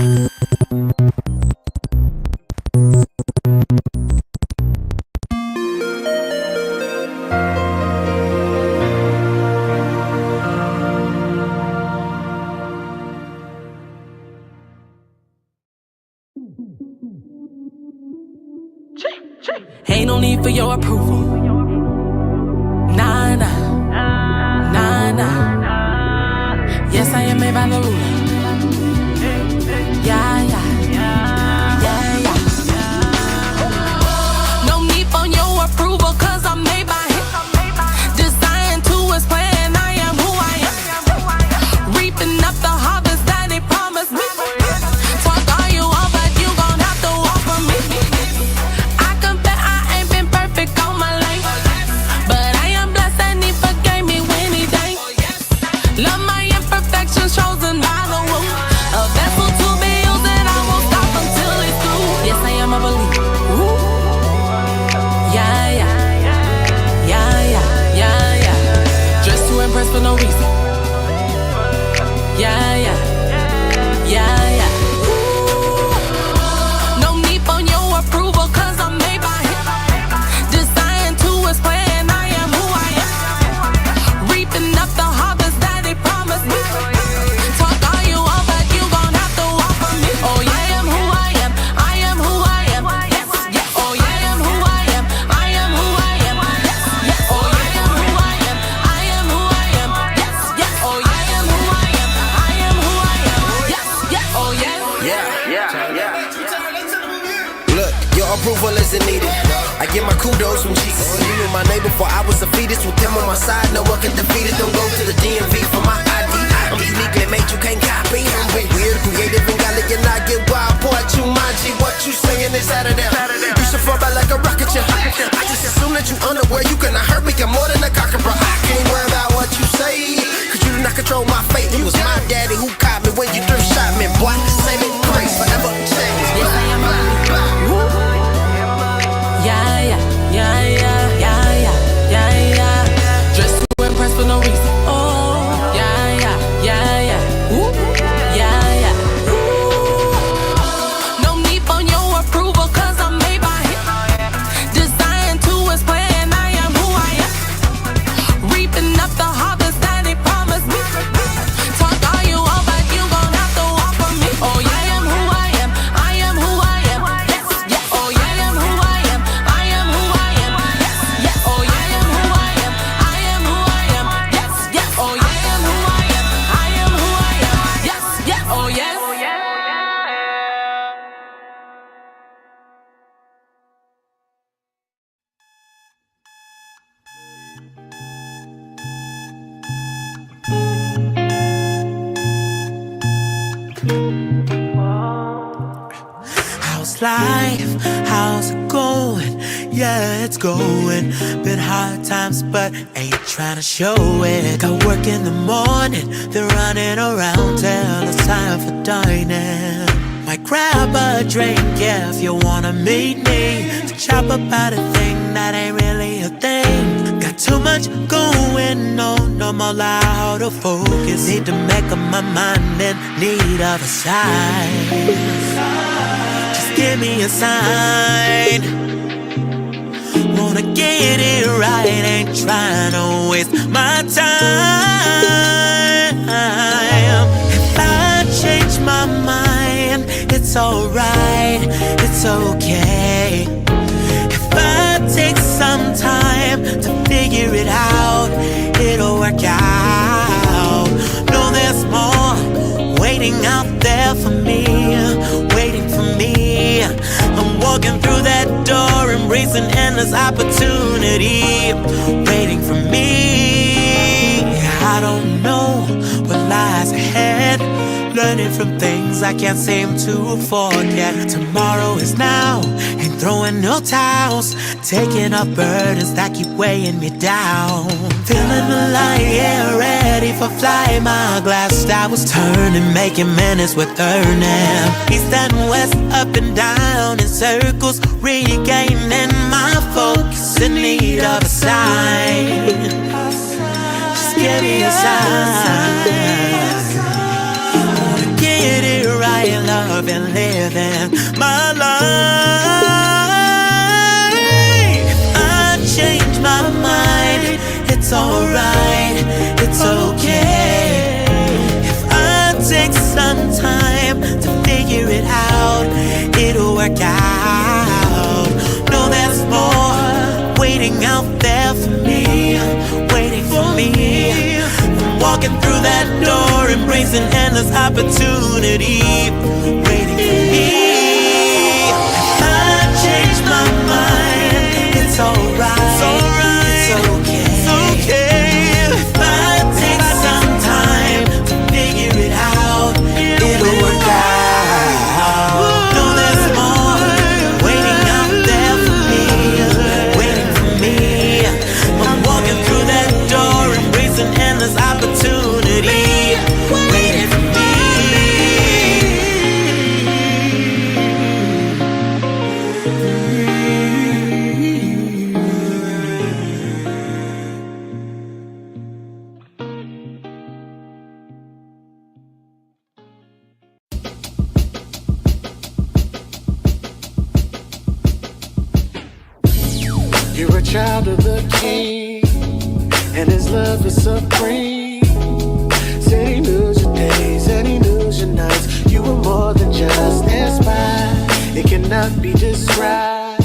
Ain't no need for your approval. Nah, nah, nah, nah. Yes, I am made by the ruler. Yeah, yeah, yeah, yeah. No need for your approval, cause I'm made by him. Designed to explain I am who I am. Reaping up the harvest that he promised me. Talk all you want, but you gon' have to walk for me. I can bet I ain't been perfect all my life, but I am blessed and he forgave me when he died. Love my imperfections, chosen by the womb. A vessel to be used and I won't stop until it's through. Yes, I am a believer. Ooh. Yeah, yeah, yeah, yeah, yeah, yeah. Dressed to impress for no reason. Yeah, yeah, yeah, yeah. Ooh. No need for your approval, cause I'm made by him. Designed to explain I am who I am. Reaping up the harvest that he promised me. Talk all you want, but you gon' have to walk for me. Oh yeah, I am who I am. I am who I am. Yes, yes. Oh yeah, I am who I am. I am who I am. Yes, yes. Oh yeah, I am who I am. I am who I am. Yes, yes. Oh yeah, I am who I am. I am who I am. Yes, yes. Oh yeah. Look, your approval isn't needed. I get my kudos from Jesus. You knew my name before I was a fetus. With them on my side, no one can defeat it. Don't go to the DMV for my ID. I'm uniquely made, you can't copy. I'm weird, creative, and godly, and I get wild. Boy, you mind G, what you saying is out of them. You should fall back like a rocket ship. I just assume that you unaware. You cannot hurt me, I'm more than a cockroach. I can't worry about what you say, cause you do not control my fate. You was my daddy who caught me when you threw shot me. Boy, saving grace forever change. Yes, I am a believer. Yeah, yeah, yeah, yeah, yeah, yeah, yeah, yeah. Dressed to impress for no reason. Oh, yeah, yeah, yeah, yeah. Ooh, yeah, yeah. Ooh. No need for your approval, cause I'm made by him. Designed to explain I am who I am. Reaping up the harvest that he promised me. Talk all you want, but you gon' have to walk for me. Oh yeah, I am who I am. I am who I am. Yes, yes. Oh yeah, I am who I am. I am who I am. Yes, yes. Oh yeah, I am who I am. I am who I am. Yes, yes. Oh yeah, I am who I am. I am who I am. Yes, yes. Oh yes. How's life? How's it going? Yeah, it's going. Been hard times, but ain't trying to show it. Got work in the morning, then running around till it's time for dining. Might grab a drink, yeah, if you wanna meet me to chop about a thing that ain't really a thing. Got too much going on, I'm all out of focus. Need to make up my mind in need of a sign. Just give me a sign. Wanna get it right, ain't trying to waste my time. If I change my mind, it's alright, it's okay. If I take some time to figure it out, it'll work out. No, there's more waiting out there for me, waiting for me. I'm walking through that door, embracing endless opportunity, waiting for me. I don't know what lies ahead, learning from things I can't seem to forget. Tomorrow is now, ain't throwing no towels, taking up burdens that keep weighing me down. Feeling alive, yeah, ready for fly. My glass I was turning, making minutes with earning. East and west, up and down in circles, regaining my focus in need of a sign. Just give me a sign. Get it right, love. and living my life. If I change my mind, it's alright, it's okay. If I take some time to figure it out, it'll work out. No, there's more waiting out there for me, waiting for me. I'm walking through that door, embracing endless opportunity, waiting for me. If I change my mind, it's alright, it's okay, it's okay. If I take some time to figure it out, it'll work out. No, there's more waiting out there for me, waiting for me. I'm walking through that door, embracing endless opportunity, waiting for me. You're a child of the King, and His love is supreme. Said He knows your days and He knows your nights. You were more than just a spy. It cannot be described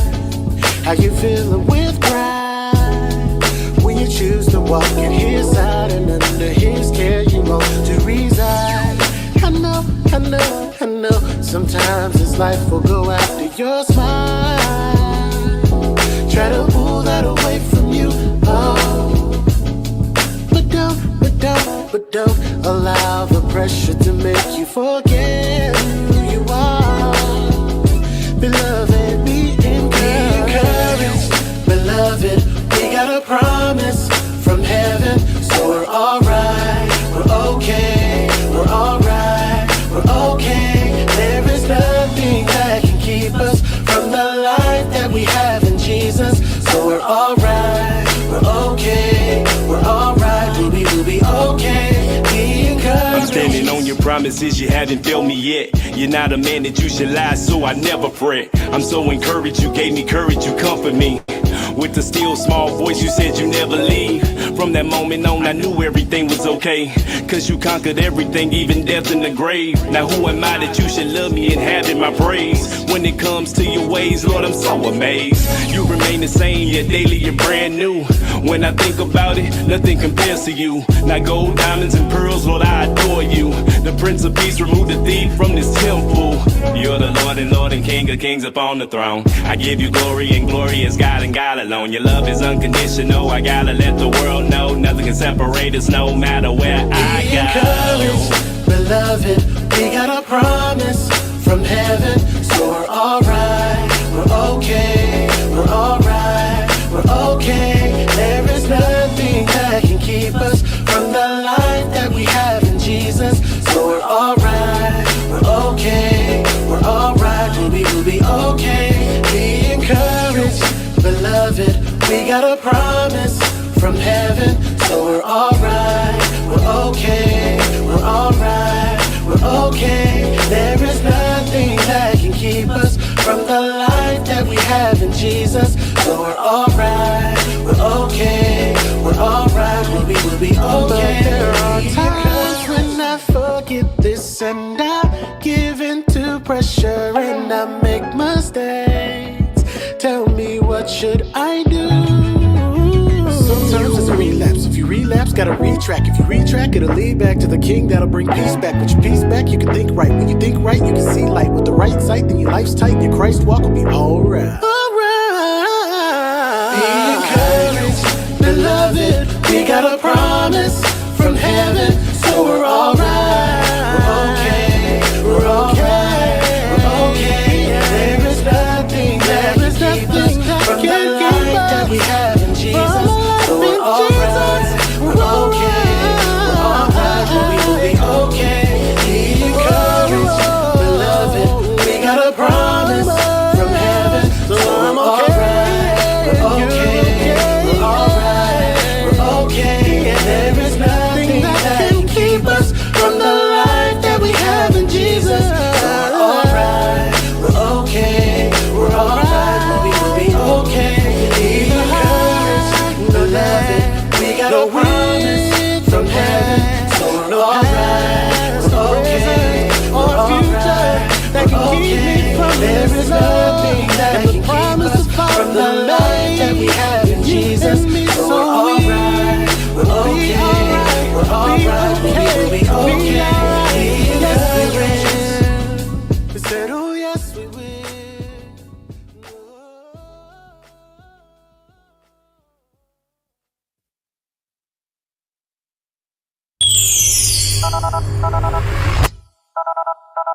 how you feeling with pride when you choose to walk at His side and under His care you want to reside. I know, I know, I know. Sometimes this life will go after your smile. Try to pull that away from you, oh. But don't allow the pressure to make you forget who you are. Beloved, be encouraged. Beloved, we got a promise from heaven, so we're alright, we're okay, we're alright, we're okay. There is nothing that can keep us from the life that we have in Jesus. So we're alright, we're okay, we're alright, we'll be okay. Be encouraged. I'm standing on your promises, you haven't failed me yet. You're not a man that you should lie, so I never fret. I'm so encouraged, you gave me courage, you comfort me. With the still small voice, you said you never leave. From that moment on, I knew everything was okay. Cause you conquered everything, even death in the grave. Now who am I that you should love me and have in my praise? When it comes to your ways, Lord, I'm so amazed. You remain the same, yet daily you're brand new. When I think about it, nothing compares to you. Now gold, diamonds, and pearls, Lord, I adore you. The Prince of Peace, remove the thief from this temple. You're the Lord and King of kings upon the throne. I give you glory, and glory is God and God alone. Your love is unconditional, I gotta let the world know. Nothing can separate us, no matter where I go. Encouraged, beloved, we got a promise from heaven. So we're alright, we're okay, we're alright, we're okay. There is nothing that can keep us from the life that we have in Jesus. So we're alright, we're okay, we're alright, we'll be okay. Be encouraged, beloved, we got a promise from heaven. So we're alright, we're okay, we're alright, we're okay. There is nothing that can keep us from the life that we have in Jesus. So we're alright, we're okay, we're alright, we'll be okay. But there are times when I forget this and I give in to pressure and I make mistakes. Tell me, what should I do? Sometimes it's a relapse. If you relapse, gotta retrack. If you retrack, it'll lead back to the King that'll bring peace back. With your peace back, you can think right. When you think right, you can see light. With the right sight, then your life's tight and your Christ walk will be alright. Alright. Be encouraged, beloved. We got a promise from heaven, so we're alright. We're okay. We're okay. We're okay. There is nothing that can keep us from the life that we have in Jesus. So we're alright. We're okay. We're alright. We will be okay. Be encouraged, beloved. We got a promise from heaven, so I'm alright. We're okay. We're alright. We're okay. There is nothing that can keep us from the And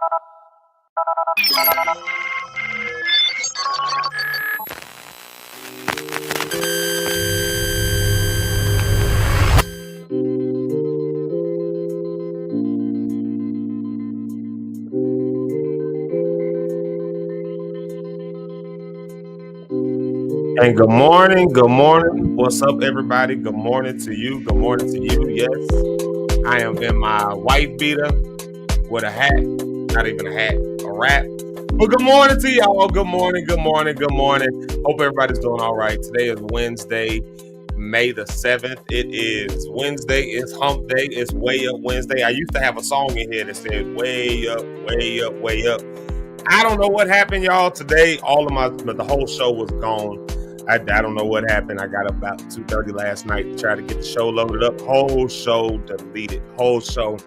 good morning, good morning. What's up, everybody? Good morning to you. Good morning to you. Yes, I am in my white beater with a hat. Not even a hat, a wrap. But good morning to y'all. Good morning, good morning, good morning. Hope everybody's doing all right. Today is Wednesday, May the 7th. It is Wednesday. It's hump day. It's way up Wednesday. I used to have a song in here that said way up, way up, way up. I don't know what happened, y'all. Today, the whole show was gone. I don't know what happened. I got up about 2:30 last night to try to get the show loaded up. Whole show deleted. Whole show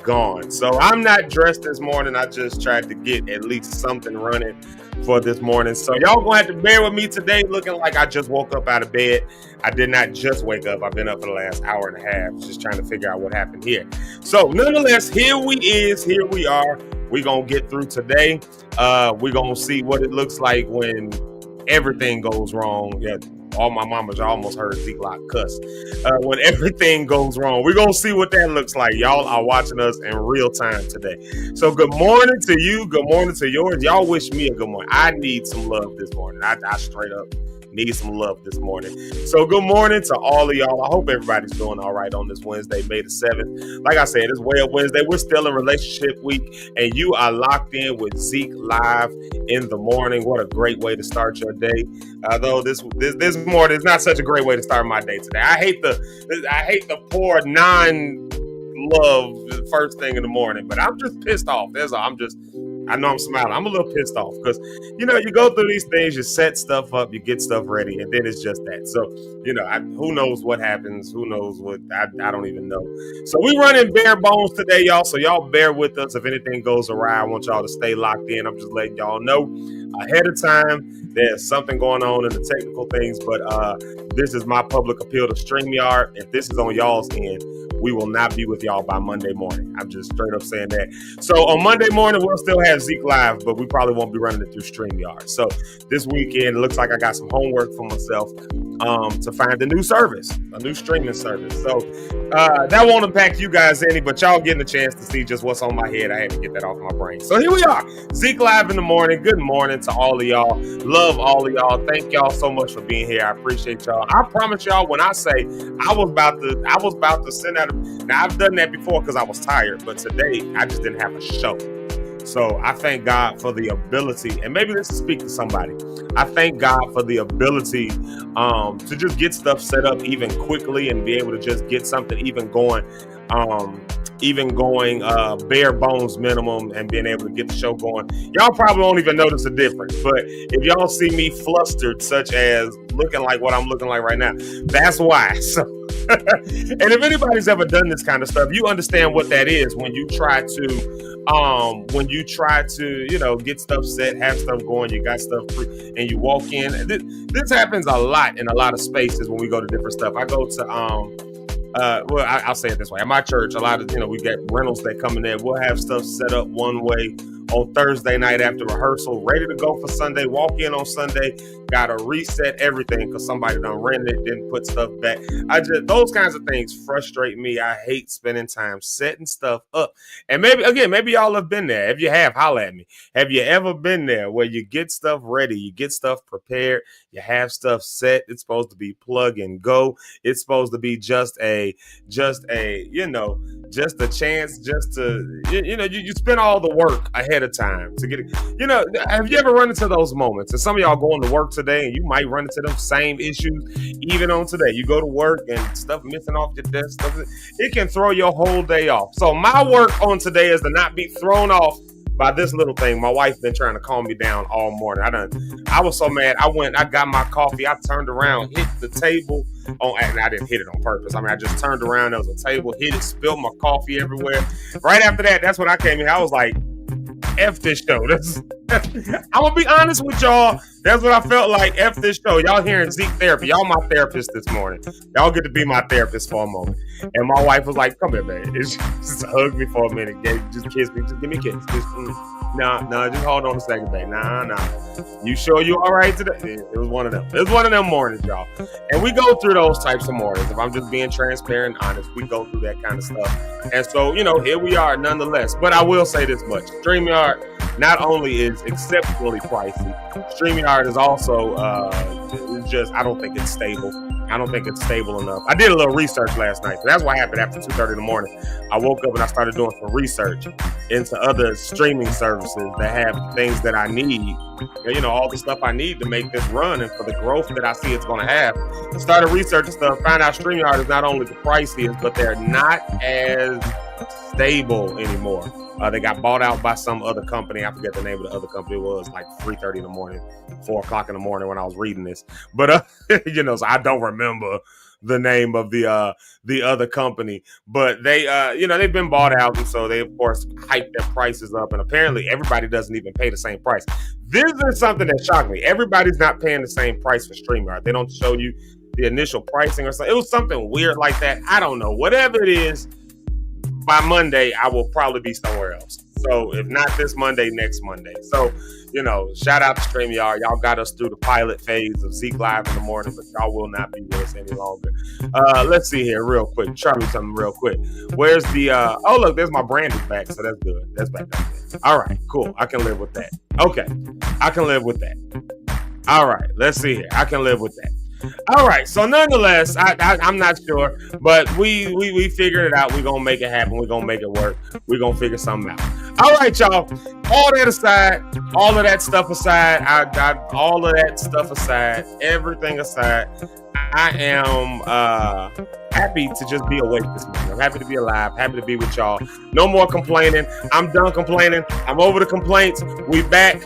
gone. So I'm not dressed this morning. I just tried to get at least something running for this morning. So y'all gonna have to bear with me today, looking like I just woke up out of bed. I did not just wake up. I've been up for the last hour and a half, just trying to figure out what happened here. So nonetheless, here we are. We're gonna get through today. We're gonna see what it looks like when everything goes wrong. Yeah, all my mamas, y'all almost heard Zeke Locke cuss. When everything goes wrong, we're going to see what that looks like. Y'all are watching us in real time today. So good morning to you. Good morning to yours. Y'all wish me a good morning. I need some love this morning. I straight up need some love this morning. So good morning to all of y'all. I hope everybody's doing all right on this Wednesday, May the 7th. Like I said, it's Way Up Wednesday. We're still in relationship week, and you are locked in with Zeke live in the morning. What a great way to start your day. Though this morning is not such a great way to start my day today. I hate the poor non-love first thing in the morning, but I'm just pissed off. That's all. I know I'm smiling. I'm a little pissed off because, you go through these things, you set stuff up, you get stuff ready, and then it's just that. So, who knows what happens? Who knows what? I don't even know. So we running bare bones today, y'all. So y'all bear with us. If anything goes awry, I want y'all to stay locked in. I'm just letting y'all know ahead of time. There's something going on in the technical things, but this is my public appeal to StreamYard. If this is on y'all's end, we will not be with y'all by Monday morning. I'm just straight up saying that. So on Monday morning, we'll still have Zeke live, but we probably won't be running it through StreamYard. So this weekend, it looks like I got some homework for myself to find a new service, a new streaming service. So that won't impact you guys any, but y'all getting a chance to see just what's on my head. I had to get that off my brain. So here we are, Zeke live in the morning. Good morning to all of y'all. Love all of y'all. Thank y'all so much for being here. I appreciate y'all. I promise y'all, when I say I was about to send out. Now I've done that before because I was tired, but today I just didn't have a show. So I thank God for the ability, and maybe this will speak to somebody. I thank God for the ability to just get stuff set up even quickly and be able to just get something even going bare bones minimum and being able to get the show going. Y'all probably won't even notice the difference, but if y'all see me flustered, such as looking like what I'm looking like right now, that's why. So, and if anybody's ever done this kind of stuff, you understand what that is when you try to get stuff set, have stuff going, you got stuff free, and you walk in. This happens a lot in a lot of spaces when we go to different stuff. I go to I'll say it this way. At my church, a lot of, we get rentals that come in there. We'll have stuff set up one way on Thursday night after rehearsal, ready to go for Sunday. Walk in on Sunday, gotta reset everything because somebody done rented it, didn't put stuff back. Those kinds of things frustrate me. I hate spending time setting stuff up. And maybe y'all have been there. If you have, holla at me. Have you ever been there where you get stuff ready, you get stuff prepared, you have stuff set? It's supposed to be plug and go. It's supposed to be just a chance, just to, you spend all the work ahead of time to get it. Have you ever run into those moments? And some of y'all going to work today and you might run into them same issues even on today. You go to work and stuff missing off your desk, it can throw your whole day off. So my work on today is to not be thrown off by this little thing. My wife been trying to calm me down all morning. I was so mad. I got my coffee. I turned around, hit the table. And I didn't hit it on purpose. I just turned around. There was a table, hit it, spilled my coffee everywhere. Right after that, that's when I came in. I was like, F this show. I'm gonna be honest with y'all. That's what I felt like. F this show. Y'all hearing Zeke therapy. Y'all my therapist this morning. Y'all get to be my therapist for a moment. And my wife was like, "Come here, baby. Just hug me for a minute. Just kiss me. Just give me a kiss. No, just hold on a second, baby. Nah. You sure you all right today?" It was one of them. It was one of them mornings, y'all. And we go through those types of mornings. If I'm just being transparent and honest, we go through that kind of stuff. And so, here we are nonetheless. But I will say this much. StreamYard not only is exceptionally pricey, StreamYard is also I don't think it's stable. I don't think it's stable enough. I did a little research last night. So that's what happened after 2:30 in the morning. I woke up and I started doing some research into other streaming services that have things that I need. All the stuff I need to make this run and for the growth that I see it's going to have. I started researching stuff, found out StreamYard is not only the priciest, but they're not as stable anymore. They got bought out by some other company. I forget the name of the other company. It was like 3:30 in the morning, 4 o'clock in the morning when I was reading this. But, so I don't remember the name of the other company. But they, they've been bought out. And so they, of course, hiked their prices up. And apparently everybody doesn't even pay the same price. This is something that shocked me. Everybody's not paying the same price for StreamYard. They don't show you the initial pricing or something. It was something weird like that. I don't know. Whatever it is, by Monday, I will probably be somewhere else. So if not this Monday, next Monday. So, shout out to StreamYard. Y'all got us through the pilot phase of Zeke Live in the morning, but y'all will not be with us any longer. Let's see here real quick. Try me something real quick. Where's the, oh, look, there's my Brandon back. So that's good. That's back. All right, cool. I can live with that. Okay. I can live with that. All right. Let's see here. I can live with that. All right, so nonetheless, I'm not sure, but we figured it out. We're going to make it happen. We're going to make it work. We're going to figure something out. All right, y'all. All that aside, all of that stuff aside, everything aside, I am happy to just be awake this morning. I'm happy to be alive, happy to be with y'all. No more complaining. I'm done complaining. I'm over the complaints. We back.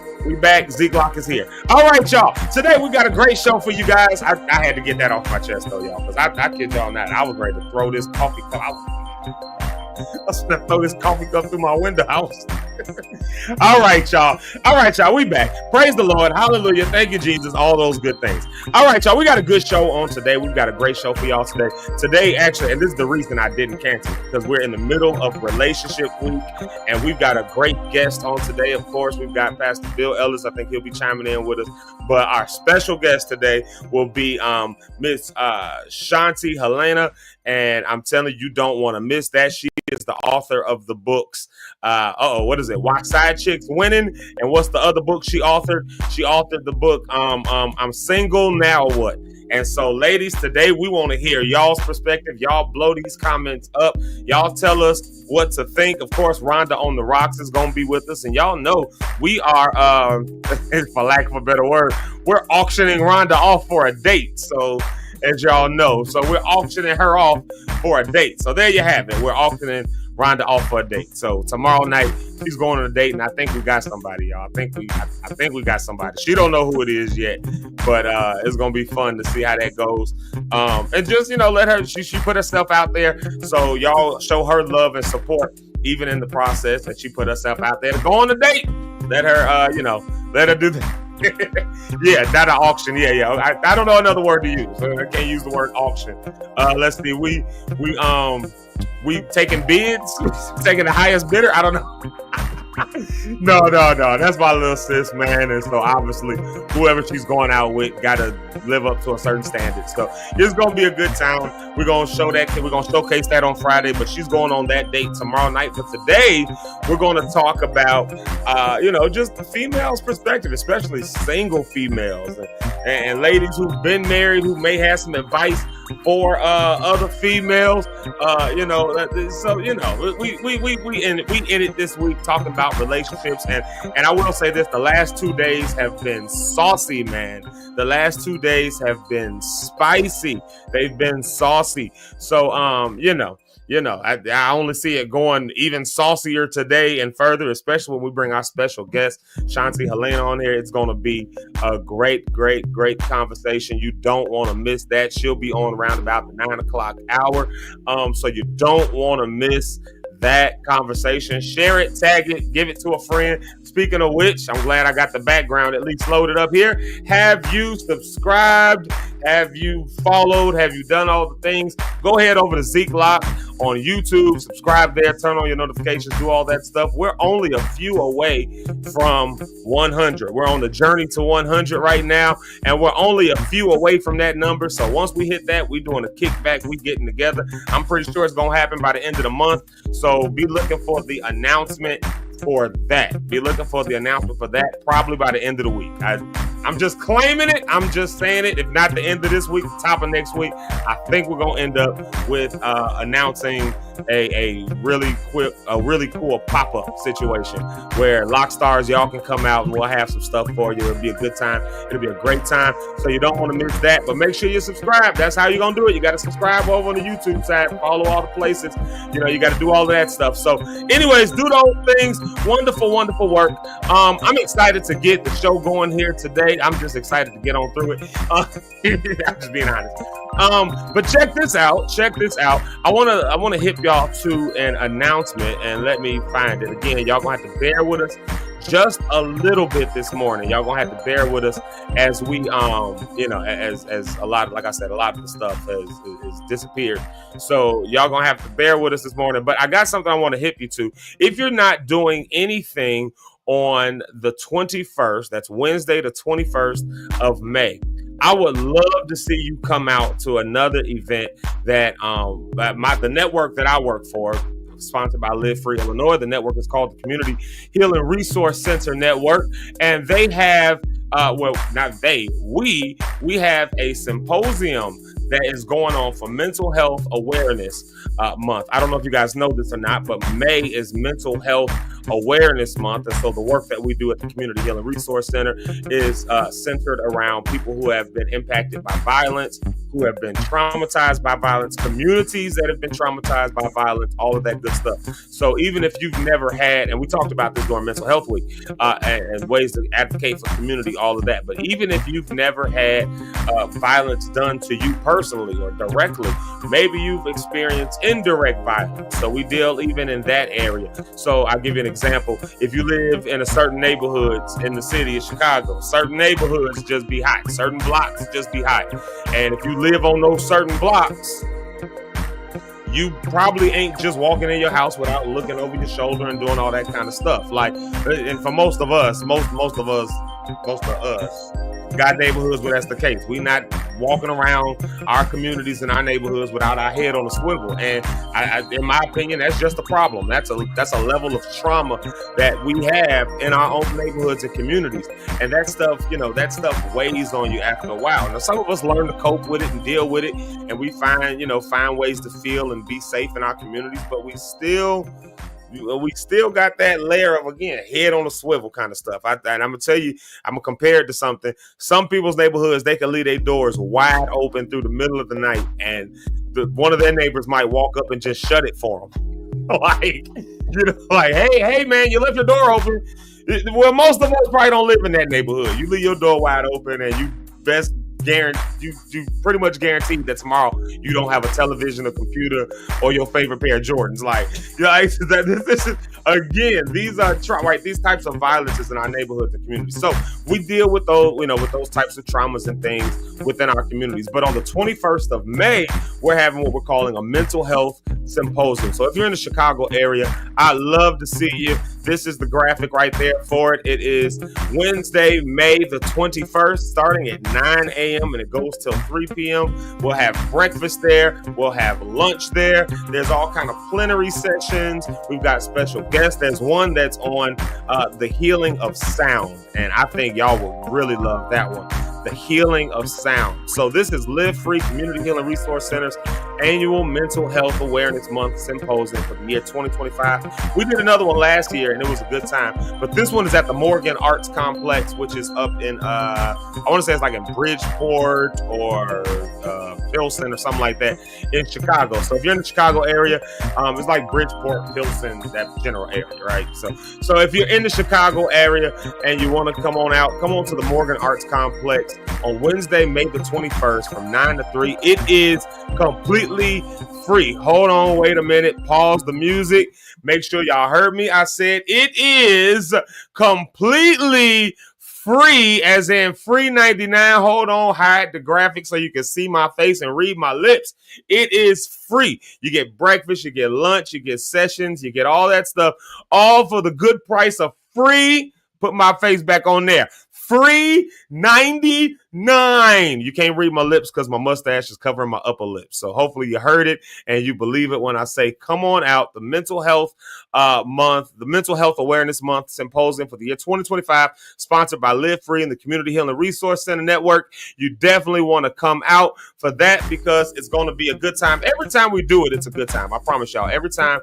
Zeke Locke is here. All right, y'all. Today we got a great show for you guys. I had to get that off my chest, though, y'all, because I kid y'all not. I was ready to throw this coffee cup out. I was going to throw this coffee cup through my window. All right, y'all. We back. Praise the Lord. Hallelujah. Thank you, Jesus. All those good things. All right, y'all. We got a good show on today. We've got a great show for y'all today. Today, actually, and this is the reason I didn't cancel, because we're in the middle of relationship week, and we've got a great guest on today. Of course, we've got Pastor Bill Ellis. I think he'll be chiming in with us. But our special guest today will be Miss Shanti Helena. And I'm telling you, don't want to miss that. She is the author of the books. What is it? Why Side Chicks Winning? And what's the other book she authored? She authored the book, I'm Single, Now What? And so, ladies, today we want to hear y'all's perspective. Y'all blow these comments up. Y'all tell us what to think. Of course, Rhonda on the Rocks is going to be with us. And y'all know we are, for lack of a better word, we're auctioning Rhonda off for a date. So, as y'all know. So we're auctioning her off for a date. So there you have it. We're auctioning Rhonda off for a date. So tomorrow night she's going on a date, and I think we got somebody, y'all. I think we got somebody. She don't know who it is yet, but it's gonna be fun to see how that goes. And just let her. She put herself out there, so y'all show her love and support, even in the process that she put herself out there to go on a date. Let her, let her do that. Yeah, not an auction. Yeah. I don't know another word to use. I can't use the word auction. Let's see. We taking bids, taking the highest bidder. I don't know. No. That's my little sis, man. And so obviously, whoever she's going out with got to live up to a certain standard. So it's gonna be a good time. We're gonna show that. We're gonna showcase that on Friday. But she's going on that date tomorrow night. But today, we're gonna talk about, just the females' perspective, especially single females and ladies who've been married, who may have some advice for other females. So we ended this week talking about relationships, and I will say this: the last 2 days have been saucy, man. The last 2 days have been spicy. They've been saucy. So I only see it going even saucier today and further, especially when we bring our special guest, Shanti Helena, on here. It's going to be a great conversation. You don't want to miss that. She'll be on around about the 9 o'clock hour. So you don't want to miss that conversation. Share it, tag it, give it to a friend. Speaking of which, I'm glad I got the background at least loaded up here. Have you subscribed? Have you followed? Have you done all the things? Go ahead over to Zeke Locke on YouTube. Subscribe there. Turn on your notifications. Do all that stuff. We're only a few away from 100. We're on the journey to 100 right now, and we're only a few away from that number. So once we hit that, we're doing a kickback. We getting together. I'm pretty sure it's going to happen by the end of the month. So be looking for the announcement for that. Be looking for the announcement for that probably by the end of the week. I'm just claiming it. I'm just saying it. If not the end of this week, top of next week, I think we're gonna end up with announcing a really cool pop-up situation where Lock Stars, y'all can come out and we'll have some stuff for you. It'll be a good time. It'll be a great time. So you don't want to miss that. But make sure you subscribe. That's how you're gonna do it. You got to subscribe over on the YouTube side. Follow all the places. You know, you got to do all of that stuff. So, anyways, do those things. Wonderful, wonderful work. I'm excited to get the show going here today. I'm just excited to get on through it. I'm just being honest. But check this out. I wanna hip y'all to an announcement, and let me find it again. Y'all gonna have to bear with us just a little bit this morning. Y'all gonna have to bear with us as we as a lot, like I said, a lot of the stuff has disappeared. So y'all gonna have to bear with us this morning. But I got something I want to hip you to. If you're not doing anything on the 21st, that's Wednesday, the 21st of May, I would love to see you come out to another event that the network that I work for, sponsored by Live Free Illinois. The network is called the Community Healing Resource Center Network, and they have we have a symposium that is going on for Mental Health Awareness Month. I don't know if you guys know this or not, but May is Mental Health Awareness Month. And so the work that we do at the Community Healing Resource Center is centered around people who have been impacted by violence, who have been traumatized by violence, communities that have been traumatized by violence, all of that good stuff. So even if you've never had, and we talked about this during Mental Health Week, and ways to advocate for community, all of that, but even if you've never had violence done to you personally or directly, maybe you've experienced indirect violence. So we deal even in that area. So I'll give you an example. If you live in a certain neighborhoods in the city of Chicago, certain neighborhoods just be hot, certain blocks just be hot. And if you live on those certain blocks, you probably ain't just walking in your house without looking over your shoulder and doing all that kind of stuff. Like, and for most of us got neighborhoods where that's the case. We not walking around our communities and our neighborhoods without our head on a swivel. And I, in my opinion, that's just a problem. That's a level of trauma that we have in our own neighborhoods and communities. And that stuff weighs on you after a while. Now, some of us learn to cope with it and deal with it, and we find ways to feel and be safe in our communities, but we still got that layer of, again, head on a swivel kind of stuff. And I'm gonna tell you, I'm gonna compare it to something. Some people's neighborhoods, they can leave their doors wide open through the middle of the night, and one of their neighbors might walk up and just shut it for them. like hey man, you left your door open. Well, most of us probably don't live in that neighborhood. You leave your door wide open, and you pretty much guaranteed that tomorrow you don't have a television, a computer, or your favorite pair of Jordans. This is, again, these are these types of violences in our neighborhoods and communities. So we deal with those, with those types of traumas and things within our communities. But on the 21st of May, we're having what we're calling a mental health symposium. So if you're in the Chicago area, I'd love to see you. This is the graphic right there for it. It is Wednesday, May the 21st, starting at 9 a.m. and it goes till 3 p.m. We'll have breakfast there. We'll have lunch there. There's all kind of plenary sessions. We've got special guests. There's one that's on the healing of sound, and I think y'all will really love that one. The healing of sound. So this is Live Free Community Healing Resource Center's annual Mental Health Awareness Month Symposium for the year 2025. We did another one last year and it was a good time, but this one is at the Morgan Arts Complex, which is up in I want to say it's like in Bridgeport or Pilsen or something like that in Chicago. So if you're in the Chicago area, it's like Bridgeport, Pilsen, that general area, right? So if you're in the Chicago area and you want to come on out, come on to the Morgan Arts Complex on Wednesday, May the 21st from 9 to 3. It is completely free. Hold on, wait a minute. Pause the music. Make sure y'all heard me. I said it is completely free, as in free 99. Hold on, hide the graphics so you can see my face and read my lips. It is free. You get breakfast, you get lunch, you get sessions, you get all that stuff, all for the good price of free. Put my face back on there. Free 99. You can't read my lips because my mustache is covering my upper lip. So hopefully you heard it and you believe it when I say, come on out. The mental health month, the mental health awareness month symposium for the year 2025, sponsored by Live Free and the Community Healing Resource Center Network. You definitely want to come out for that because it's going to be a good time. Every time we do it, it's a good time. I promise y'all. Every time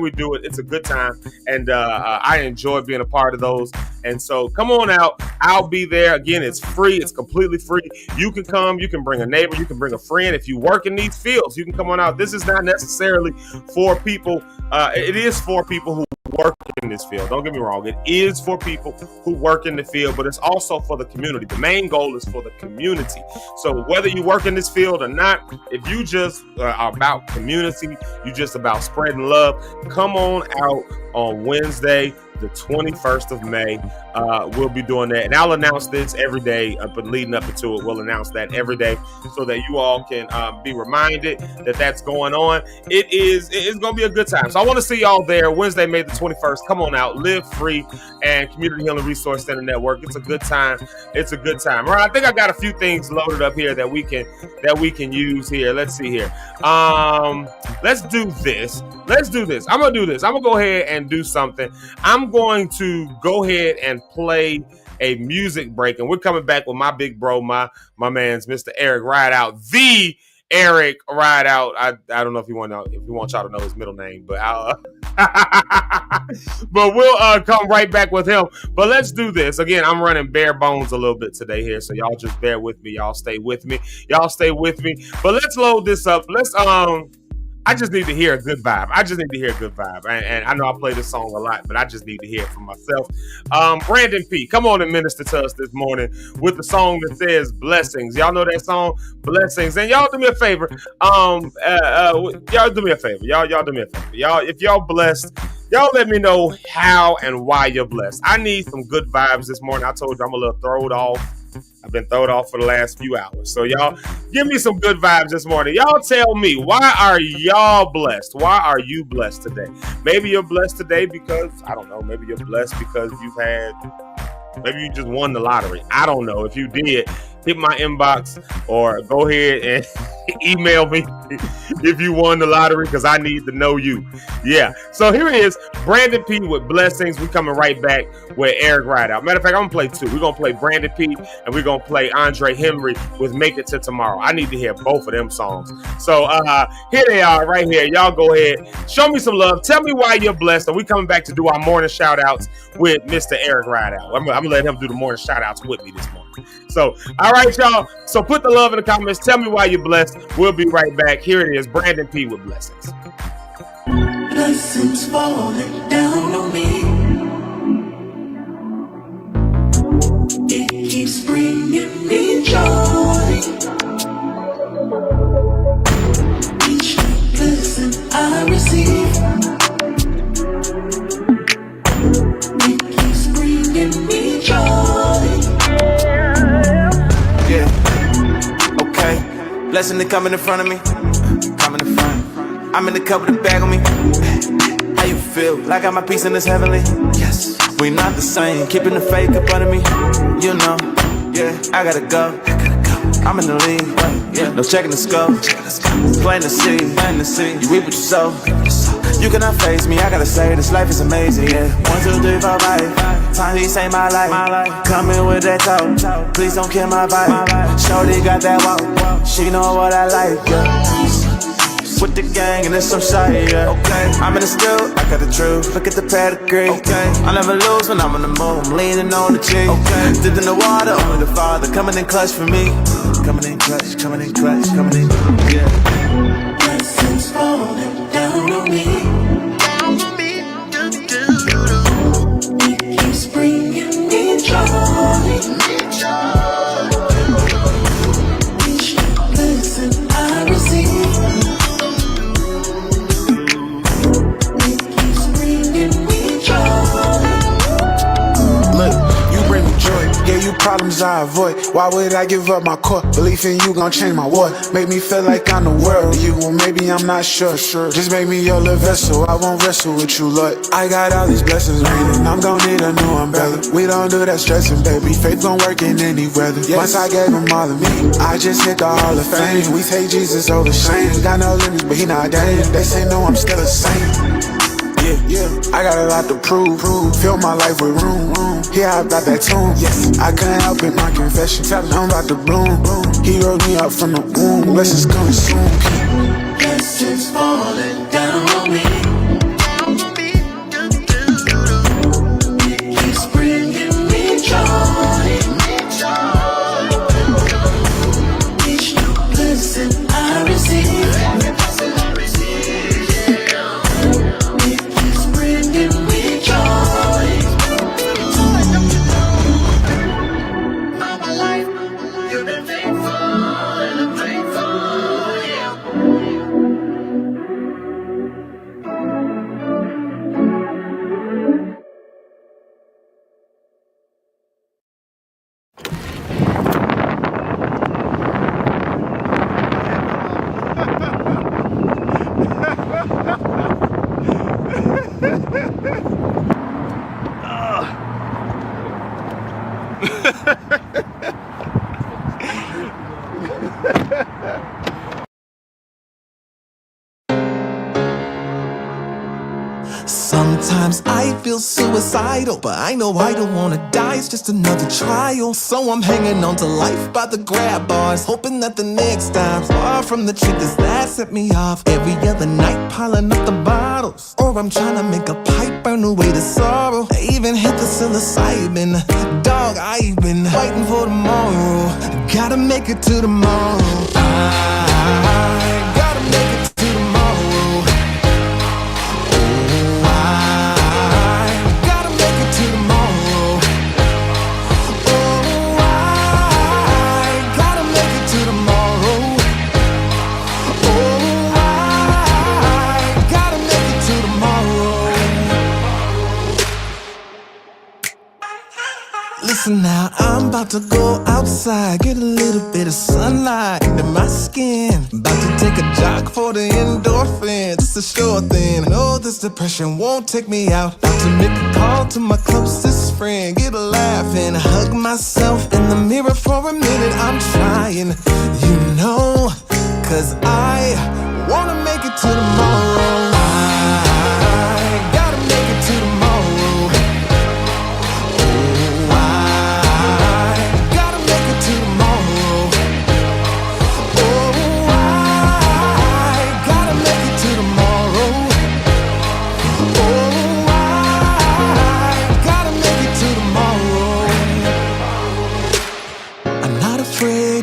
we do it, it's a good time. And I enjoy being a part of those. And so come on out. I'll be there. Again, it's free. It's completely free. You can come. You can bring a neighbor. You can bring a friend. If you work in these fields, you can come on out. This is not necessarily for people. It is for people who work in this field. Don't get me wrong. It is for people who work in the field, but it's also for the community. The main goal is for the community. So whether you work in this field or not, if you just are about community, you just about spreading love, come on out on Wednesday, the 21st of May. We'll be doing that, and I'll announce this every day, but leading up into it, we'll announce that every day so that you all can be reminded that that's going on. It's going to be a good time. So I want to see y'all there Wednesday, May the 21st. Come on out. Live Free and Community Healing Resource Center Network. It's a good time. It's a good time. All right, I think I got a few things loaded up here that we can use here. Let's see here. Let's do this. I'm gonna do this. I'm gonna go ahead and do something. I'm going to go ahead and play a music break, and we're coming back with my big bro, my man's Mr. Eric Rideout, the Eric Rideout. I don't know if you want y'all to know his middle name, but but we'll come right back with him. But let's do this again. I'm running bare bones a little bit today here, so y'all just bear with me. Y'all stay with me. But let's load this up. I just need to hear a good vibe. And I know I play this song a lot, but I just need to hear it for myself. Brandon P., come on and minister to us this morning with the song that says Blessings. Y'all know that song, Blessings. And y'all do me a favor. Y'all do me a favor. Y'all, if y'all blessed, y'all let me know how and why you're blessed. I need some good vibes this morning. I told you I'm a little thrown off. I've been thrown off for the last few hours. So y'all give me some good vibes this morning. Y'all tell me, why are y'all blessed? Why are you blessed today? Maybe you're blessed today because, I don't know, maybe you're blessed because maybe you just won the lottery. I don't know. If you did, hit my inbox or go ahead and email me if you won the lottery, because I need to know you. Yeah. So here it is, Brandon P. with Blessings. We coming right back with Eric Rideout. Matter of fact, I'm going to play two. We're going to play Brandon P. and we're going to play Andre Henry with Make It to Tomorrow. I need to hear both of them songs. So here they are right here. Y'all go ahead. Show me some love. Tell me why you're blessed. And we coming back to do our morning shout outs with Mr. Eric Rideout. I'm going to let him do the morning shout outs with me this morning. So, all right, y'all. So put the love in the comments. Tell me why you're blessed. We'll be right back. Here it is, Brandon P. with Blessings. Blessings falling down on me. It keeps bringing me joy. Each blessing I receive, it keeps bringing me joy. Yeah, okay. Blessing to coming in front of me. Coming in front. I'm in the cup with a bag on me. How you feel? Like I got my piece in this heavenly? Yes. We not the same. Keeping the fake up under me. You know. Yeah. I gotta go. I'm in the lead. Yeah. No checking the scope. Plain to see. You reap what you sow. You cannot face me. I gotta say this life is amazing. Yeah. 1, 2, 3, 4, 5. Time he saved my life. Coming with that talk. Please don't kill my vibe. Shorty got that walk. She know what I like. Yeah. With the gang and it's some shy, yeah. Okay, I'm in the still, I got the truth. Look at the pedigree. Okay, I never lose when I'm on the move. I'm leaning on the cheek. Okay, dipped in the water, only the Father coming in clutch for me. coming in clutch, coming in clutch, coming in, yeah. Blessings falling down on me. It keeps bringing me joy. Each blessing I receive, it keeps bringing me joy. Look, you bring me joy, yeah, you problems I avoid. Why would I give up my core? Belief in you gon' change my war. Make me feel like I'm the world of you, well maybe I'm not sure. Just make me your little vessel, I won't wrestle with you, Lord. I got all these blessings raining, I'm gon' need a new umbrella. We don't do that stressing, baby, faith gon' work in any weather. Once I gave him all of me, I just hit the Hall of Fame. We take Jesus over shame, got no limits but he not damn. They say no, I'm still a saint. Yeah, I got a lot to prove. Fill my life with room. Yeah, I about that tune. Yes, I couldn't help it, my confession. Tell him I'm about to bloom. He wrote me up from the womb. Blessings coming soon. Blessings falling down on me. It keeps bringing me joy. Each new blessing I receive, it keeps bringing me joy. All my life, you've been faithful and I'm faithful, yeah. Sometimes I feel suicidal, but I know I don't wanna die, it's just another trial. So I'm hanging on to life by the grab bars, hoping that the next time's far from the triggers that set me off. Every other night piling up the bottles, or I'm trying to make a pipe burn away the sorrow. I even hit the psilocybin, dog, I've been fighting for tomorrow. Gotta make it to tomorrow. I gotta make it to tomorrow. Listen now, I'm about to go outside, get a little bit of sunlight into my skin. About to take a jog for the endorphins, it's a sure thing. No, this depression won't take me out. About to make a call to my closest friend, get a laugh and hug myself in the mirror for a minute. I'm trying, you know, cause I wanna make it to tomorrow. I gotta make it to tomorrow.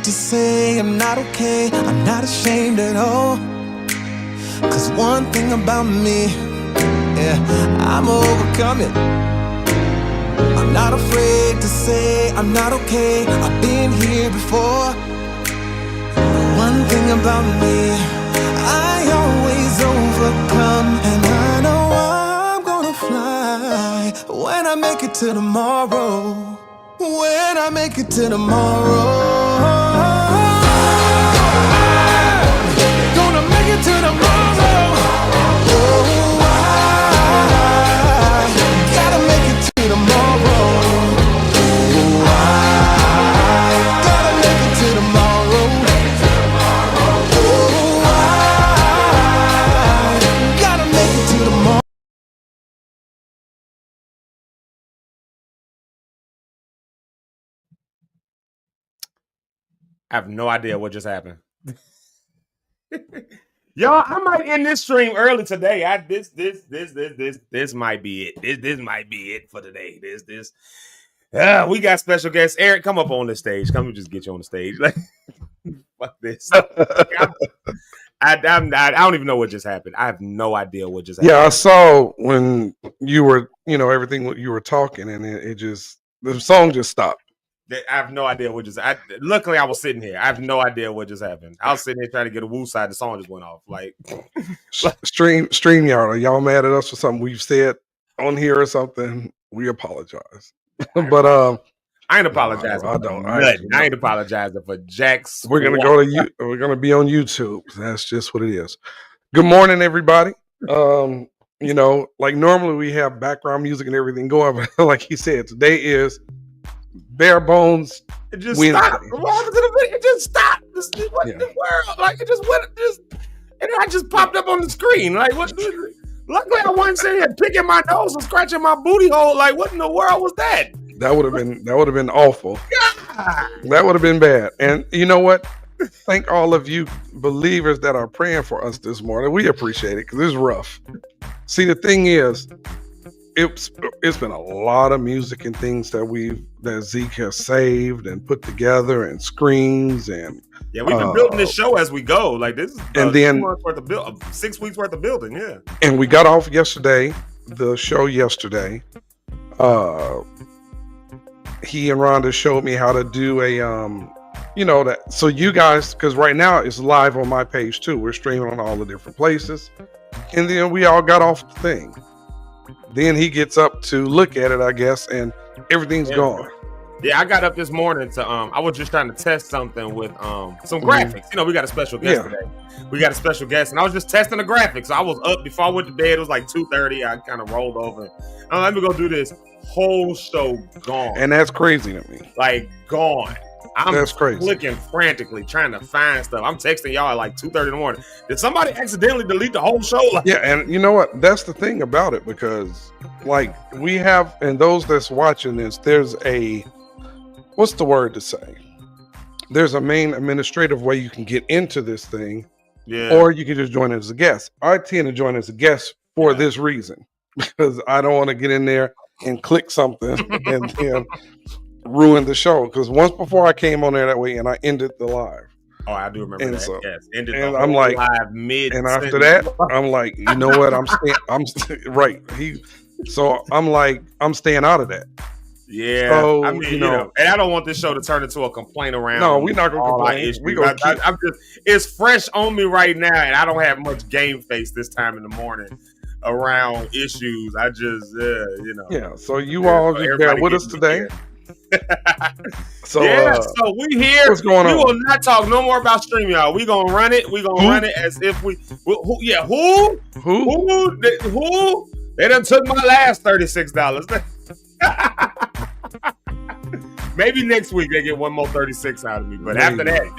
To say I'm not okay, I'm not ashamed at all. Cause one thing about me, yeah, I'm overcoming. I'm not afraid to say I'm not okay, I've been here before. One thing about me, I always overcome. And I know I'm gonna fly when I make it to tomorrow. When I make it to tomorrow. Gonna make it to tomorrow. Oh, I gotta make it to tomorrow. Oh, I gotta make it to tomorrow. Oh, I gotta make it to tomorrow. I have no idea what just happened. Y'all, I might end this stream early today. This might be it. This might be it for today. We got special guests. Eric, come up on the stage. Come and just get you on the stage. fuck this. I don't even know what just happened. I have no idea what just happened. Yeah, I saw when you were, everything what you were talking, and it just the song just stopped. I have no idea what just. Luckily, I was sitting here. I have no idea what just happened. I was sitting here trying to get a woo side. The song just went off. Like StreamYard, are y'all mad at us for something we've said on here or something? We apologize, but I ain't apologizing. I ain't apologizing for Jack's. We're gonna go to you. We're gonna be on YouTube. That's just what it is. Good morning, everybody. Like normally we have background music and everything going, but like he said, today is bare bones. It just Wednesday. stopped. What happened to the video? It just stopped. What in the world? Like it just went. And I just popped up on the screen. Like what? Luckily, I wasn't sitting here picking my nose and scratching my booty hole. Like what in the world was that? That would have been awful. God. That would have been bad. And you know what? Thank all of you believers that are praying for us this morning. We appreciate it because it's rough. See, the thing is, it's been a lot of music and things that Zeke has saved and put together and screens and we've been building this show as we go. Like this is and then 6 weeks worth of building. Yeah, and we got off yesterday. The show yesterday. He and Rhonda showed me how to do a that. So you guys, because right now it's live on my page too. We're streaming on all the different places, and then we all got off the thing. Then he gets up to look at it, I guess, and everything's gone. Yeah, I got up this morning to I was just trying to test something with some graphics. We got a special guest today. We got a special guest, and I was just testing the graphics. So I was up before I went to bed. It was like 2:30. I kind of rolled over. Let me go do this. Whole show gone. And that's crazy to me. Like gone. That's crazy. Clicking frantically, trying to find stuff. I'm texting y'all at like 2:30 in the morning. Did somebody accidentally delete the whole show? Yeah, and you know what? That's the thing about it, because like we have, and those that's watching this, there's a, what's the word to say? There's a main administrative way you can get into this thing, or you can just join as a guest. I tend to join as a guest for this reason, because I don't want to get in there and click something and then ruin the show. Because once before I came on there that way and I ended the live. Oh, I do remember that. So, yes, ended and the I'm like, live mid. And after that, I'm like, you know what? I'm right. So I'm like, I'm staying out of that. Yeah, so, I mean, and I don't want this show to turn into a complaint around. No, we're not gonna complain. I'm just, it's fresh on me right now, and I don't have much game face this time in the morning around issues. I just, Yeah, so you all just bear with us today. So we here. What's going on? We will not talk no more about StreamYard. We gonna run it. We gonna run it as if we. Who? They done took my last $36. Maybe next week they get one more 36 out of me. But after that,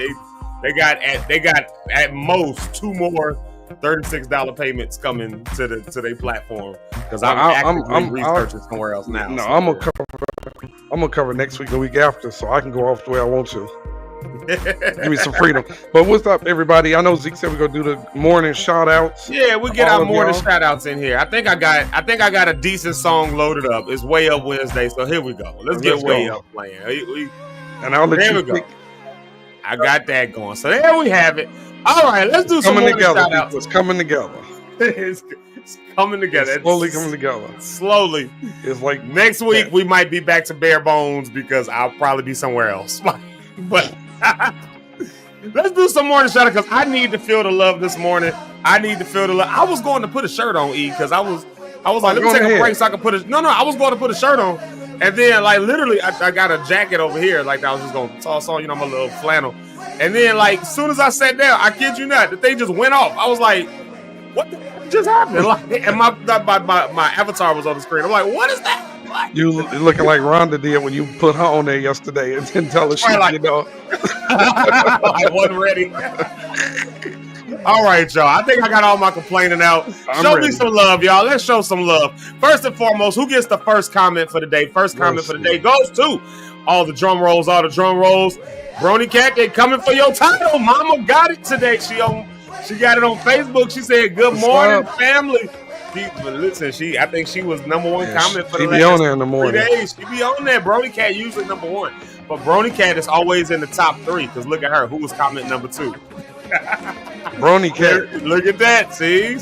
they got at most 2 more $36 payments coming to their platform, because I'm researching somewhere else now. No, so I'm gonna cover next week, the week after, so I can go off the way I want to. Give me some freedom. But what's up, everybody? I know Zeke said we're gonna do the morning shout outs. Yeah, we get our morning shout outs in here. I think I got a decent song loaded up. It's Way Up Wednesday, so here we go. Let's get Way Up playing. And I'll let you pick. I got that going. So there we have it. All right, let's do some morning shout outs. It's coming together. It's coming together. It's slowly coming together. Slowly. It's like next week we might be back to bare bones because I'll probably be somewhere else. But let's do some morning shout out, because I need to feel the love this morning. I need to feel the love. I was going to put a shirt on, because I was like, let me take a break so I can put it. No, I was going to put a shirt on, and then like literally I got a jacket over here, like I was just going to toss on, my little flannel, and then like as soon as I sat down, I kid you not, the thing just went off. I was like, what the heck just happened? Like, and my avatar was on the screen. I'm like, what is that? You looking like Rhonda did when you put her on there yesterday and didn't tell her shit, I wasn't ready. All right, y'all. I think I got all my complaining out. Show me some love, y'all. Let's show some love. First and foremost, who gets the first comment for the day? First comment for the day goes to all the drum rolls. Brony Cat, they coming for your title. Mama got it today. She got it on Facebook. She said, "Good morning, family." But listen, I think she was number one comment for the she be on there in the morning. 3 days. She be on there. Brony Cat usually number one, but Brony Cat is always in the top 3. Because look at her, who was comment number 2? Brony Cat. Look at that. See,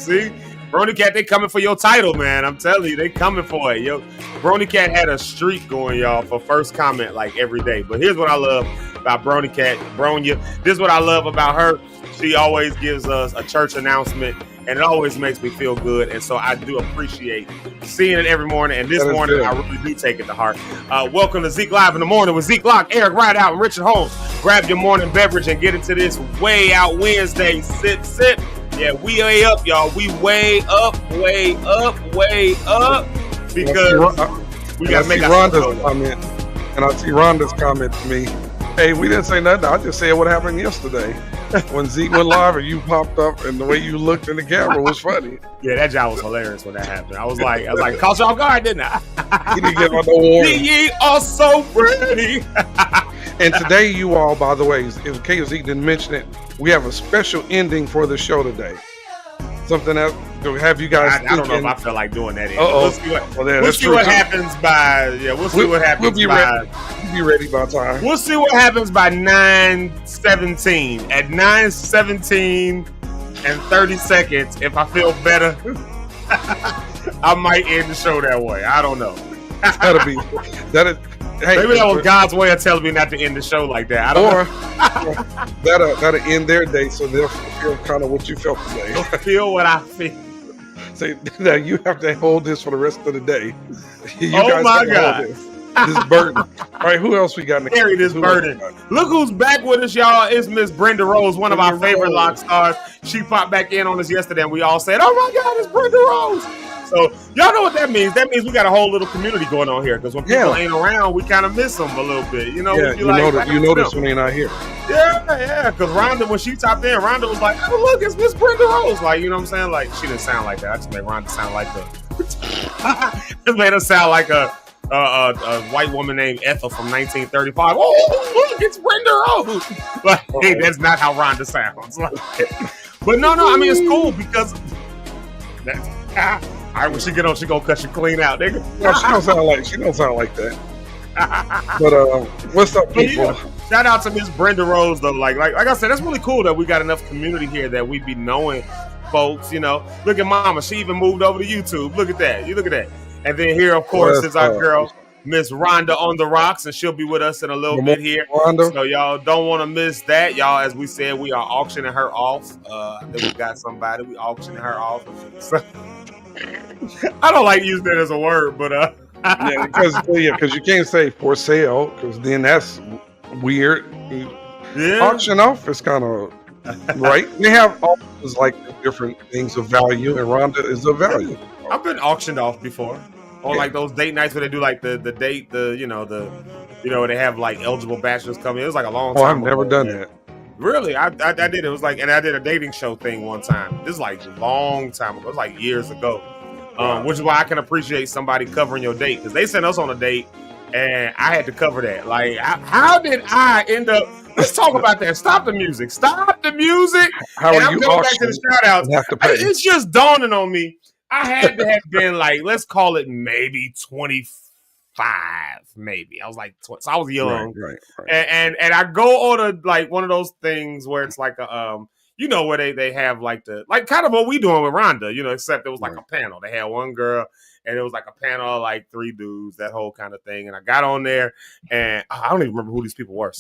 Brony Cat, they coming for your title, man. I'm telling you, they coming for it. Yo, Brony Cat had a streak going, y'all, for first comment like every day. But here's what I love about Brony Cat, Bronya. This is what I love about her. She always gives us a church announcement, and it always makes me feel good. And so I do appreciate seeing it every morning. And this morning, I really do take it to heart. Welcome to Zeke Live in the Morning with Zeke Locke, Eric Rideout, and Richard Holmes. Grab your morning beverage and get into this Way Out Wednesday. Sip. Yeah, we way up, y'all. We way up. Because we got to make Rhonda's comment. And I see Rhonda's comment to me. Hey, we didn't say nothing. I just said what happened yesterday. When Zeke went live and you popped up and the way you looked in the camera was funny. Yeah, that job was hilarious when that happened. I was like, caught you off guard, didn't I? He didn't give out no warning. Ye are so pretty. And today, you all, by the way, in case Zeke didn't mention it, we have a special ending for the show today. Something that to have you guys. I don't know if I feel like doing that. We'll see what happens by. Yeah, we'll see what happens. We'll be ready by time. We'll see what happens by 9:17. At 9:17 and 30 seconds, if I feel better, I might end the show that way. I don't know. Hey, maybe that was God's way of telling me not to end the show like that. I don't know. that'll end their day, so they'll feel kind of what you felt today. They'll feel what I feel. So now you have to hold this for the rest of the day. Oh my God. This burden. All right, who else we got in the carry this burden? Look who's back with us, y'all. It's Miss Brenda Rose, one of our favorite lock stars. She popped back in on us yesterday, and we all said, "Oh my God, it's Brenda Rose." So y'all know what that means. That means we got a whole little community going on here. Because when people ain't around, we kind of miss them a little bit. You know, you notice when they're not here. Yeah. Because Rhonda, when she topped in, Rhonda was like, "Oh look, it's Miss Brenda Rose." Like, you know what I'm saying? Like, she didn't sound like that. I just made Rhonda sound like it made her sound like a white woman named Ethel from 1935. Oh, look, it's Brenda Rose. Like, hey, that's not how Rhonda sounds. But no, I mean, it's cool because that's. All right, when she get on, she gonna cut you clean out, nigga. No, she don't sound like that. But what's up, people? Yeah, shout out to Miss Brenda Rose, though. Like I said, that's really cool that we got enough community here that we be knowing folks. You know, look at Mama. She even moved over to YouTube. Look at that. You look at that. And then here, of course, is our girl, Miss Rhonda on the rocks, and she'll be with us in a little bit here. Rhonda. So y'all don't want to miss that. Y'all, as we said, we are auctioning her off. I think we got somebody. We auctioning her off. So, I don't like using that as a word, but because you can't say for sale, because then that's weird. Yeah. Auction off is kind of right. They have auctions like different things of value, and Rhonda is of value. I've been auctioned off before on like those date nights where they do like the date, they have like eligible bachelors coming. It was like a long time. I've never done that. Really, I did. It was like, and I did a dating show thing one time. This is like a long time ago. It was like years ago, which is why I can appreciate somebody covering your date, because they sent us on a date, and I had to cover that. Like, how did I end up? Let's talk about that. Stop the music. Stop the music. How and are I'm you going back to the shout outs. It's just dawning on me. I had to have been like, let's call it maybe 25. Maybe I was like, so I was young, right. And I go on a like one of those things where it's like a where they have like kind of what we doing with Rhonda, except it was like a panel. They had one girl and it was like a panel of like 3 dudes, that whole kind of thing. And I got on there and I don't even remember who these people were.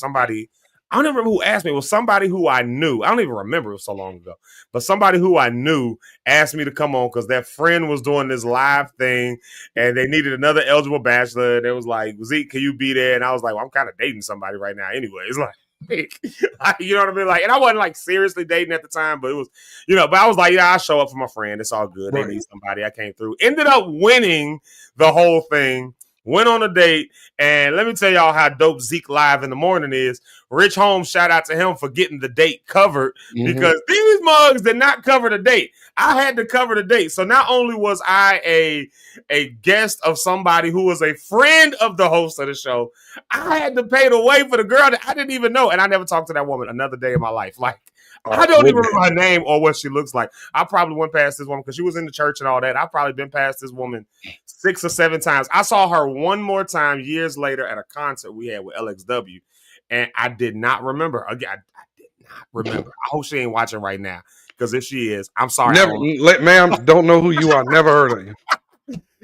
I don't even remember who asked me. It was somebody who I knew. I don't even remember. It was so long ago. But somebody who I knew asked me to come on because their friend was doing this live thing and they needed another eligible bachelor. And it was like, Zeke, can you be there? And I was like, well, I'm kind of dating somebody right now anyway. It's like, you know what I mean? Like, and I wasn't like seriously dating at the time, but it was, but I was like, I'll show up for my friend. It's all good. They need somebody. I came through. Ended up winning the whole thing. Went on a date, and let me tell y'all how dope Zeke Live in the Morning is. Rich Holmes, shout out to him for getting the date covered because these mugs did not cover the date. I had to cover the date. So not only was I a guest of somebody who was a friend of the host of the show, I had to pay the way for the girl that I didn't even know, and I never talked to that woman another day in my life. Like, I don't even remember her name or what she looks like. I probably went past this woman because she was in the church and all that. I've probably been past this woman 6 or 7 times. I saw her one more time years later at a concert we had with LXW, and I did not remember. Again, I did not remember. I hope she ain't watching right now, because if she is, I'm sorry. Never, ma'am, don't know who you are. Never heard of you.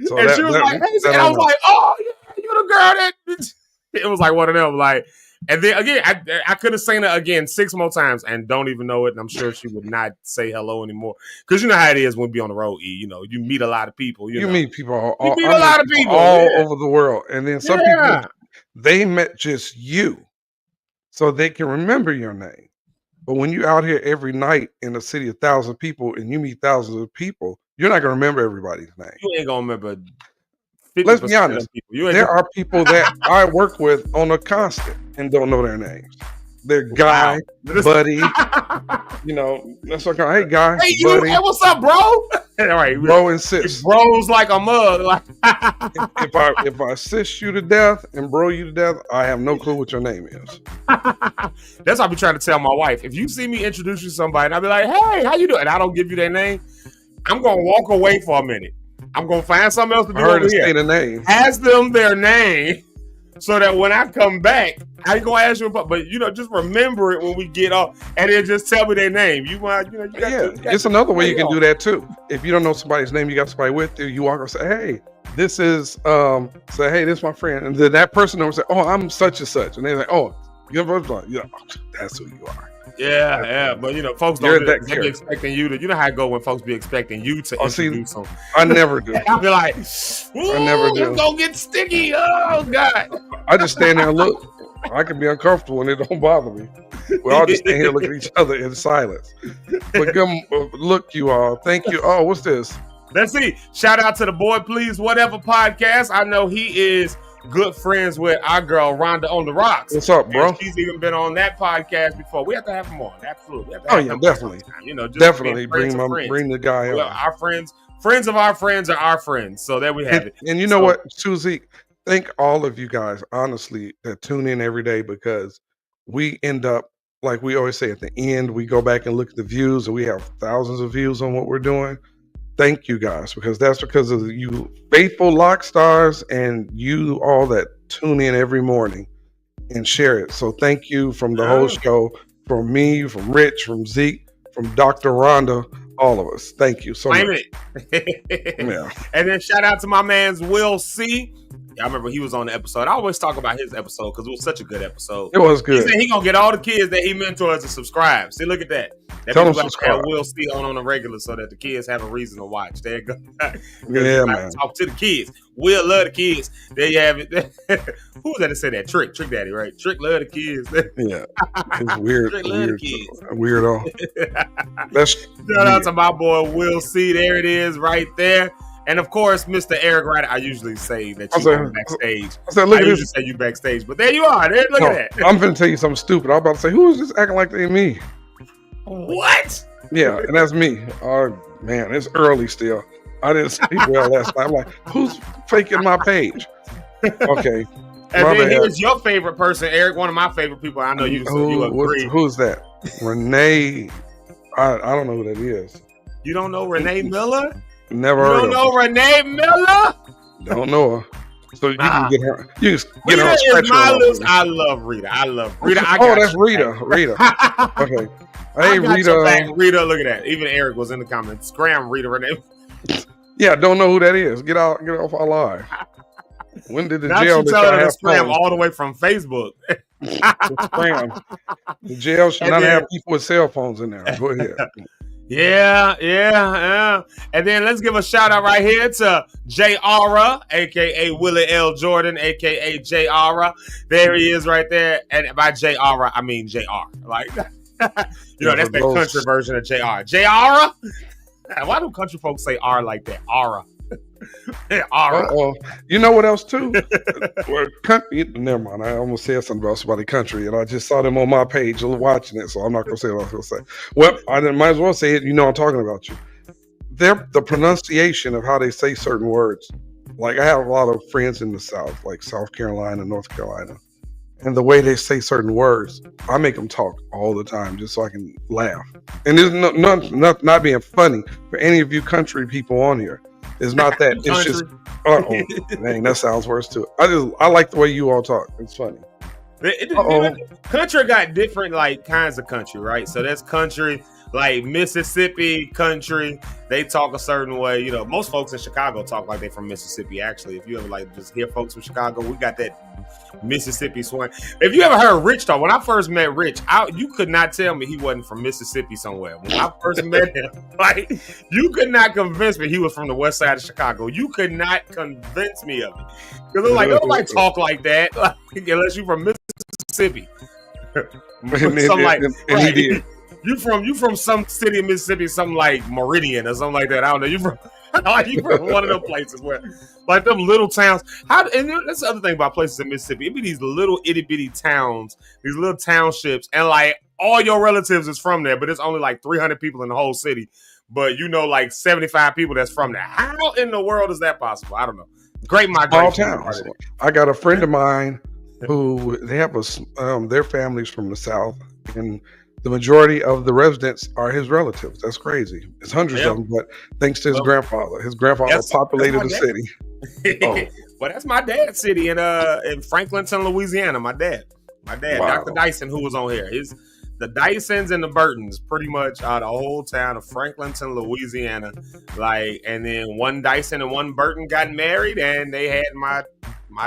So and she was like, hey, and I was like, oh, yeah, you the girl that. It was like one of them, like. And then again, I could have seen her again 6 more times and don't even know it. And I'm sure she would not say hello anymore, because you know how it is when we be on the road. You know, you meet a lot of people. You meet people. You meet a lot of people all over the world, and then some people, they met just you, so they can remember your name. But when you're out here every night in a city of 1,000 people and you meet thousands of people, you're not gonna remember everybody's name. You ain't gonna remember. Let's be honest. There are people that I work with on a constant and don't know their names. They're Guy, Buddy. You know, that's okay. Hey, Guy. Hey, Buddy. Hey, what's up, bro? All right, bro and sis. Bro's like a mug. Like if I sis you to death and bro you to death, I have no clue what your name is. That's what I be trying to tell my wife. If you see me introduce you to somebody, and I be like, "Hey, how you doing?" and I don't give you their name, I'm gonna walk away for a minute. I'm gonna find something else to do over here. The name. Ask them their name, so that when I come back, I ain't gonna ask you. But you know, just remember it when we get off, and then just tell me their name. You got it's another way you can do that too. If you don't know somebody's name, you got somebody with you. You walk and say, "Hey, this is say, hey, this is my friend," and then that person will say, "Oh, I'm such and such," and they're like, "Oh, you're that's who you are." Yeah, but you know, folks don't be expecting you to. You know how it go when folks be expecting you to introduce them. I never do. I be like, I never do. It's gonna get sticky. Oh God! I just stand there and look. I can be uncomfortable and it don't bother me. We all just stand here looking at each other in silence. But look, you all. Thank you. Oh, what's this? Let's see. Shout out to the Boy Please Whatever podcast. I know he is good friends with our girl Rhonda on the Rocks. What's up, bro? And she's even been on that podcast before. We have to have him on. Absolutely. Definitely. You know, just definitely bring the guy on. Our friends of our friends are our friends. So there we have it. And you know what, Susie? Thank all of you guys, honestly, that tune in every day, because we end up, like we always say at the end, we go back and look at the views, and we have thousands of views on what we're doing. Thank you guys, because that's because of you faithful lock stars and you all that tune in every morning and share it. So thank you from the whole show, from me, from Rich, from Zeke, from Dr. Rhonda, all of us. Thank you so much. Yeah. And then shout out to my man's Will C. I remember he was on the episode. I always talk about his episode because it was such a good episode. It was good. He said he gonna get all the kids that he mentors to subscribe. See, look at that. Tell them subscribe. We'll see on the regular so that the kids have a reason to watch. There you go. Yeah, man. Talk to the kids. We'll love the kids. There you have it. Who was that to say that? Trick Daddy, right? Trick love the kids. Yeah, it's weird. Trick love the kids. Weirdo. Shout out to my boy Will C. There it is, right there. And of course, Mr. Eric Ryder. I usually say that you backstage. I usually say you backstage, but there you are. There, look at that. I'm finna tell you something stupid. I'm about to say, who is this acting like they me? What? Yeah, and that's me. Oh man, it's early still. I didn't sleep well last night. I'm like, who's faking my page? Okay. And then here's your favorite person, Eric. One of my favorite people. I know you. So you agree. Who's that? Renee. I don't know who that is. You don't know Renee Miller? Never heard of her. You don't know Renee Miller? Don't know her. So you can get her. You can get Rita her. Is my list. I love Rita. That's Rita. Rita. Okay. Hey, Rita. Rita, look at that. Even Eric was in the comments. Scram Rita Renee. Yeah, don't know who that is. Get off our live. When did the jail have scram all the way from Facebook? Scram. The jail should not have people with cell phones in there. Go ahead. Yeah. And then let's give a shout out right here to J.R.A., a.k.a. Willie L. Jordan, a.k.a. J.R.A. There he is right there. And by J.R.A., I mean J.R. Like, that's the country version of J.R. J.R.A.? Why do country folks say R like that? Aura. Aura. You know what else too? Never mind. I almost said something about somebody country, and I just saw them on my page watching it, so I'm not going to say what I was going to say. Well, I might as well say it. You know I'm talking about you. The pronunciation of how they say certain words. Like I have a lot of friends in the South, like South Carolina, North Carolina, and the way they say certain words, I make them talk all the time just so I can laugh. And there's not being funny for any of you country people on here. It's not that. It's just, dang, that sounds worse too. I like the way you all talk. It's funny. Country got different like kinds of country, right? So that's country like Mississippi country. They talk a certain way. You know, most folks in Chicago talk like they from Mississippi. Actually, if you ever like just hear folks from Chicago, we got that Mississippi swing. If you ever heard Rich talk, when I first met Rich, you could not tell me he wasn't from Mississippi somewhere. When I first met him, like you could not convince me he was from the west side of Chicago. You could not convince me of it. Because like nobody talk like that, like, unless you from Mississippi. He did. You from some city in Mississippi, something like Meridian or something like that. I don't know. You from one of those places where, like them little towns. And that's the other thing about places in Mississippi. It be these little itty bitty towns, these little townships, and like all your relatives is from there, but it's only like 300 people in the whole city. But you know, like 75 people that's from there. How in the world is that possible? I don't know. Great migration. Towns. I got a friend of mine who they have their family's from the South, and the majority of the residents are his relatives. That's crazy. It's hundreds of them, but thanks to his grandfather. His grandfather populated the city. Well, that's my dad's city in Franklinton, Louisiana. My dad, wow. Dr. Dyson, who was on here. The Dysons and the Burtons pretty much are the whole town of Franklinton, Louisiana. Like, and then one Dyson and one Burton got married, and they had my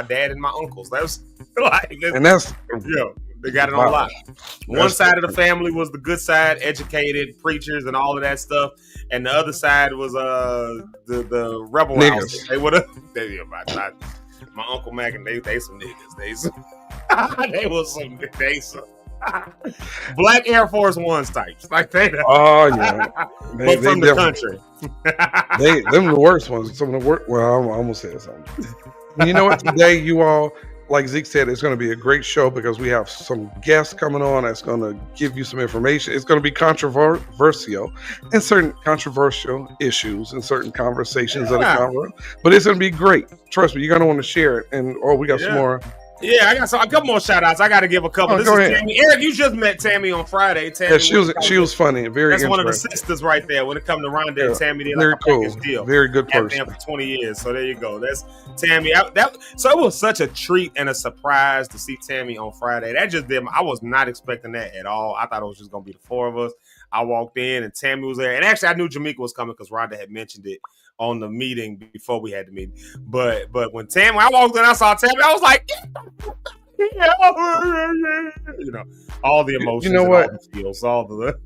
dad and my uncles. That's like, and that's they got it on lock. One side of the family was the good side, educated preachers and all of that stuff, and the other side was the rebel house. They would have. My Uncle Mac and they some niggas. They was some. Black Air Force Ones types, like they. Oh yeah, but from the country. Them the worst ones. Some of the worst. Well, I'm almost saying something. You know what? Today, you all, like Zeke said, it's going to be a great show because we have some guests coming on that's going to give you some information. It's going to be controversial and certain controversial issues and certain conversations that are covered. But it's going to be great. Trust me, you're going to want to share it. And we got some more. Yeah, I got a couple more shout outs. I got to give a couple. This is Tammy. Eric, you just met Tammy on Friday. Tammy, she was funny. That's one of the sisters right there. When it comes to Rhonda and Tammy, they're very like cool. Deal. Very good person. For 20 years. So there you go. That's Tammy. So it was such a treat and a surprise to see Tammy on Friday. That just did. I was not expecting that at all. I thought it was just going to be the four of us. I walked in and Tammy was there. And actually, I knew Jamaica was coming because Rhonda had mentioned it on the meeting before we had the meeting. But when I walked in, I saw Tammy. I was like, you know, all the emotions. You know what? All the feels, all the.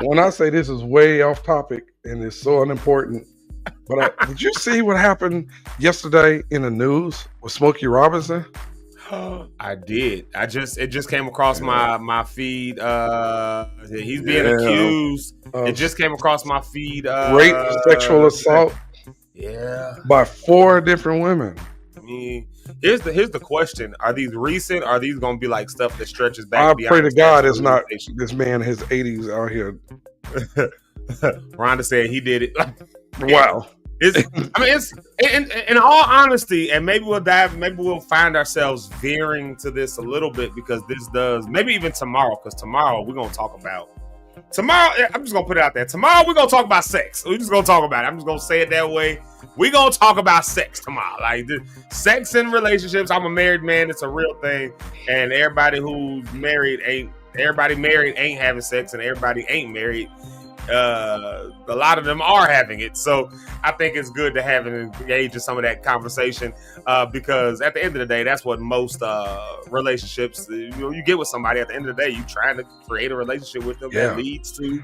When I say this is way off topic and it's so unimportant, but did you see what happened yesterday in the news with Smokey Robinson? I did. It just came across my feed. He's being accused. It just came across my feed. Rape, sexual assault. Yeah. By 4 different women. I mean, here's the question: are these recent? Are these going to be like stuff that stretches back? I pray to God it's not this man in his 80s out here. Rhonda said he did it. Wow. It's in all honesty, and maybe we'll find ourselves veering to this a little bit because this does maybe even tomorrow. Because tomorrow we're gonna talk about. Tomorrow, I'm just gonna put it out there. Tomorrow we're gonna talk about sex. We're just gonna talk about it. I'm just gonna say it that way. We're gonna talk about sex tomorrow. Like sex in relationships. I'm a married man. It's a real thing. And everybody who's married ain't having sex, and everybody ain't married. A lot of them are having it. So I think it's good to have and engage in some of that conversation because at the end of the day, that's what most relationships, you get with somebody. At the end of the day, you trying to create a relationship with them that leads to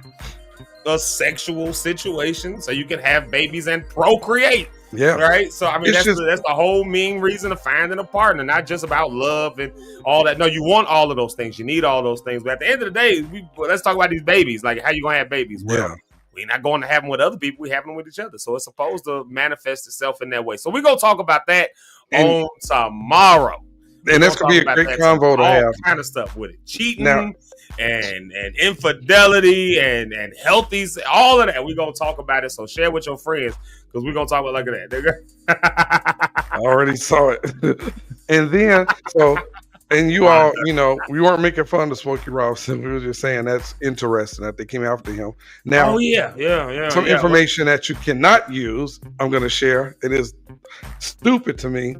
a sexual situation so you can have babies and procreate. Yeah. Right. So I mean, that's the whole main reason of finding a partner, not just about love and all that. No, you want all of those things. You need all those things. But at the end of the day, let's talk about these babies. Like, how you gonna have babies? Well, we're not going to have them with other people. We have them with each other. So it's supposed to manifest itself in that way. So we're gonna talk about that on tomorrow. And that's gonna be a great convo to have. All kind of stuff with it. Cheating and infidelity and healthy, all of that. We're gonna talk about it. So share with your friends because we're gonna talk about that. I already saw it. And then And you all, you know, we weren't making fun of Smokey Robinson. We were just saying that's interesting that they came after him. Now, some information that you cannot use, I'm going to share. It is stupid to me.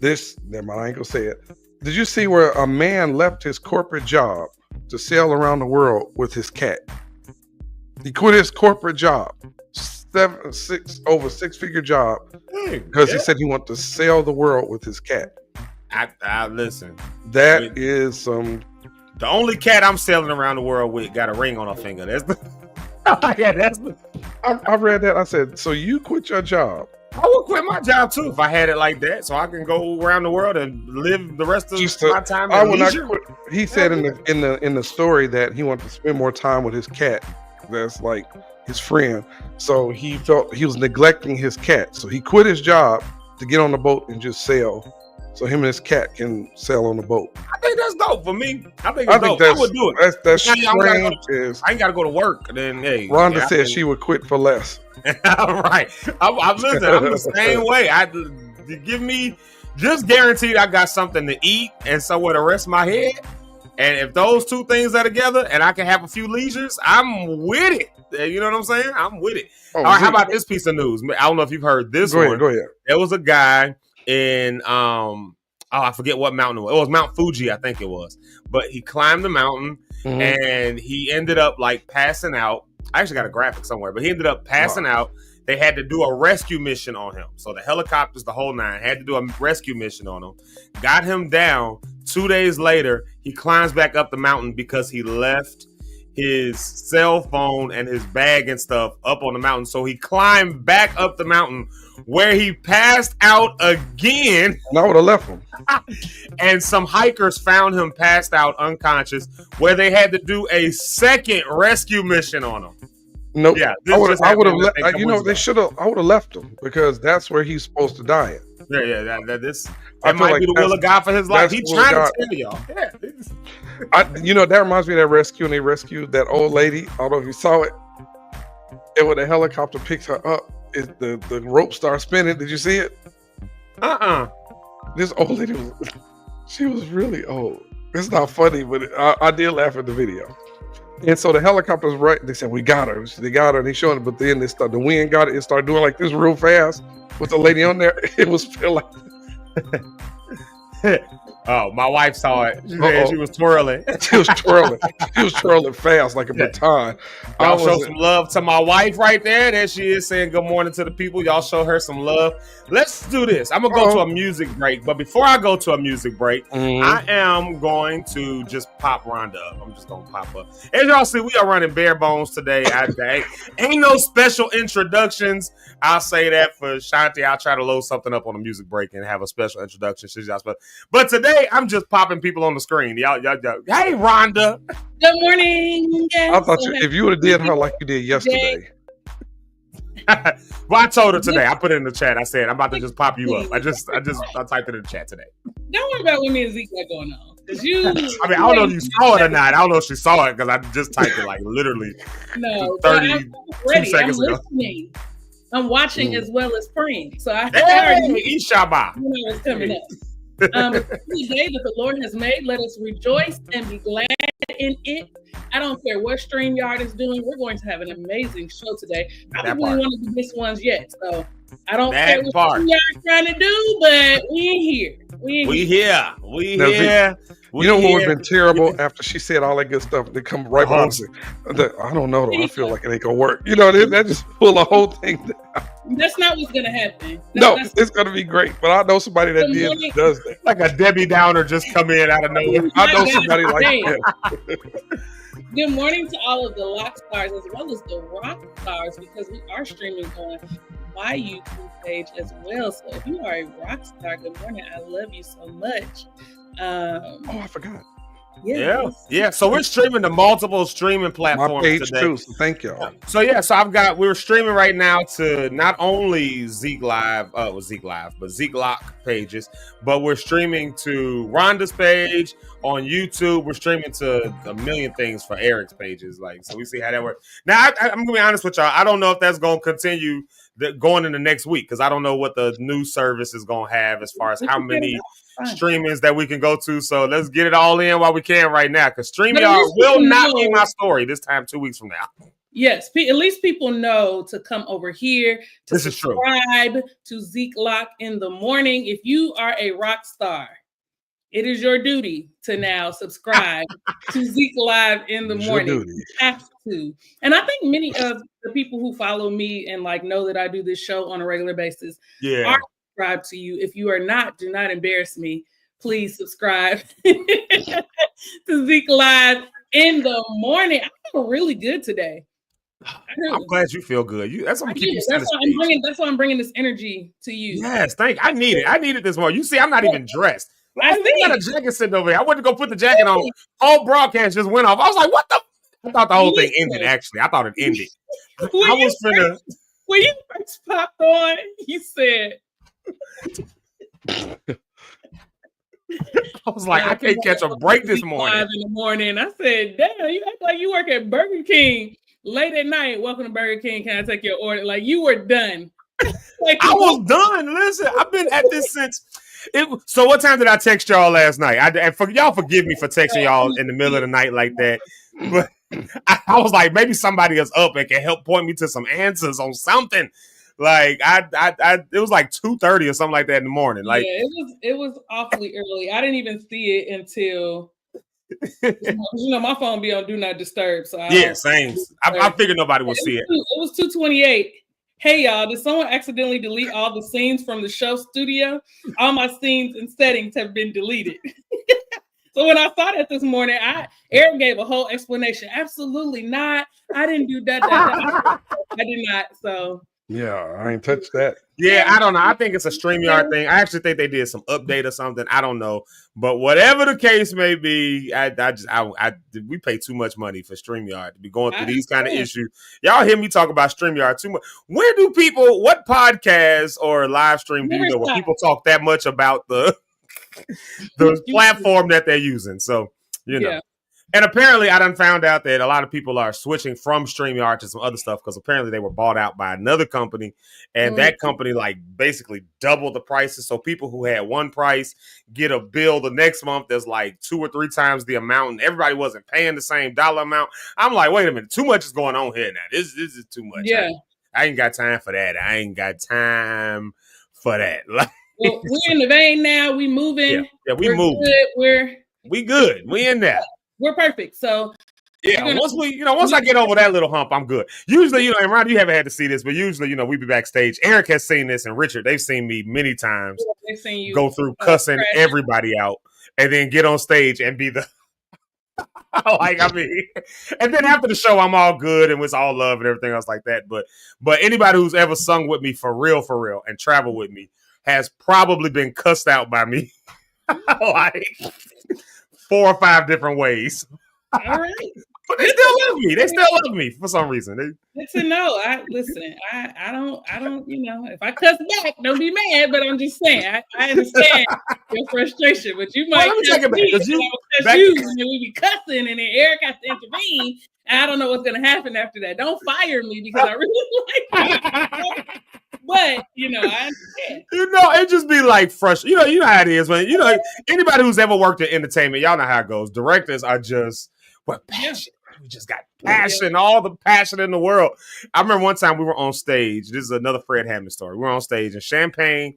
Never mind, I ain't going to say it. Did you see where a man left his corporate job to sail around the world with his cat? He quit his corporate job, over six-figure job, because he said he wanted to sail the world with his cat. I listen. That is some. The only cat I'm sailing around the world with got a ring on her finger. That's the. I read that. I said, so you quit your job? I would quit my job too if I had it like that, so I can go around the world and live the rest of my time. I would not quit. He said in the story that he wanted to spend more time with his cat. That's like his friend. So he felt he was neglecting his cat. So he quit his job to get on the boat and just sail. So him and his cat can sail on the boat. I think that's dope for me. I think I would do it. That's strange. I ain't got to go to work. Then hey, Rhonda said she would quit for less. Right. I'm the same way. Give me just guaranteed I got something to eat and somewhere to rest my head. And if those two things are together and I can have a few leisures, I'm with it. You know what I'm saying? I'm with it. All right, how about this piece of news? I don't know if you've heard this one. Go ahead. There was a guy in I forget what mountain it was. It was Mount Fuji, I think it was. But he climbed the mountain and he ended up like passing out. I actually got a graphic somewhere, but he ended up passing out. They had to do a rescue mission on him. So the helicopters, the whole nine, had to do a rescue mission on him. Got him down. 2 days later, he climbs back up the mountain because he left his cell phone and his bag and stuff up on the mountain. So he climbed back up the mountain where he passed out again. And I would have left him. And some hikers found him passed out unconscious where they had to do a second rescue mission on him. Nope. Yeah, I would have left. I would have left him because that's where he's supposed to die at. Yeah. That might be the will of God for his life. He's trying to tell y'all. Yeah. That reminds me of that rescue, and they rescued that old lady. I don't know if you saw it. And when the helicopter picks her up, the rope starts spinning. Did you see it? This old lady she was really old. It's not funny, but I did laugh at the video. And so the helicopter's right. They said, we got her. They got her. And they showed it, but then the wind got it. It started doing like this real fast with the lady on there. It was feel like. Oh, my wife saw it. She was twirling. She was twirling. She was twirling fast like a baton. Y'all show some love to my wife right there. There she is saying good morning to the people. Y'all show her some love. Let's do this. I'm going to go to a music break. But before I go to a music break, I am going to just pop Rhonda up. I'm just going to pop up. As y'all see, we are running bare bones today. Ain't no special introductions. I'll say that for Shanti. I'll try to load something up on a music break and have a special introduction. But today, I'm just popping people on the screen. Y'all. Hey, Rhonda. Good morning. I thought if you would have did her like you did yesterday. Well, I told her today. I put it in the chat. I said, I'm about to just pop you up. I typed it in the chat today. Don't worry about what me and Zeke got going on. I don't know if you saw it or not. I don't know if she saw it because I just typed it like literally 30 seconds ago. Listening. I'm watching as well as praying. So I already knew it's coming up. The day that the Lord has made, let us rejoice and be glad in it. I don't care what StreamYard is doing. We're going to have an amazing show today. Probably one of the best ones yet. So I don't care what StreamYard's trying to do, but we ain't here. We here. You know what would have been terrible after she said all that good stuff? They come right behind and I don't know though. I feel like it ain't gonna work. That just pull the whole thing down. That's not what's gonna happen. It's gonna be great. But I know somebody that does that. Like a Debbie Downer just come in out of nowhere. I know somebody like that. Good morning to all of the Lock Stars as well as the Rock Stars, because we are streaming on my YouTube page as well. So if you are a rock star, good morning. I love you so much. I forgot. Yeah. So we're streaming to multiple streaming platforms my page today. Too, so thank y'all. So we're streaming right now to not only Zeke Live, but Zeke Lock pages, but we're streaming to Rhonda's page on YouTube. We're streaming to a million things for Eric's pages. So we see how that works. Now, I'm gonna be honest with y'all. I don't know if that's gonna continue going into next week, because I don't know what the new service is going to have as far as how many streamings that we can go to. So let's get it all in while we can right now, because StreamYard will not be my story this time 2 weeks from now. Yes, at least people know to come over here to this subscribe to Zeke Lock in the morning. If you are a rock star, it is your duty to now subscribe to Zeke Live in the morning. You have to. And I think many of the people who follow me and like know that I do this show on a regular basis are subscribed to you. If you are not, do not embarrass me. Please subscribe to Zeke Live in the morning. I feel really good today. I'm glad you feel good. That's what I'm keeping you satisfied. That's why I'm bringing this energy to you. Yes, thank you. I need it. I need it this morning. You see, I'm not even dressed. I got a jacket sitting over here. I went to go put the jacket on. Whole broadcast just went off. I was like, what the? I thought the whole thing ended, actually. I thought it ended. When you first popped on, you said... I was like, I can't catch a break this morning. In the morning, I said, damn, you act like you work at Burger King late at night. Welcome to Burger King. Can I take your order? Like, you were done. Like, I was done. Listen, I've been at this since... So what time did I text y'all last night? Y'all forgive me for texting y'all in the middle of the night like that. But I was like, maybe somebody is up and can help point me to some answers on something. Like it was like 2:30 or something like that in the morning. Like it was awfully early. I didn't even see it until my phone be on do not disturb. So same. I figured nobody would see it. It was 2:28. Hey y'all, did someone accidentally delete all the scenes from the show studio? All my scenes and settings have been deleted. So when I saw that this morning, Eric gave a whole explanation. Absolutely not. I didn't do that. I did not. So yeah, I ain't touched that. Yeah, I don't know. I think it's a StreamYard thing. I actually think they did some update or something. I don't know. But whatever the case may be, we pay too much money for StreamYard to be going through these kind of issues. Y'all hear me talk about StreamYard too much. What podcast or live stream do you know where people talk that much about the platform that they're using? So, you know. And apparently, I done found out that a lot of people are switching from StreamYard to some other stuff because apparently they were bought out by another company, and that company like basically doubled the prices. So people who had one price get a bill the next month that's like 2 or 3 times the amount, and everybody wasn't paying the same dollar amount. I'm like, wait a minute, too much is going on here now. This is too much. Yeah, I ain't got time for that. Well, we're in the vein now. We moving. Yeah, we moving. We good. We in there. We're perfect. So once I get over that little hump, I'm good. Usually, and Ron, you haven't had to see this, but usually, we be backstage. Eric has seen this, and Richard, they've seen me many times. They've seen you go through cussing everybody out, and then get on stage and be the and then after the show, I'm all good and it's all love and everything else like that. But anybody who's ever sung with me for real, and traveled with me has probably been cussed out by me. Like 4 or 5 different ways. All right. But they still love me. They still love me for some reason. Good to know. I don't, if I cuss back, don't be mad, but I'm just saying, I understand your frustration, but you might cuss me, because you, and then we be cussing, and then Eric has to intervene, and I don't know what's going to happen after that. Don't fire me, because I really like you. But, I understand. It just be like frustrating. You know how it is when, anybody who's ever worked in entertainment, y'all know how it goes. Directors are just, passion. We just got passion, all the passion in the world. I remember one time we were on stage. This is another Fred Hammond story. We were on stage in Champaign.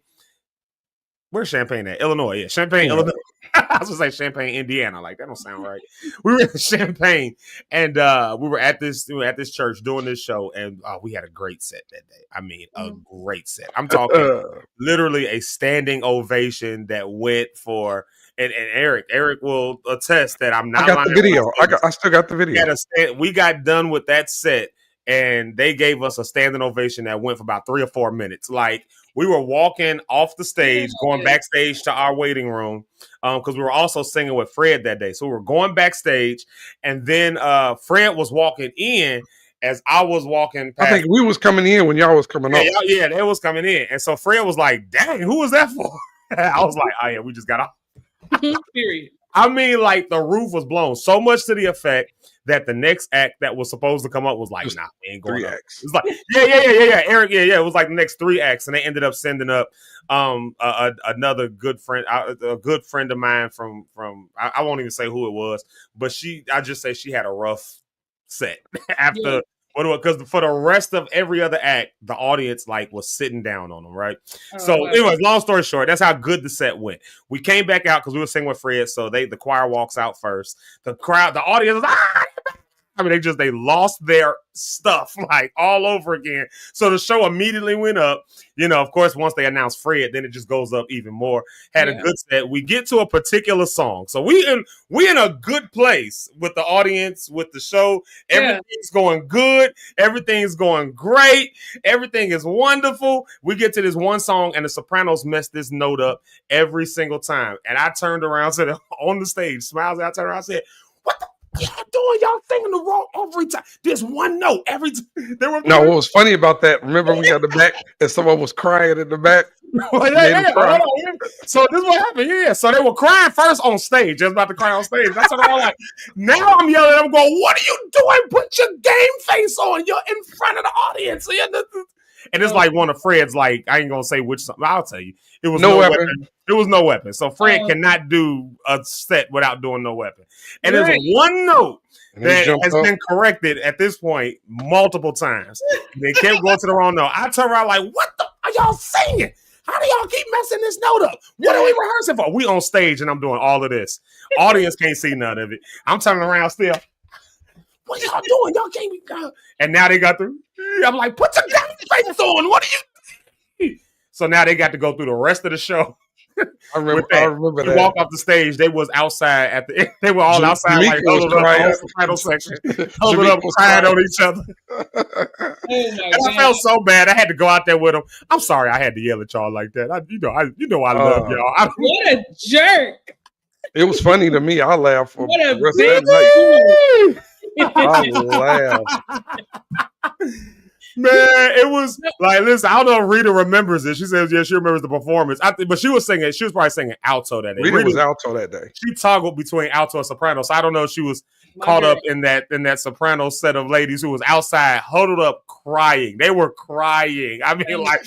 Where's Champaign at? Illinois. Yeah, Champaign, Illinois. I was going to say Champaign, Indiana. Like, that don't sound right. We were in Champaign, and we were at this church doing this show, and we had a great set that day. I mean, a great set. I'm talking literally a standing ovation that went for, and Eric will attest that I'm not lying. I got the video. I still got the video. We got done with that set, and they gave us a standing ovation that went for about 3 or 4 minutes. Like, we were walking off the stage, going backstage to our waiting room, because we were also singing with Fred that day. So we were going backstage, and then Fred was walking in as I was walking past. I think we was coming in when y'all was coming off. Yeah, they was coming in. And so Fred was like, dang, who was that for? I was like, oh, yeah, we just got off. Period. I mean, like the roof was blown so much to the effect that the next act that was supposed to come up was like, nah, we ain't going up. It's like, yeah. Eric, yeah. It was like the next 3 acts, and they ended up sending up another good friend, a good friend of mine from I won't even say who it was, but I just say she had a rough set after. Yeah. Because for the rest of every other act, the audience like was sitting down on them, right? Anyways, long story short, that's how good the set went. We came back out because we were singing with Fred, so the choir walks out first. The audience was I mean, they lost their stuff like all over again. So the show immediately went up. Of course, once they announced Fred, then it just goes up even more. Had a good set. We get to a particular song. So we in a good place with the audience, with the show. Everything's going good. Everything's going great. Everything is wonderful. We get to this one song, and the Sopranos messed this note up every single time. And I turned around, said on the stage, smiles. I turned around, and said, "What the y'all doing? Y'all singing the wrong every time. There's one note every time." No, what was funny about that? Remember, we got the back, and someone was crying in the back. So this is what happened. Yeah. So they were crying first on stage. Just about to cry on stage. That's what I was like. Now I'm yelling at them, going, "What are you doing? Put your game face on. You're in front of the audience." And it's like one of Fred's, like, I ain't gonna say which song. I'll tell you. It was no weapon. It was no weapon. So Fred cannot do a set without doing no weapon. And there's one note that has been corrected at this point multiple times. They kept going to the wrong note. I turn around like, "What the are y'all singing? How do y'all keep messing this note up? What are we rehearsing for?" We on stage and I'm doing all of this. Audience can't see none of it. I'm turning around still. "What y'all doing? Y'all can't be gone." And now they got I'm like, "Put your face on. What are you?" So now they got to go through the rest of the show. I remember that. You walk off the stage, they was outside they were all outside, like huddled up on the final section, huddled up, crying on each other. And I felt so bad. I had to go out there with them. I'm sorry, I had to yell at y'all like that. I love y'all. What a jerk! It was funny to me. I laughed for the rest of that night. I laughed. Man, it was like, listen, I don't know if Rita remembers it. She says, yeah, she remembers the performance. But she was probably singing alto that day. Rita was alto that day. She toggled between alto and soprano. So I don't know if she was caught up in that soprano set of ladies who was outside, huddled up, crying. They were crying. I mean, like,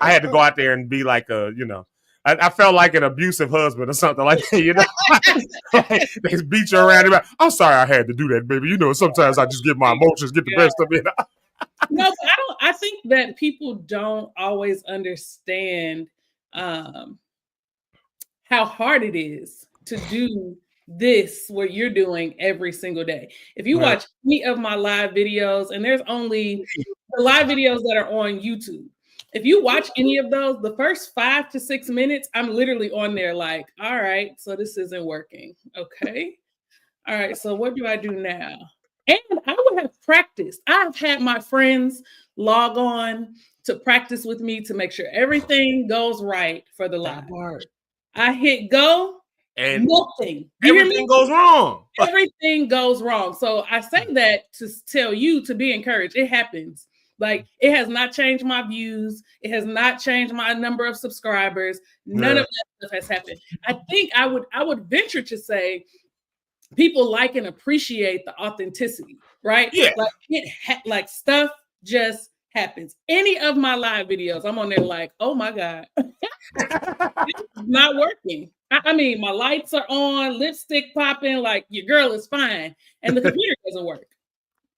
I had to go out there and be like I felt like an abusive husband or something like that, Like, they beat you around. I'm sorry I had to do that, baby. Sometimes I just get my emotions get the best of me. No, I think that people don't always understand how hard it is to do this, what you're doing every single day. If you watch any of my live videos, and there's only the live videos that are on YouTube. If you watch any of those, the first 5 to 6 minutes, I'm literally on there like, all right, so this isn't working. Okay. All right, so what do I do now? And I would have practiced. I've had my friends log on to practice with me to make sure everything goes right for the live. I hit go, and nothing. Everything goes wrong. Everything goes wrong. So I say that to tell you to be encouraged. It happens. Like, it has not changed my views. It has not changed my number of subscribers. None of that stuff has happened. I think I would venture to say people like and appreciate the authenticity, right? Yeah. Like stuff just happens. Any of my live videos, I'm on there like, oh my God, it's not working. I mean, my lights are on, lipstick popping, like your girl is fine, and the computer doesn't work.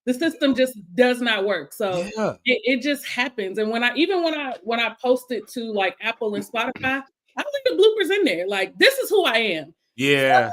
The system just does not work. So it just happens. And when I post it to like Apple and Spotify, I leave the bloopers in there. Like, this is who I am. Yeah.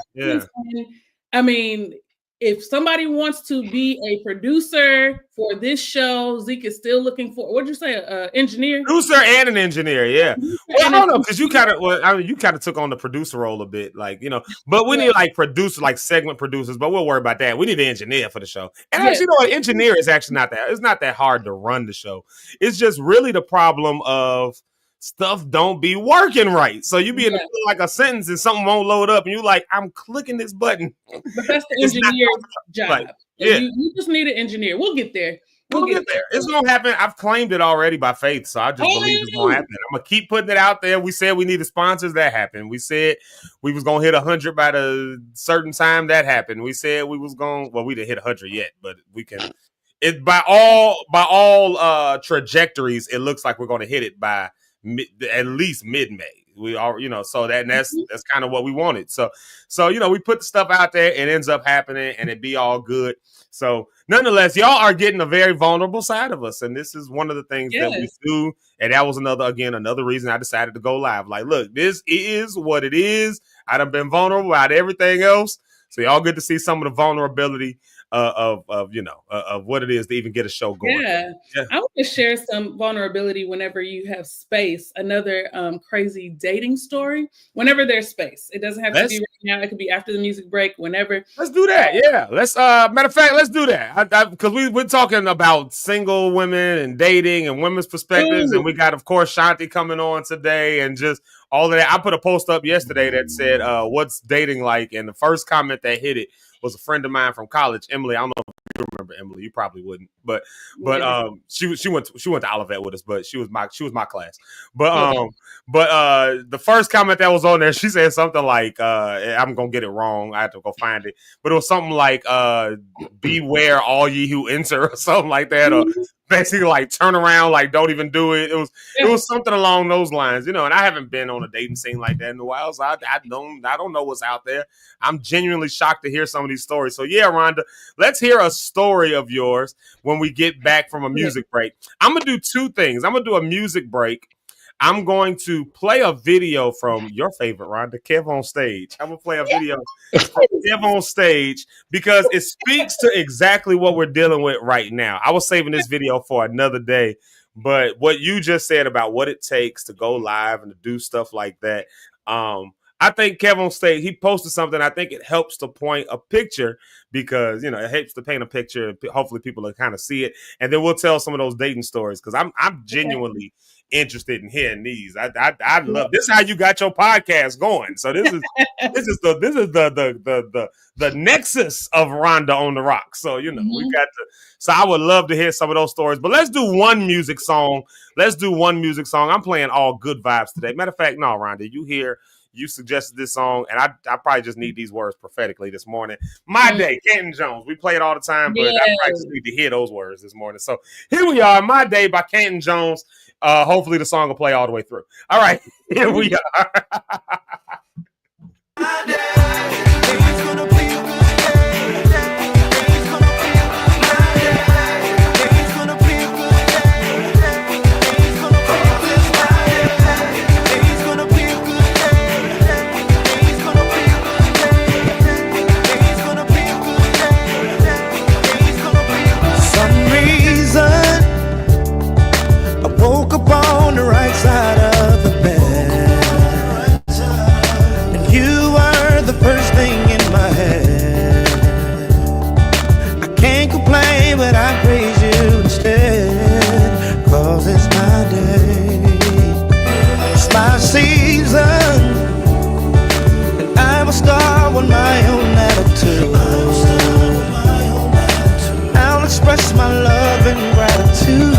I mean, if somebody wants to be a producer for this show, Zeke is still looking for, what'd you say, engineer? Producer and an engineer, yeah. Well, I don't know, because you kind of took on the producer role a bit, like, but we need like producer, like segment producers, but we'll worry about that. We need an engineer for the show. And actually, an engineer is actually it's not that hard to run the show. It's just really the problem of stuff don't be working right. So you be in like a sentence and something won't load up and you like, I'm clicking this button. But that's the engineer's job. Like, you just need an engineer. We'll get there. We'll get there. It's gonna happen. I've claimed it already by faith, so I just believe it's gonna happen. I'm gonna keep putting it out there. We said we needed sponsors. That happened. We said we was gonna hit 100 by the certain time. That happened. We said we was going. Well, we didn't hit 100 yet, but we can. It by all trajectories, it looks like we're gonna hit it by at least mid-May. We are, so that's kind of what we wanted. So we put the stuff out there, it ends up happening, and it be all good. So nonetheless, y'all are getting a very vulnerable side of us, and this is one of the things that we do. And that was another reason I decided to go live. Like, look, this is what it is. I done been vulnerable about everything else, so y'all get to see some of the vulnerability of what it is to even get a show going. Yeah. I want to share some vulnerability whenever you have space. Another crazy dating story. Whenever there's space, it doesn't have to be right now. It could be after the music break. Whenever. Let's do that. Yeah. Let's. Matter of fact, let's do that. Because we're talking about single women and dating and women's perspectives, and we got, of course, Shanti coming on today, and just all of that. I put a post up yesterday that said, "What's dating like?" And the first comment that hit it was a friend of mine from college, Emily. I don't know if you remember Emily. You probably wouldn't, but she went to Olivet with us, but she was my class. But the first comment that was on there, she said something like, I'm gonna get it wrong. I have to go find it, but it was something like, "Beware all ye who enter," or something like that, or basically like turn around, like don't even do it. It was something along those lines, And I haven't been on a dating scene like that in a while, so I don't know what's out there. I'm genuinely shocked to hear some of these stories. So yeah, Rhonda, let's hear a story of yours when we get back from a music break. I'm gonna do two things. I'm gonna do a music break. I'm going to play a video from your favorite, Rhonda, Kev on Stage. I'm going to play a video from Kev on Stage because it speaks to exactly what we're dealing with right now. I was saving this video for another day, but what you just said about what it takes to go live and to do stuff like that, I think Kev on Stage, he posted something. I think it helps to point a picture because, it helps to paint a picture. Hopefully people will kind of see it. And then we'll tell some of those dating stories because I'm genuinely interested in hearing these. I love this. How you got your podcast going? So this is the nexus of Rhonda on the Rock. So we got to. So I would love to hear some of those stories. But let's do one music song. I'm playing all good vibes today. Matter of fact, no, Rhonda, you suggested this song, and I probably just need these words prophetically this morning. My Day, Canton Jones. We play it all the time, but I probably just need to hear those words this morning. So here we are, My Day by Canton Jones. Hopefully the song will play all the way through. All right, here we are. My day. Woke up on the right side of the bed, and you were the first thing in my head. I can't complain, but I praise you instead, 'cause it's my day, it's my season, and I will start with my own attitude. I'll express my love and gratitude.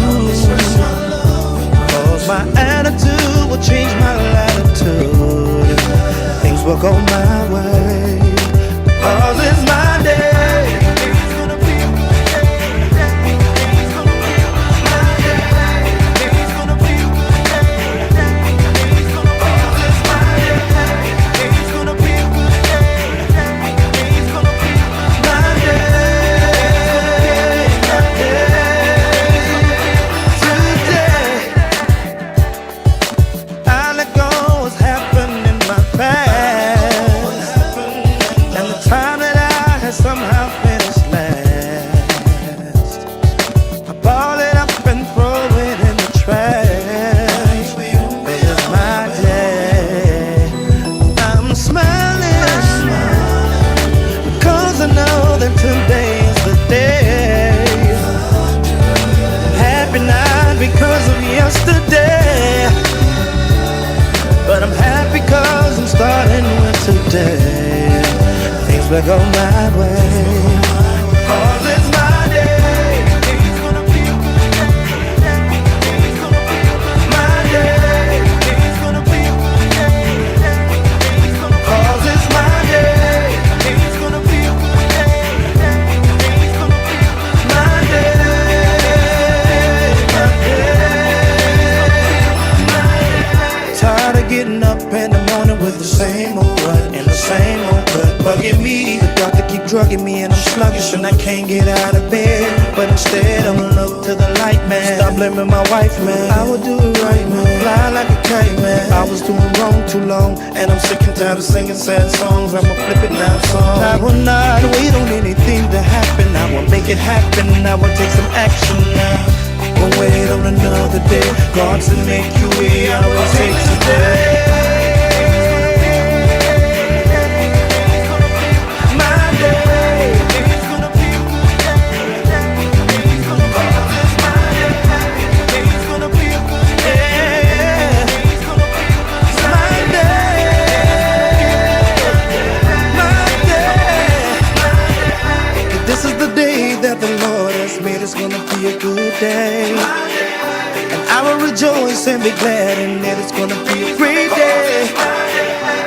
My attitude will change my latitude. Things will go my way, 'cause it's my day. Today, things will go my way, 'cause it's my day. It's gonna be drugging me and I'm sluggish and I can't get out of bed. But instead I'ma look to the light, man. Stop blaming my wife, man. I will do it right, man. Fly like a kite, man. I was doing wrong too long, and I'm sick and tired of singing sad songs. I'ma flip it now, song. I will not wait on anything to happen. I will make it happen. I will take some action now. Won't wait on another day. God to make you way. I will take today. That the Lord has made, it's gonna be a good day, and I will rejoice and be glad in it. It's gonna be a great day.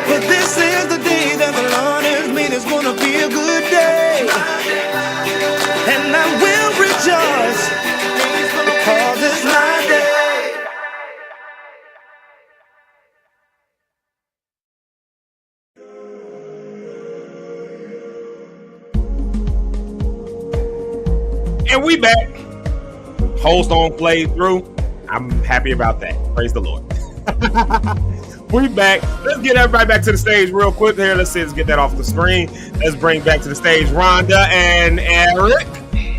But this is the day that the Lord has made, it's gonna be a good day, and I will rejoice because it's my day. And we back. Whole song played through. I'm happy about that. Praise the Lord. We back. Let's get everybody back to the stage real quick here. Let's get that off the screen. Let's bring back to the stage Rhonda and Eric.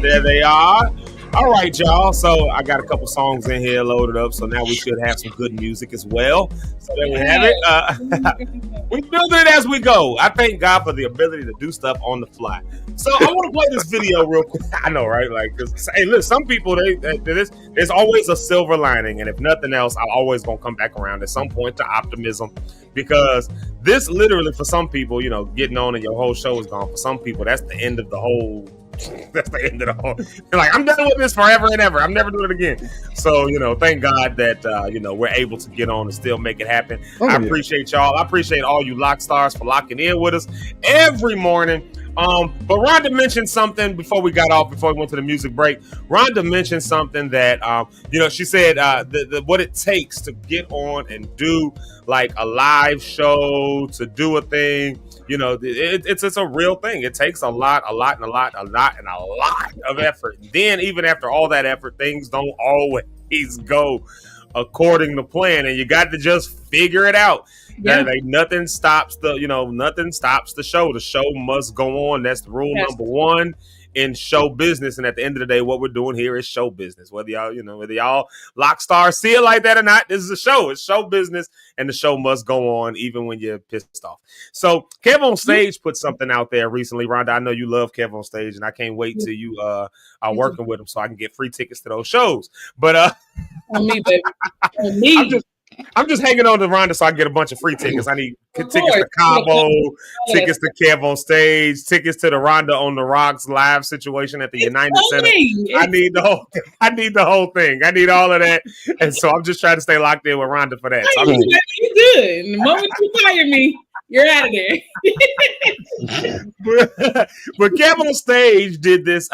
There they are. All right, y'all. So I got a couple songs in here loaded up. So now we should have some good music as well. So there we have it. We build it as we go. I thank God for the ability to do stuff on the fly. So I want to play this video real quick. I know, right? Like, hey, look, some people, there's always a silver lining. And if nothing else, I'm always going to come back around at some point to optimism. Because this literally, for some people, you know, getting on and your whole show is gone. For some people, that's the end of the whole. That's the end of the whole. They're like, I'm done with this forever and ever. I'm never doing it again. So, you know, thank God that, you know, we're able to get on and still make it happen. I appreciate y'all. I appreciate all you lock stars for locking in with us every morning. But Rhonda mentioned something before we got off, before we went to the music break. Rhonda mentioned something that, you know, she said what it takes to get on and do like a live show, to do a thing. You know, it's a real thing. It takes a lot of effort. Then even after all that effort, things don't always go according to plan, and you got to just figure it out. Yeah. Nothing stops the show. The show must go on. That's the rule number one in show business. And at the end of the day, what we're doing here is show business. Whether y'all lock stars see it like that or not, this is a show. It's show business, and the show must go on even when you're pissed off. So Kev on Stage put something out there recently. Rhonda, I know you love Kev on Stage, and I can't wait till you are working with him so I can get free tickets to those shows. But on me, baby. On me. I'm just hanging on to Rhonda so I can get a bunch of free tickets. I need tickets to Cabo, tickets to Kev on Stage, tickets to the Rhonda on the Rocks live situation at the United Center. I need the whole thing. I need all of that. And so I'm just trying to stay locked in with Rhonda for that. So you good. The moment you fire me, you're out of there. But Kev on Stage did this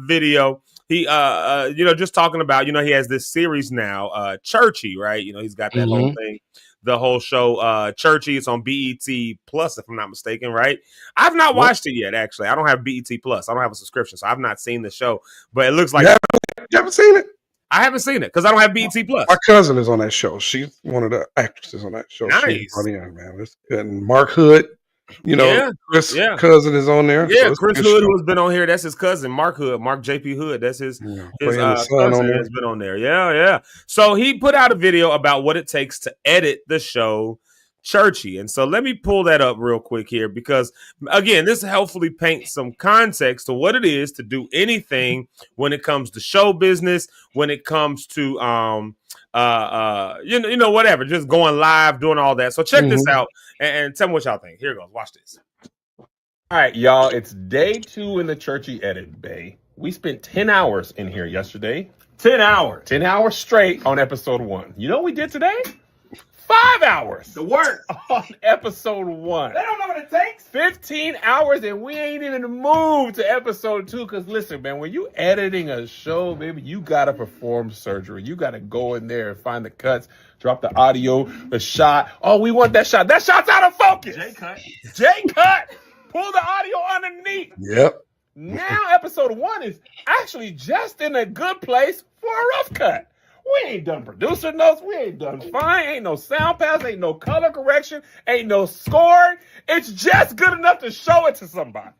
video. He, you know, just talking about, you know, he has this series now, Churchy, right? You know, he's got that whole thing, the whole show, Churchy. It's on BET Plus, if I'm not mistaken, right? I've not watched it yet, actually. I don't have BET Plus. I don't have a subscription, so I've not seen the show. But it looks like you haven't seen it. I haven't seen it because I don't have BET Plus. My cousin is on that show. She's one of the actresses on that show. Nice. She's funny, man. It's good. And Mark Hood. You know, Chris' cousin is on there. Yeah, so Chris Hood, who has been on here, that's his cousin, Mark Hood, Mark JP Hood. That's his cousin has been on there. Yeah. So he put out a video about what it takes to edit the show Churchy. And so let me pull that up real quick here, because again, this hopefully paints some context to what it is to do anything when it comes to show business, when it comes to whatever, just going live, doing all that. So check this out and tell me what y'all think. Here it goes. Watch this. All right, y'all. It's day 2 in the Churchy edit bay. We spent 10 hours in here yesterday. 10 hours. 10 hours straight on episode 1. You know what we did today? 5 hours. The work on episode 1. They don't know what it takes. 15 hours, and we ain't even moved to episode 2. Because listen, man, when you editing a show, baby, you got to perform surgery. You got to go in there and find the cuts, drop the audio, the shot. Oh, we want that shot. That shot's out of focus. J-cut. Pull the audio kind of neat. Yep. Now episode 1 is actually just in a good place for a rough cut. We ain't done producer notes. We ain't done fine. Ain't no sound pass. Ain't no color correction. Ain't no scoring. It's just good enough to show it to somebody.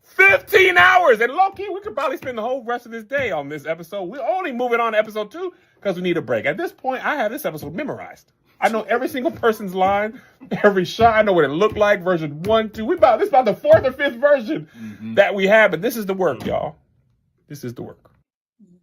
15 hours. And low-key, we could probably spend the whole rest of this day on this episode. We're only moving on to episode 2 because we need a break. At this point, I have this episode memorized. I know every single person's line, every shot. I know what it looked like. Version 1, 2. This is about the 4th or 5th version that we have. But this is the work, y'all. This is the work.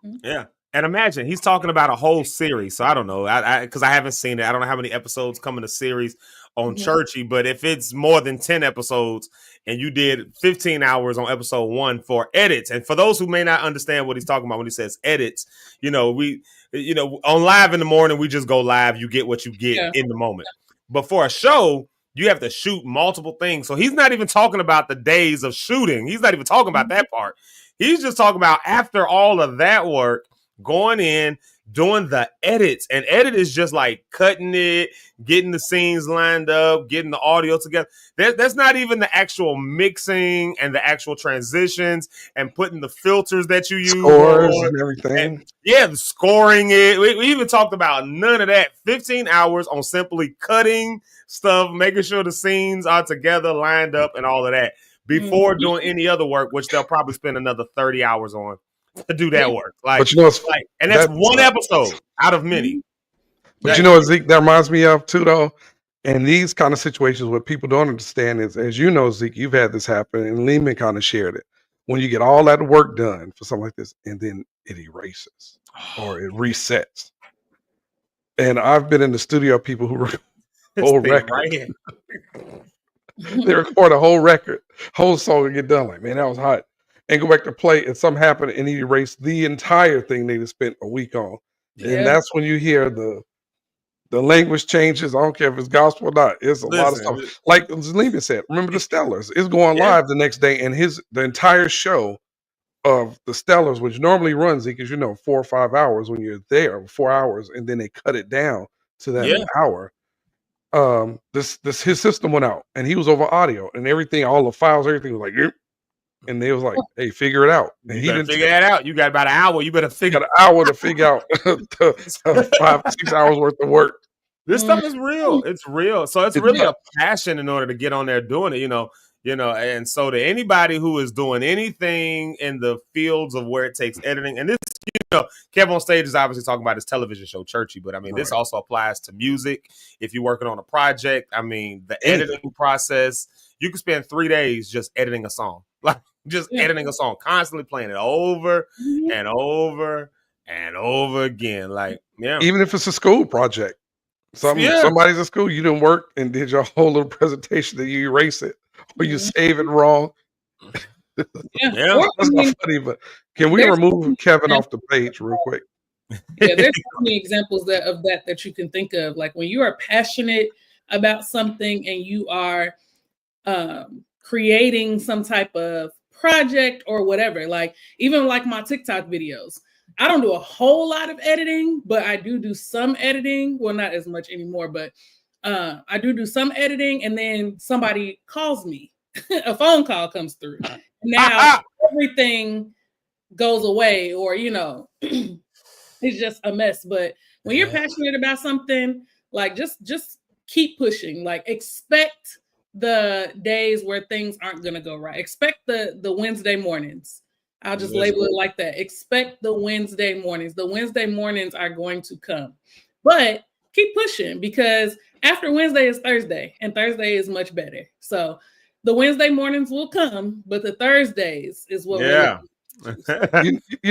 Yeah. And imagine he's talking about a whole series. So I don't know, because I haven't seen it. I don't know how many episodes come in a series on Churchy, but if it's more than 10 episodes and you did 15 hours on episode 1 for edits, and for those who may not understand what he's talking about when he says edits, on Live in the Morning, we just go live. You get what you get in the moment. But for a show, you have to shoot multiple things. So he's not even talking about the days of shooting. He's not even talking about that part. He's just talking about after all of that work, going in, doing the edits. And edit is just like cutting it, getting the scenes lined up, getting the audio together. That's not even the actual mixing and the actual transitions and putting the filters that you use. Scores and everything. The scoring it. We even talked about none of that. 15 hours on simply cutting stuff, making sure the scenes are together, lined up, and all of that before doing any other work, which they'll probably spend another 30 hours on to do that work. But that's one episode out of many. But you know what, Zeke, that reminds me of too, though. And these kind of situations, what people don't understand is, as you know, Zeke, you've had this happen, and Lehman kind of shared it. When you get all that work done for something like this, and then it erases or it resets. And I've been in the studio of people who record whole record. Right here. They record a whole record, whole song, and get done. Like, man, that was hot. And go back to play, and something happened, and he erased the entire thing they just spent a week on. Yeah. And that's when you hear the language changes. I don't care if it's gospel or not. It's a lot of stuff. Like Lehman said, remember the Stellars? It's going live the next day, and the entire show of the Stellars, which normally runs, because 4 or 5 hours when you're there, 4 hours, and then they cut it down to that hour. His system went out, and he was over audio and everything, all the files, everything was like. And they was like, "Hey, figure it out." And he didn't figure that out. You got about an hour. You better figure an hour to figure out 5-6 hours worth of work. This stuff is real. It's real. So it's really a passion in order to get on there doing it. And so to anybody who is doing anything in the fields of where it takes editing, and this, Kev on Stage is obviously talking about his television show, Churchy, but I mean, this also applies to music. If you're working on a project, I mean, the editing process, you can spend 3 days just editing a song. Like, just editing a song, constantly playing it over and over and over again. Like, even if it's a school project, somebody's at school, you didn't work and did your whole little presentation, that you erase it or you save it wrong. That's not funny, but can we remove Kevin off the page real quick? There's so many examples of that you can think of. Like when you are passionate about something and you are creating some type of project or whatever, like even like my TikTok videos, I don't do a whole lot of editing, but I do some editing. Well, not as much anymore, but I do some editing, and then somebody calls me. A phone call comes through. Now everything goes away, or it's just a mess. But when you're passionate about something, like just keep pushing. Like expect the days where things aren't gonna go right. Expect the Wednesday mornings. I'll just label it like that. Expect the Wednesday mornings. The Wednesday mornings are going to come, but keep pushing, because after Wednesday is Thursday, and Thursday is much better. So the Wednesday mornings will come, but the Thursdays is what you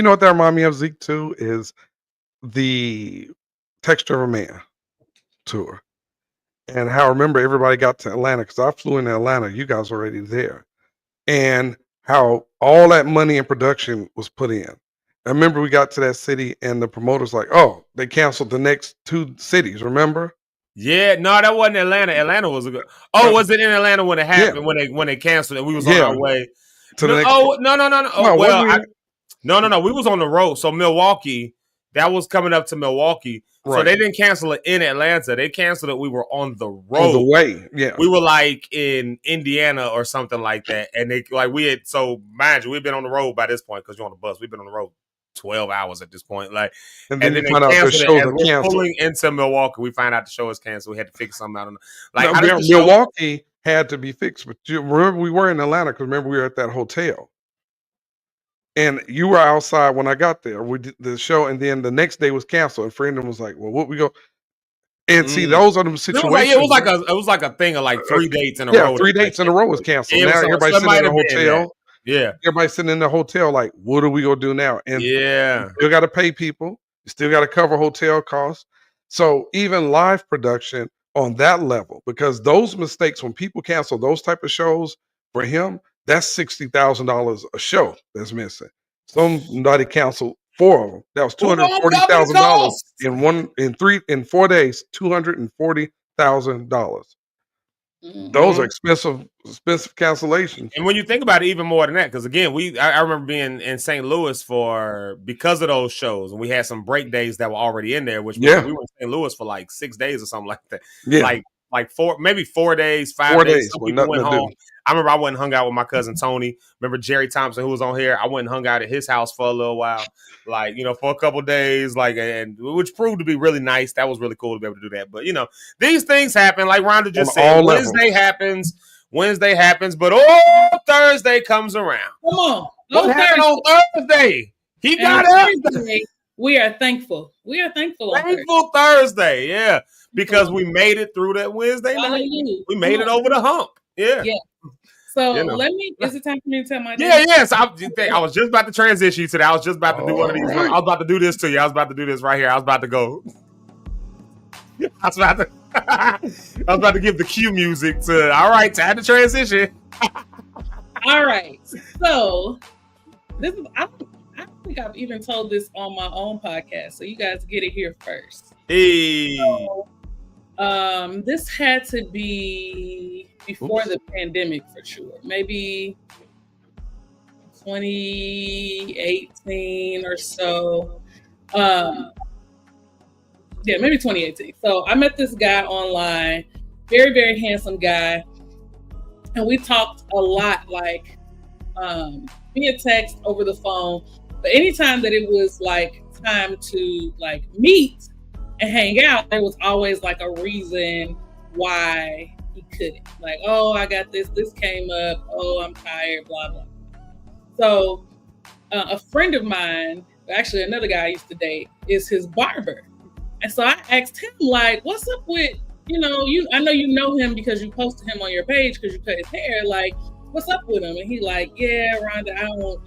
know what that reminds me of, Zeke, too, is the Texture of a Man tour. And how, remember, everybody got to Atlanta, because I flew into Atlanta. You guys were already there. And how all that money in production was put in. I remember we got to that city, and the promoter's like, "Oh, they canceled the next 2 cities, remember?" Yeah, no, that wasn't Atlanta. Atlanta was a good. Oh, was it in Atlanta when it happened? When they canceled it, we was on our way to the next. Oh, no. Oh, well, no. We was on the road. So Milwaukee, that was coming up to Milwaukee. So Right. they didn't cancel it in Atlanta. They canceled it. We were on the road. On the way. Yeah. We were like in Indiana or something like that. And they like we had, so mind you, we've been on the road by this point because you're on the bus. We've been on the road 12 hours at this point. Like, and then they you find out the canceled it shows as are we're canceled. pulling into Milwaukee. We find out the show is canceled. We had to figure something out. Like, Now, how does the show- Milwaukee had to be fixed, but you remember we were in Atlanta because remember we were at that hotel. And you were outside when I got there. We did the show, and then the next day was canceled. And Brandon was like, "Well, what we go?" And see, those are the situations. It was like a thing of like 3 dates in a row. 3 dates in a row was canceled. Yeah, Now so everybody's it sitting might in the have been hotel. Yeah. Everybody's sitting in the hotel like, what are we gonna do now? And yeah, you still got to pay people. You still got to cover hotel costs. So even live production on that level, because those mistakes, when people cancel those type of shows for him, that's $60,000 a show that's missing. Somebody canceled 4 of them. That was $240,000 in 4 days. $240,000. Those are expensive cancellations. And when you think about it, even more than that, because again, I remember being in St. Louis because of those shows, and we had some break days that were already in there, which we were in St. Louis for like 6 days or something like that. Yeah. Like 4 days, 5 days. Some people went home. Do. I remember I went and hung out with my cousin Tony. Remember Jerry Thompson, who was on here? I went and hung out at his house for a little while, like, for a couple of days, like, and which proved to be really nice. That was really cool to be able to do that. But these things happen. Like Rhonda just said, Wednesday happens, but Thursday comes around. Come on, what happened on Thursday? He got up. We are thankful. We are thankful. Thankful Thursday, yeah, because we made it through that Wednesday night. We made it over the hump. Yeah. So is it time for me to tell my day? Yes. I was just about to transition you to that. I was just about to do one of these. I was about to do this to you. I was about to do this right here. I was about to go. I was about to give the cue music to, all right, time to transition. All right. So this is, I don't think I've even told this on my own podcast. So you guys get it here first. Hey. So, this had to be before the pandemic for sure. Maybe 2018 or so. Maybe 2018. So I met this guy online, very, very handsome guy. And we talked a lot, like via text, over the phone. But anytime that it was like time to like meet and hang out, there was always like a reason why he couldn't. Like, oh, I got this came up. Oh, I'm tired, blah, blah. So a friend of mine, actually another guy I used to date, is his barber. And so I asked him, like, what's up with, I know you know him because you posted him on your page because you cut his hair. Like, what's up with him? And he like, yeah, Rhonda, I don't,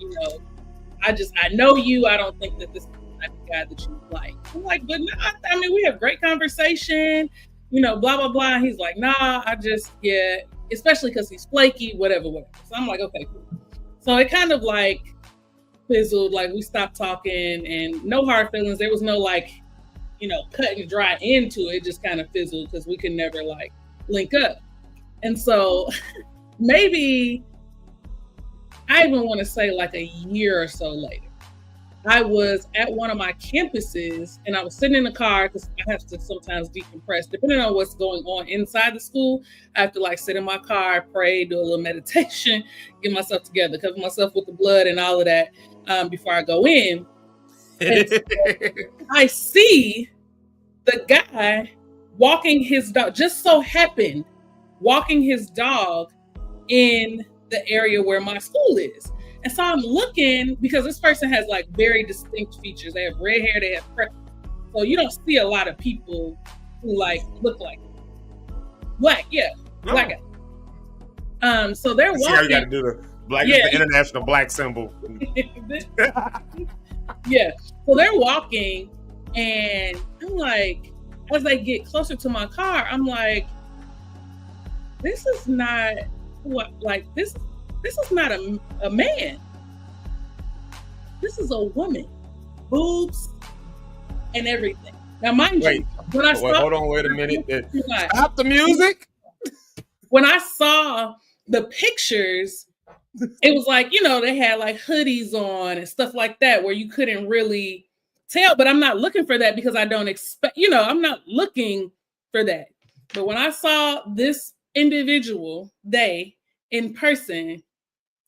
I know you. I don't think that this is the type of guy that you like. I'm like, but no, I mean, we have great conversation, blah, blah, blah. And he's like, nah, especially because he's flaky, whatever. So I'm like, okay, cool. So it kind of like fizzled, like we stopped talking and no hard feelings. There was no like, cut and dry into it. Just kind of fizzled because we could never like link up. And so maybe I even want to say like a year or so later, I was at one of my campuses and I was sitting in the car because I have to sometimes decompress. Depending on what's going on inside the school, I have to like sit in my car, pray, do a little meditation, get myself together, cover myself with the blood and all of that before I go in. And so I see the guy walking his dog, just so happened, walking his dog in the area where my school is. And so I'm looking, because this person has like very distinct features. They have red hair, they have freckles. So you don't see a lot of people who like look like black, black guy. So they're walking. See how you got to do the black, the international black symbol. Yeah. So they're walking, and I'm like, as they get closer to my car, I'm like, this is not what, like, this is not a man. This is a woman. Boobs and everything. Now, mind you, when I saw, hold on, wait a minute. Stop the music. When I saw the pictures, it was like, they had like hoodies on and stuff like that, where you couldn't really tell, but I'm not looking for that because I don't expect, I'm not looking for that. But when I saw this individual, they in person,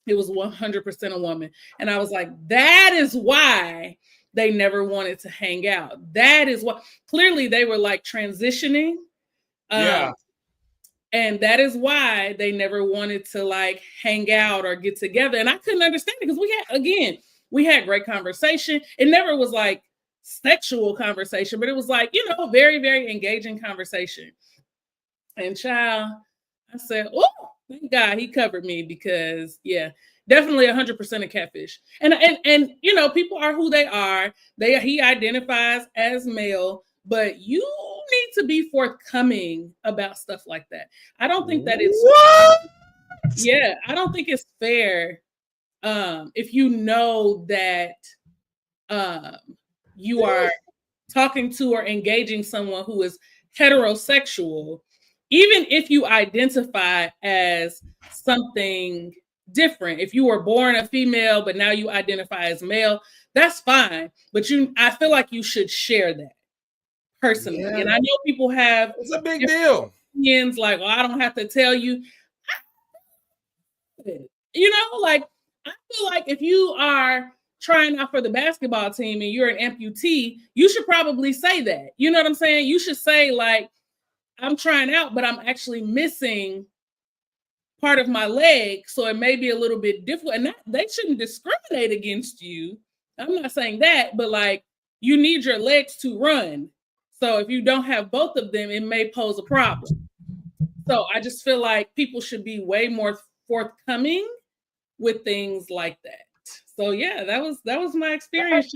it was 100% a woman. And I was like, that is why they never wanted to hang out. That is why clearly they were like transitioning. Yeah. And that is why they never wanted to like hang out or get together. And I couldn't understand it because we had great conversation. It never was like sexual conversation, but it was like, very, very engaging conversation. And child, I said, oh, thank God he covered me because definitely 100% a catfish. And people are who they are. He identifies as male, but you need to be forthcoming about stuff like that. I don't think that it's I don't think it's fair if you know that you are talking to or engaging someone who is heterosexual, even if you identify as something different. If you were born a female, but now you identify as male, that's fine. But I feel like you should share that personally. Yeah. And I know people have it's a big deal. Opinions like, well, I don't have to tell you. Like I feel like if you are trying out for the basketball team and you're an amputee, you should probably say that. You know what I'm saying? You should say like, I'm trying out, but I'm actually missing part of my leg, so it may be a little bit difficult. And they shouldn't discriminate against you. I'm not saying that, but like you need your legs to run. So if you don't have both of them, it may pose a problem. So I just feel like people should be way more forthcoming with things like that. So yeah, that was my experience.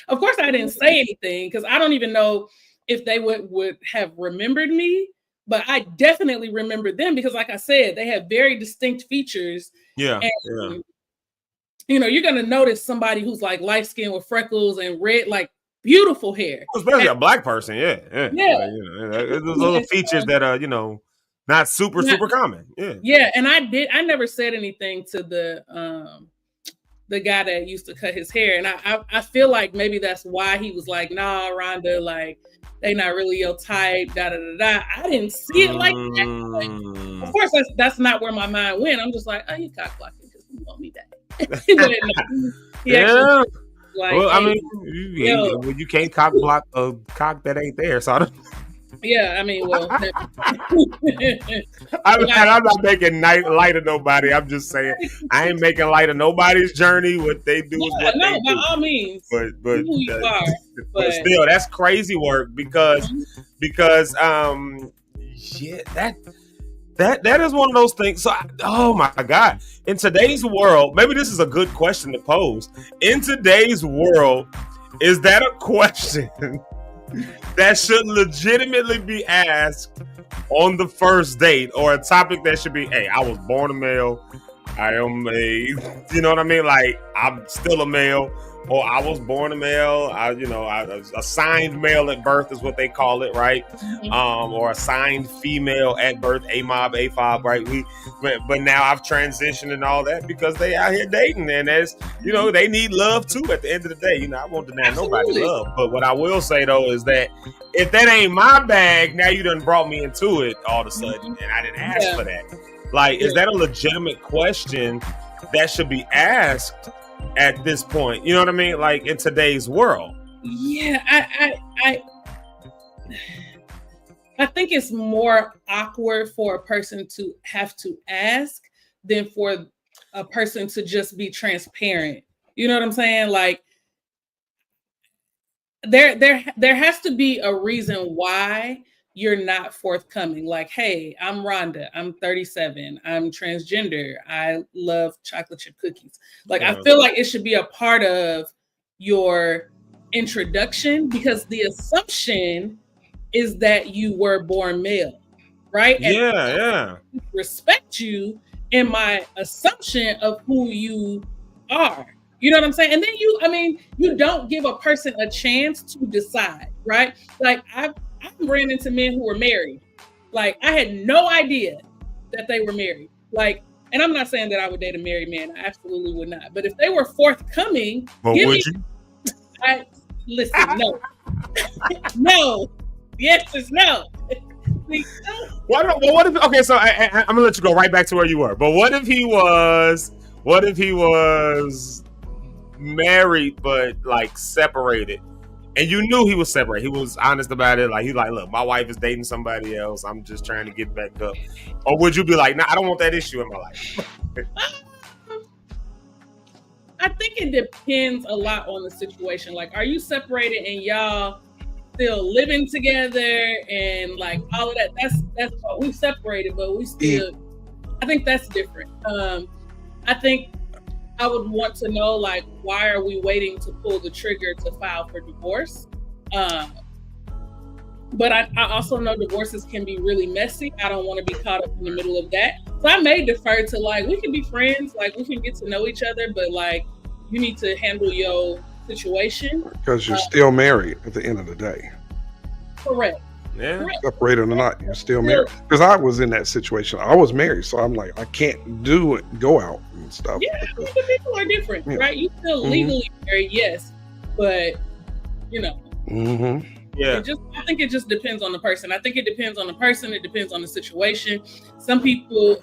Of course, I didn't say anything because I don't even know if they would have remembered me, but I definitely remember them because, like I said, they have very distinct features. Yeah. And, you're gonna notice somebody who's like light skinned with freckles and red, like beautiful hair, especially a black person. Yeah. Those little features that are not super common. Yeah. And I never said anything to the guy that used to cut his hair. And I feel like maybe that's why he was like, nah, Rhonda, like, they not really your type, da-da-da-da. I didn't see it like that. Like, of course, that's not where my mind went. I'm just like, oh, you cock blocking because you want me back. Well, I mean, you can't cock block a cock that ain't there. So I don't... Yeah, I mean, well, I'm not making light of nobody. I'm just saying I ain't making light of nobody's journey. What they do is what they do. By all means. But still, that's crazy work because that is one of those things. So, oh my God, in today's world, maybe this is a good question to pose. In today's world, is that a question that should legitimately be asked on the first date, or a topic that should be, hey, I was born a male, I am you know what I mean? Like, I'm still a male, or I was born a male, I assigned male at birth is what they call it, right? Or assigned female at birth, AMOB, AFOB, right? But now I've transitioned and all that because they out here dating, and as they need love too. At the end of the day, I won't deny nobody love. But what I will say though is that if that ain't my bag, now you done brought me into it all of a sudden, and I didn't ask for that. Like, is that a legitimate question that should be asked at this point? You know what I mean? Like, in today's world. Yeah, I think it's more awkward for a person to have to ask than for a person to just be transparent. You know what I'm saying? Like, there has to be a reason why you're not forthcoming. Like, hey, I'm Rhonda, I'm 37, I'm transgender, I love chocolate chip cookies. Like, I feel like it should be a part of your introduction, because the assumption is that you were born male, right? And yeah. Respect you in my assumption of who you are. You know what I'm saying? And then you don't give a person a chance to decide, right? Like, I've ran into men who were married. Like, I had no idea that they were married. Like, and I'm not saying that I would date a married man. I absolutely would not. But if they were forthcoming, would you? Listen, no. No. Yes is no. What if? Okay, so I'm gonna let you go right back to where you were. But what if he was? What if he was married but like separated, and you knew he was separated? He was honest about it. Like he's like, look, my wife is dating somebody else. I'm just trying to get back up. Or would you be like, nah, I don't want that issue in my life? I think it depends a lot on the situation. Like, are you separated and y'all still living together and like all of that? That's what we separated, but we still. I think that's different. I think I would want to know, like, why are we waiting to pull the trigger to file for divorce? But I also know divorces can be really messy. I don't want to be caught up in the middle of that. So I may defer to, like, we can be friends, like we can get to know each other, but like you need to handle your situation. Because you're still married at the end of the day. Correct. Yeah. Correct. Separated or not, you're still married. Because I was in that situation. I was married, so I'm like, I can't go out and stuff. Yeah, people are different, right? You still legally married, yes, but you know. Yeah. I think it just depends on the person. I think it depends on the person. It depends on the situation. Some people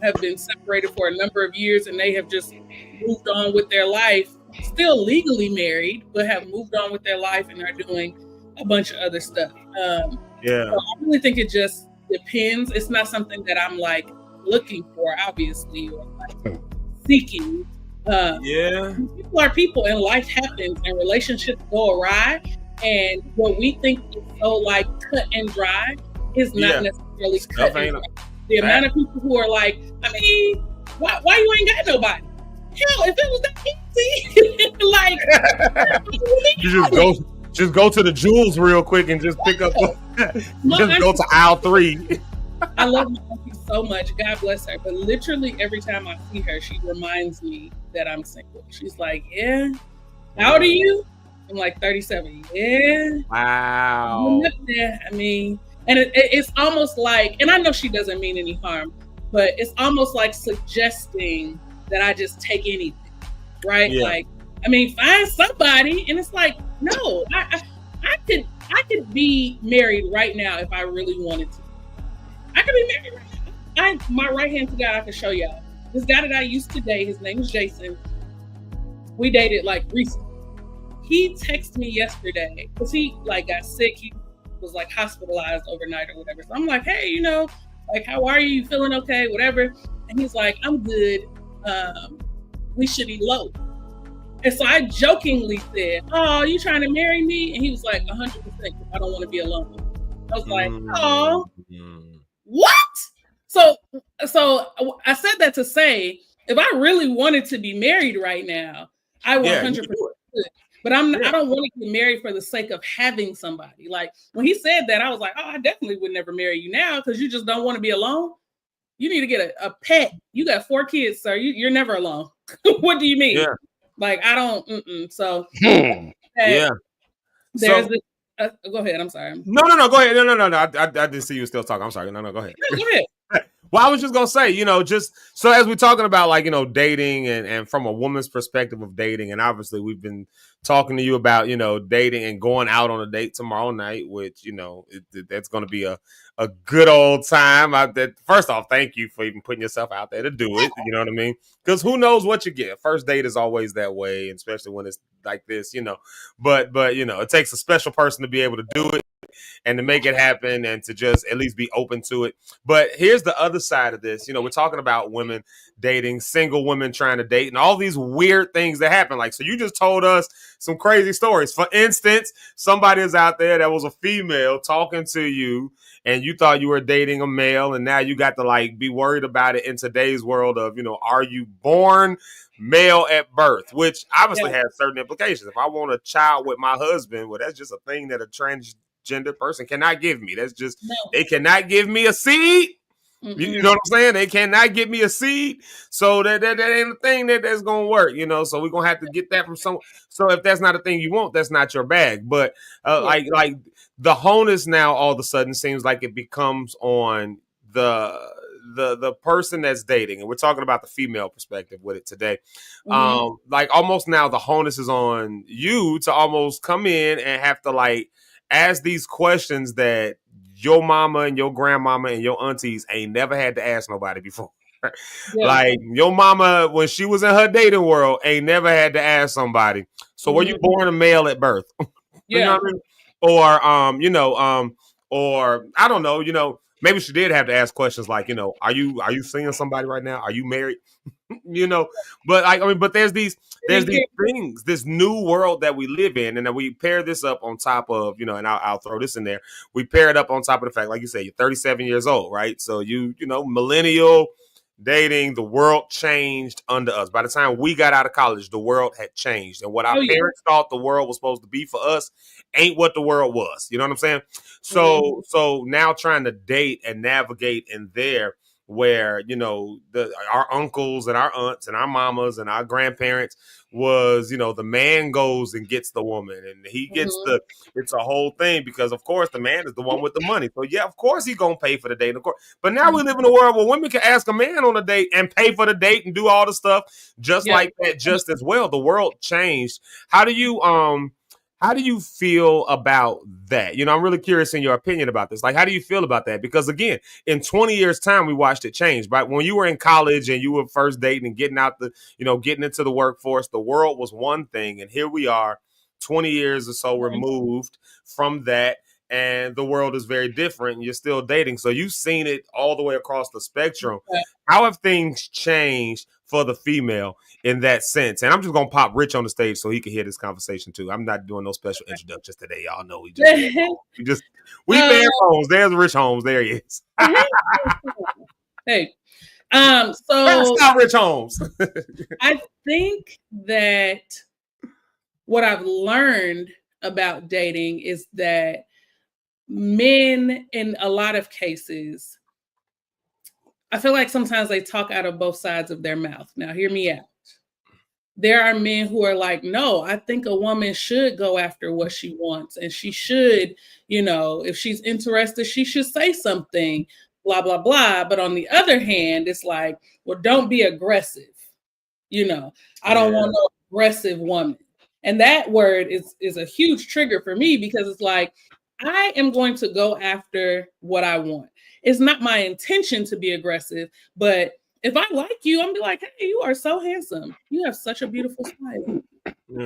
have been separated for a number of years and they have just moved on with their life, still legally married, but have moved on with their life and are doing a bunch of other stuff. So I really think it just depends. It's not something that I'm like looking for, obviously, or like seeking. People are people and life happens and relationships go awry. And what we think is so like cut and dry is not necessarily cut and dry. The amount of people who are like, I mean, why you ain't got nobody? Hell, if it was that easy, like you just go to the Jewels real quick and just pick up. Just go to aisle 3. I love my auntie so much. God bless her. But literally every time I see her, she reminds me that I'm single. She's like, yeah. How old are you? I'm like 37. Yeah. Wow. I mean, and it's almost like, and I know she doesn't mean any harm, but it's almost like suggesting that I just take anything, right? Yeah. Like, I mean, find somebody, and it's like, no, I could be married right now if I really wanted to. I could be married right now. My right hand to God, I can show y'all. This guy that I used to date, his name is Jason. We dated like recently. He texted me yesterday because he like got sick. He was like hospitalized overnight or whatever. So I'm like, hey, you know, like, how are you? You feeling okay? Whatever. And he's like, I'm good. We should elope. And so I jokingly said, oh, you trying to marry me? And he was like, 100%, because I don't want to be alone. I was like, oh, what? So I said that to say, if I really wanted to be married right now, I 100% would. But I don't want to get married for the sake of having somebody. Like when he said that, I was like, oh, I definitely would never marry you now because you just don't want to be alone. You need to get a pet. You got 4 kids, sir. You're never alone. What do you mean? Yeah. Like I don't. So there's this. Go ahead. I'm sorry. No. Go ahead. No. I didn't see you still talking. I'm sorry. No. Go ahead. Go ahead. Well, I was just gonna say, you know, just so as we're talking about like, you know, dating and from a woman's perspective of dating, and obviously we've been talking to you about, you know, dating and going out on a date tomorrow night, which, you know, that's going to be a good old time. First off, thank you for even putting yourself out there to do it. You know what I mean? Because who knows what you get. First date is always that way, especially when it's like this, you know. But you know, it takes a special person to be able to do it and to make it happen and to just at least be open to it. But here's the other side of this. You know, we're talking about women dating, single women trying to date, and all these weird things that happen. Like, so you just told us some crazy stories. For instance, somebody is out there that was a female talking to you and you thought you were dating a male, and now you got to like be worried about it in today's world of, you know, are you born male at birth, which obviously has certain implications. If I want a child with my husband, well, that's just a thing that a transgender person cannot give me. That's just, they cannot give me a seed. You know what I'm saying? They cannot give me a seed. So that ain't a thing that's going to work, you know? So we're going to have to get that from someone. So if that's not a thing you want, that's not your bag. But like the onus now all of a sudden seems like it becomes on the the person that's dating, and we're talking about the female perspective with it today. Mhm. Like almost now the onus is on you to almost come in and have to like ask these questions that your mama and your grandmama and your aunties ain't never had to ask nobody before. Yeah. Like your mama, when she was in her dating world, ain't never had to ask somebody. So were you Mhm. born a male at birth? You know Yeah. what I mean? Or or I don't know, maybe she did have to ask questions like, are you seeing somebody right now? Are you married? you know, but but there's these things, this new world that we live in, and that we pair this up on top of, and I'll throw this in there. We pair it up on top of the fact, like you say, you're 37 years old, right? So millennial dating, the world changed under us. By the time we got out of college, the world had changed. And what our Oh, yeah. parents thought the world was supposed to be for us ain't what the world was. You know what I'm saying? Mhm. So now trying to date and navigate in there where, our uncles and our aunts and our mamas and our grandparents was, the man goes and gets the woman, and he gets Mhm. it's a whole thing, because of course the man is the one with the money. So yeah, of course he's gonna pay for the date, of course. But now we live in a world where women can ask a man on a date and pay for the date and do all the stuff just Yeah. like that, just as well. The world changed. How do you feel about that? I'm really curious in your opinion about this. Like, how do you feel about that? Because again, in 20 years time, we watched it change. But when you were in college and you were first dating and getting into the workforce, the world was one thing. And here we are 20 years or so removed from that. And the world is very different, and you're still dating. So you've seen it all the way across the spectrum. Yeah. How have things changed for the female in that sense? And I'm just gonna pop Rich on the stage so he can hear this conversation too. I'm not doing no special introductions today. Y'all know we man Holmes. There's Rich Holmes. There he is. Hey. That's So not Rich Holmes. I think that what I've learned about dating is that men, in a lot of cases, I feel like sometimes they talk out of both sides of their mouth. Now, hear me out. There are men who are like, no, I think a woman should go after what she wants, and she should, if she's interested, she should say something, blah, blah, blah. But on the other hand, it's like, well, don't be aggressive. I don't want no aggressive woman. And that word is a huge trigger for me, because it's like, I am going to go after what I want. It's not my intention to be aggressive, but if I like you, I'm gonna be like, hey, you are so handsome. You have such a beautiful smile.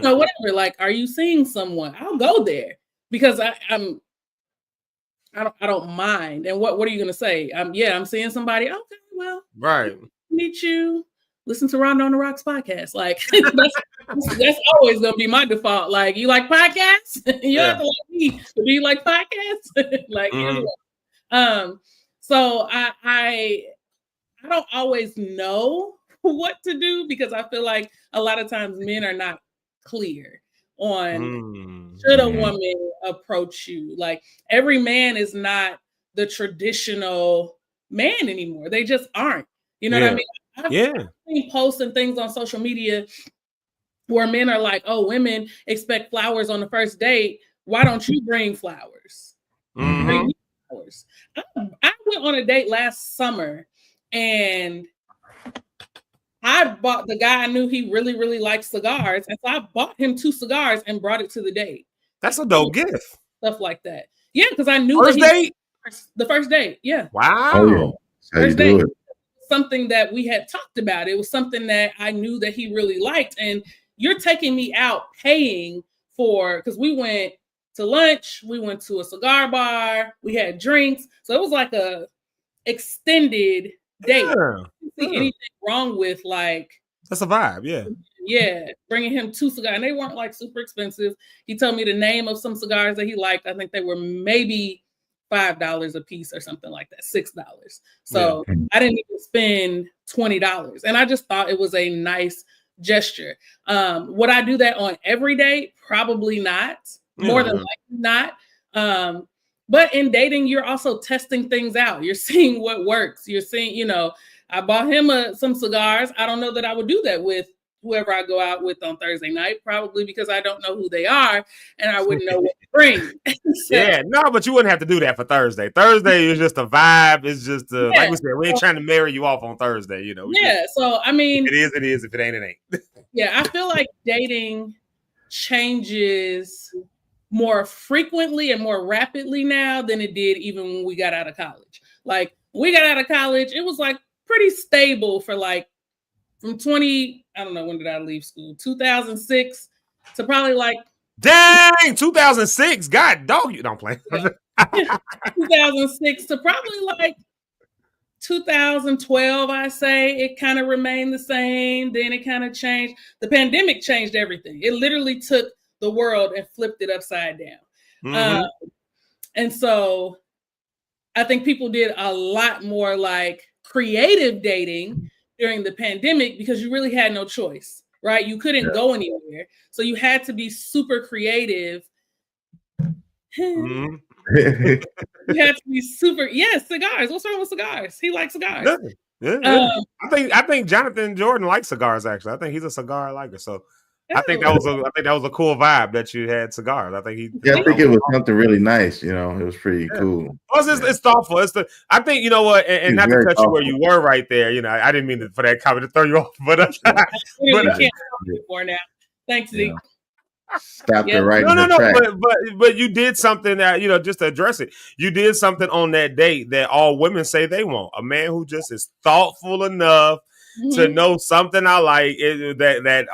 So whatever, like, are you seeing someone? I'll go there, because I don't mind. And what are you gonna say? I'm seeing somebody. Okay, well, Right. meet you. Listen to Rondo on the Rocks podcast. Like that's always gonna be my default. Like, you like podcasts? You have to like me. Do you like podcasts? Like, so I don't always know what to do, because I feel like a lot of times men are not clear on should a woman approach you. Like, every man is not the traditional man anymore. They just aren't. You know what I mean? I've seen posts and things on social media where men are like, oh, women expect flowers on the first date. Why don't you bring flowers? Bring me flowers. I went on a date last summer, and I bought the guy. I knew he really, really liked cigars. And so I bought him 2 cigars and brought it to the date. That's a dope gift. Stuff like that. Yeah, because I knew first date? The first date. Yeah. Wow. Oh, yeah. How you First do date. it? Something that we had talked about. It was something that I knew that he really liked. And you're taking me out paying for, because we went to lunch, we went to a cigar bar, we had drinks. So it was like a extended date. I don't see anything wrong with, like, that's a vibe. Yeah, bringing him 2 cigars, and they weren't like super expensive. He told me the name of some cigars that he liked. I think they were maybe $5 a piece or something like that, $6. So I didn't even spend $20, and I just thought it was a nice gesture. Would I do that on every date? Probably not. More than likely not. But in dating, you're also testing things out. You're seeing what works. You're seeing, I bought him some cigars. I don't know that I would do that with whoever I go out with on Thursday night, probably because I don't know who they are and I wouldn't know what to bring. Yeah, no, but you wouldn't have to do that for Thursday. Thursday is just a vibe. It's just like we said, we ain't trying to marry you off on Thursday, you know. So I mean, it is. If it ain't, it ain't. Yeah, I feel like dating changes more frequently and more rapidly now than it did even when we got out of college. Like we got out of college, it was like pretty stable for like from I don't know, when did I leave school? 2006 to probably like dang 2006. God dog, you don't play. 2006 to probably like 2012, I say it kind of remained the same. Then it kind of changed. The pandemic changed everything. It literally took the world and flipped it upside down. And so I think people did a lot more like creative dating during the pandemic because you really had no choice, right? You couldn't go anywhere. So you had to be super creative. You had to be super. Yes, cigars. What's wrong with cigars? He likes cigars. Yeah. I think Jonathan Jordan likes cigars. Actually, I think he's a cigar liker. So I think that was a cool vibe that you had cigars. I think I think it was something really nice. You know, it was pretty cool. Well, it's thoughtful. I think you know what, and not to cut you where you were right there. You know, I didn't mean for that comment to throw you off, but can't for now. Thanks, Zeke. Stopped it right. But you did something that, you know, just to address it. You did something on that date that all women say they want. A man who just is thoughtful enough to know something I like. That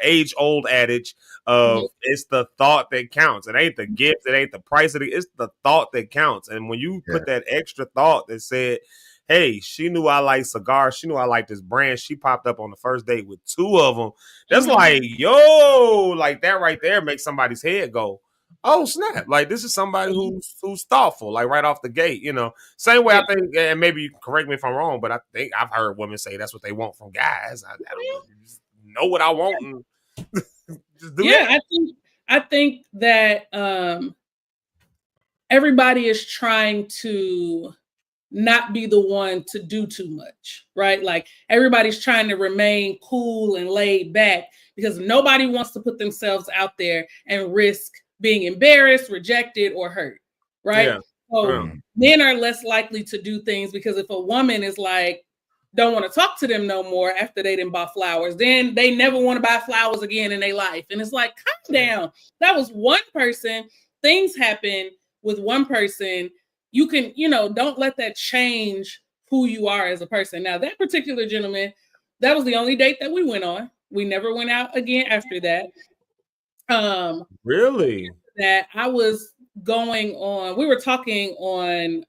age old adage of it's the thought that counts. It ain't the gift. It ain't the price of it. It's the thought that counts. And when you put that extra thought that said, hey, she knew I like cigars. She knew I like this brand. She popped up on the first date with 2 of them. That's like, yo, like that right there makes somebody's head go, oh, snap. Like this is somebody who's thoughtful, like right off the gate, you know. Same way I think, and maybe you can correct me if I'm wrong, but I think I've heard women say that's what they want from guys. I don't know what I want. And just do that. I think that everybody is trying to not be the one to do too much, right? Like everybody's trying to remain cool and laid back because nobody wants to put themselves out there and risk being embarrassed, rejected, or hurt, right? Yeah. So men are less likely to do things because if a woman is like, don't want to talk to them no more after they didn't buy flowers, then they never want to buy flowers again in their life. And it's like, calm down. That was one person. Things happen with one person. You can, you know, don't let that change who you are as a person. Now, that particular gentleman, that was the only date that we went on. We never went out again after that. Really? That I was going on, we were talking on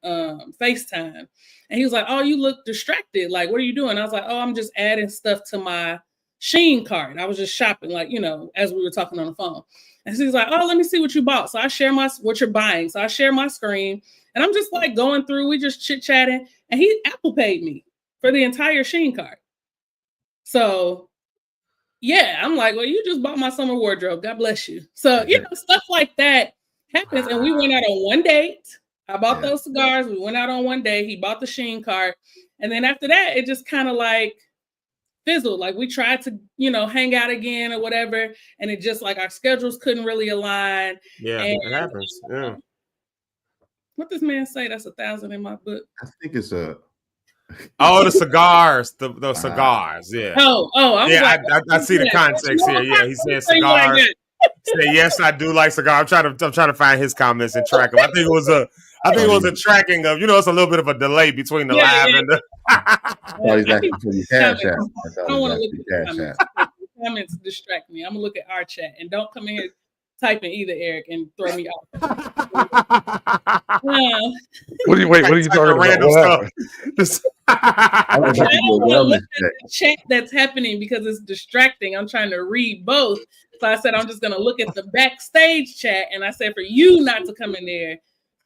FaceTime. And he was like, oh, you look distracted. Like, what are you doing? I was like, oh, I'm just adding stuff to my Shein cart. I was just shopping, like, you know, as we were talking on the phone. And so he's like, oh, let me see what you bought. So I share what you're buying. So I share my screen. And I'm just like going through, we just chit-chatting, and he Apple paid me for the entire Shein cart. So yeah, I'm like, well, you just bought my summer wardrobe. God bless you. So, you know, stuff like that happens. And we went out on one date. I bought those cigars. We went out on one day. He bought the Shein cart. And then after that, it just kind of like fizzled. Like we tried to, you know, hang out again or whatever. And it just like our schedules couldn't really align. Yeah, and, it happens. Yeah. What does man say? That's 1,000 in my book. I think it's a. Oh, the cigars, the cigars. Yeah. I was like, I see the context here. Yeah, he said cigars. Say yes, I do like cigars. I'm trying to find his comments and track them. I think it was a tracking of, you know, it's a little bit of a delay between the live and the. Oh, he's asking for your cash app. I don't want to look at the comments. Comments distract me. I'm gonna look at our chat and don't come in here typing either, Eric, and throw me off. What are you talking about? Random stuff. I don't want to look at the chat that's happening because it's distracting. I'm trying to read both. So I said, I'm just going to look at the backstage chat. And I said, for you not to come in there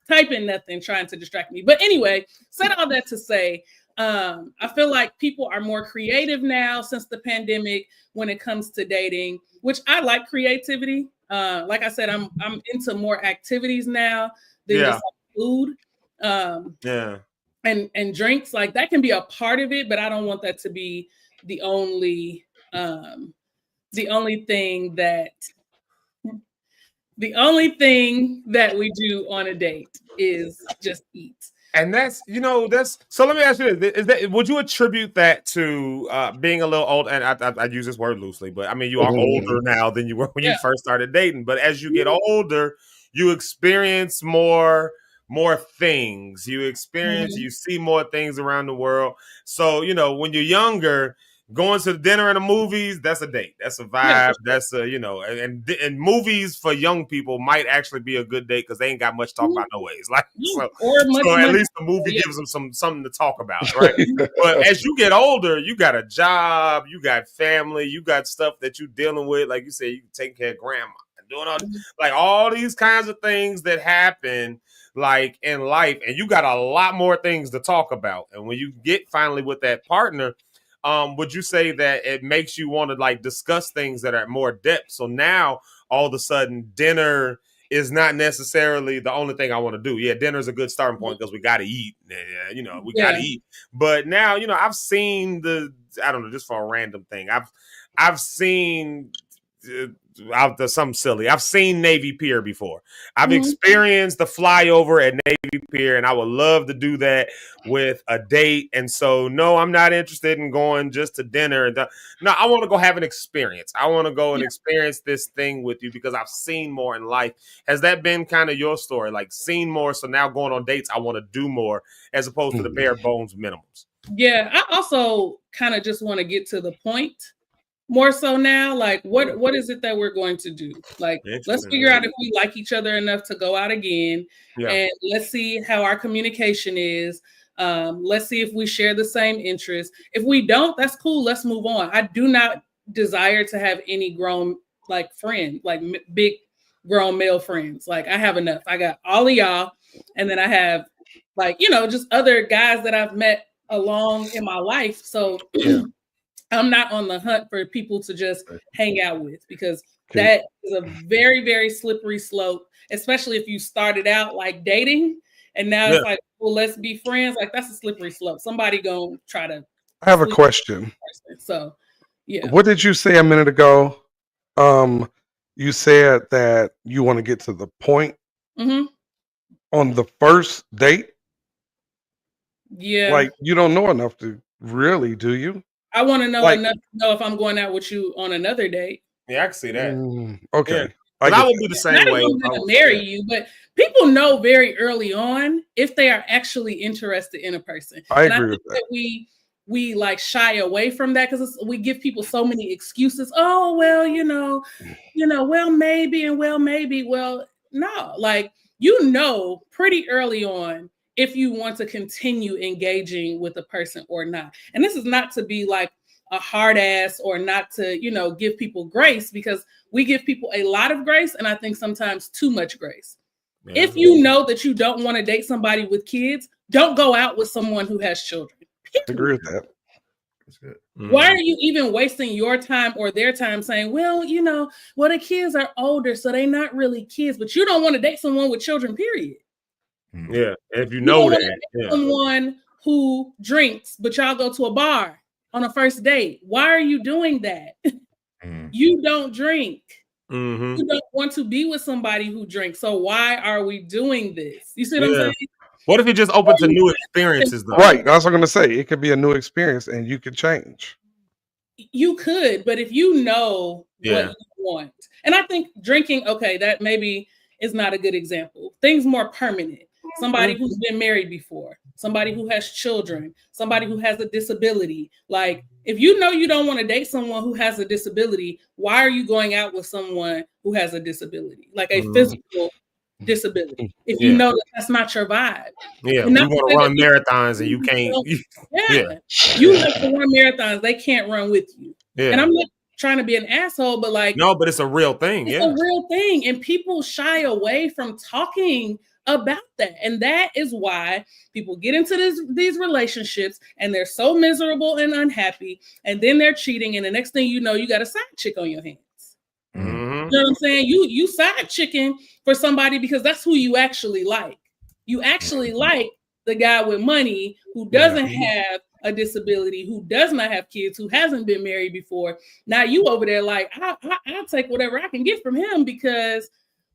typing nothing, trying to distract me. But anyway, said all that to say, I feel like people are more creative now since the pandemic when it comes to dating, which I like creativity. Like I said, I'm into more activities now than just like food. and drinks, like that can be a part of it, but I don't want that to be the only thing that we do on a date is just eat. And that's so. Let me ask you this: would you attribute that to being a little old? And I use this word loosely, but I mean you are older now than you were when you first started dating. But as you get older, you experience more things. You see more things around the world. So when you're younger, going to the dinner and the movies, that's a date. That's a vibe. That's a and movies for young people might actually be a good date because they ain't got much to talk about no ways. Like so at least the movie gives them something to talk about, right? But as you get older, you got a job, you got family, you got stuff that you're dealing with. Like you said, you taking care of grandma and doing all these kinds of things that happen like in life, and you got a lot more things to talk about. And when you get finally with that partner, would you say that it makes you want to like discuss things that are more depth? So now all of a sudden dinner is not necessarily the only thing I want to do. Yeah, dinner is a good starting point because we got to eat. We got to eat. But now, I've seen I don't know, just for a random thing. I've seen something silly. I've seen Navy Pier before. I've experienced the flyover at Navy Pier, and I would love to do that with a date. And so, no, I'm not interested in going just to dinner. No, I want to go have an experience. I want to go and experience this thing with you because I've seen more in life. Has that been kind of your story? Like seen more, so now going on dates, I want to do more as opposed to the bare bones minimums. Yeah, I also kind of just want to get to the point more so now. Like, what is it that we're going to do? Like, let's figure out if we like each other enough to go out again, and let's see how our communication is. Let's see if we share the same interests. If we don't, that's cool. Let's move on. I do not desire to have any grown friend, big grown male friends. Like, I have enough. I got all of y'all, and then I have just other guys that I've met along in my life. So I'm not on the hunt for people to just hang out with, because that is a very, very slippery slope, especially if you started out like dating and now it's like, well, let's be friends. Like, that's a slippery slope. Somebody gonna try to. I have a question. So, yeah. What did you say a minute ago? You said that you want to get to the point on the first date. Yeah. Like, you don't know enough to really, do you? I want to know enough to know if I'm going out with you on another date. Yeah, I can see that. Okay. Yeah. I would be the same way. I'm going to marry you, but people know very early on if they are actually interested in a person. I agree with that. We like shy away from that because we give people so many excuses. Oh, well, well, maybe, and well, maybe. Well, no, like, pretty early on if you want to continue engaging with a person or not. And this is not to be like a hard ass or not to, give people grace, because we give people a lot of grace, and I think sometimes too much grace. Yeah. If you know that you don't want to date somebody with kids, don't go out with someone who has children. I agree with that. That's good. Why are you even wasting your time or their time saying, well, the kids are older, so they're not really kids, but you don't want to date someone with children, period. Yeah, if you know that. Someone who drinks, but y'all go to a bar on a first date. Why are you doing that? You don't drink. You don't want to be with somebody who drinks. So why are we doing this? You see what I'm saying? What if you're just open to new experiences, though? Right. That's what I'm going to say. It could be a new experience, and you could change. You could, but if you know what you want. And I think drinking, that maybe is not a good example. Things more permanent. Somebody who's been married before, somebody who has children, somebody who has a disability. Like, if you know you don't want to date someone who has a disability, why are you going out with someone who has a disability, like a physical disability, if you know that's not your vibe? Yeah, you want to run marathons and you can't. You like to run marathons, they can't run with you. Yeah. And I'm not trying to be an asshole, but but it's a real thing. It's a real thing, and people shy away from talking about that. And that is why people get into these relationships and they're so miserable and unhappy, and then they're cheating, and the next thing you know, you got a side chick on your hands. You know what I'm saying? You side chicking for somebody because that's who you actually like. You actually like the guy with money who doesn't have a disability, who does not have kids, who hasn't been married before. Now you over there like, I'll take whatever I can get from him because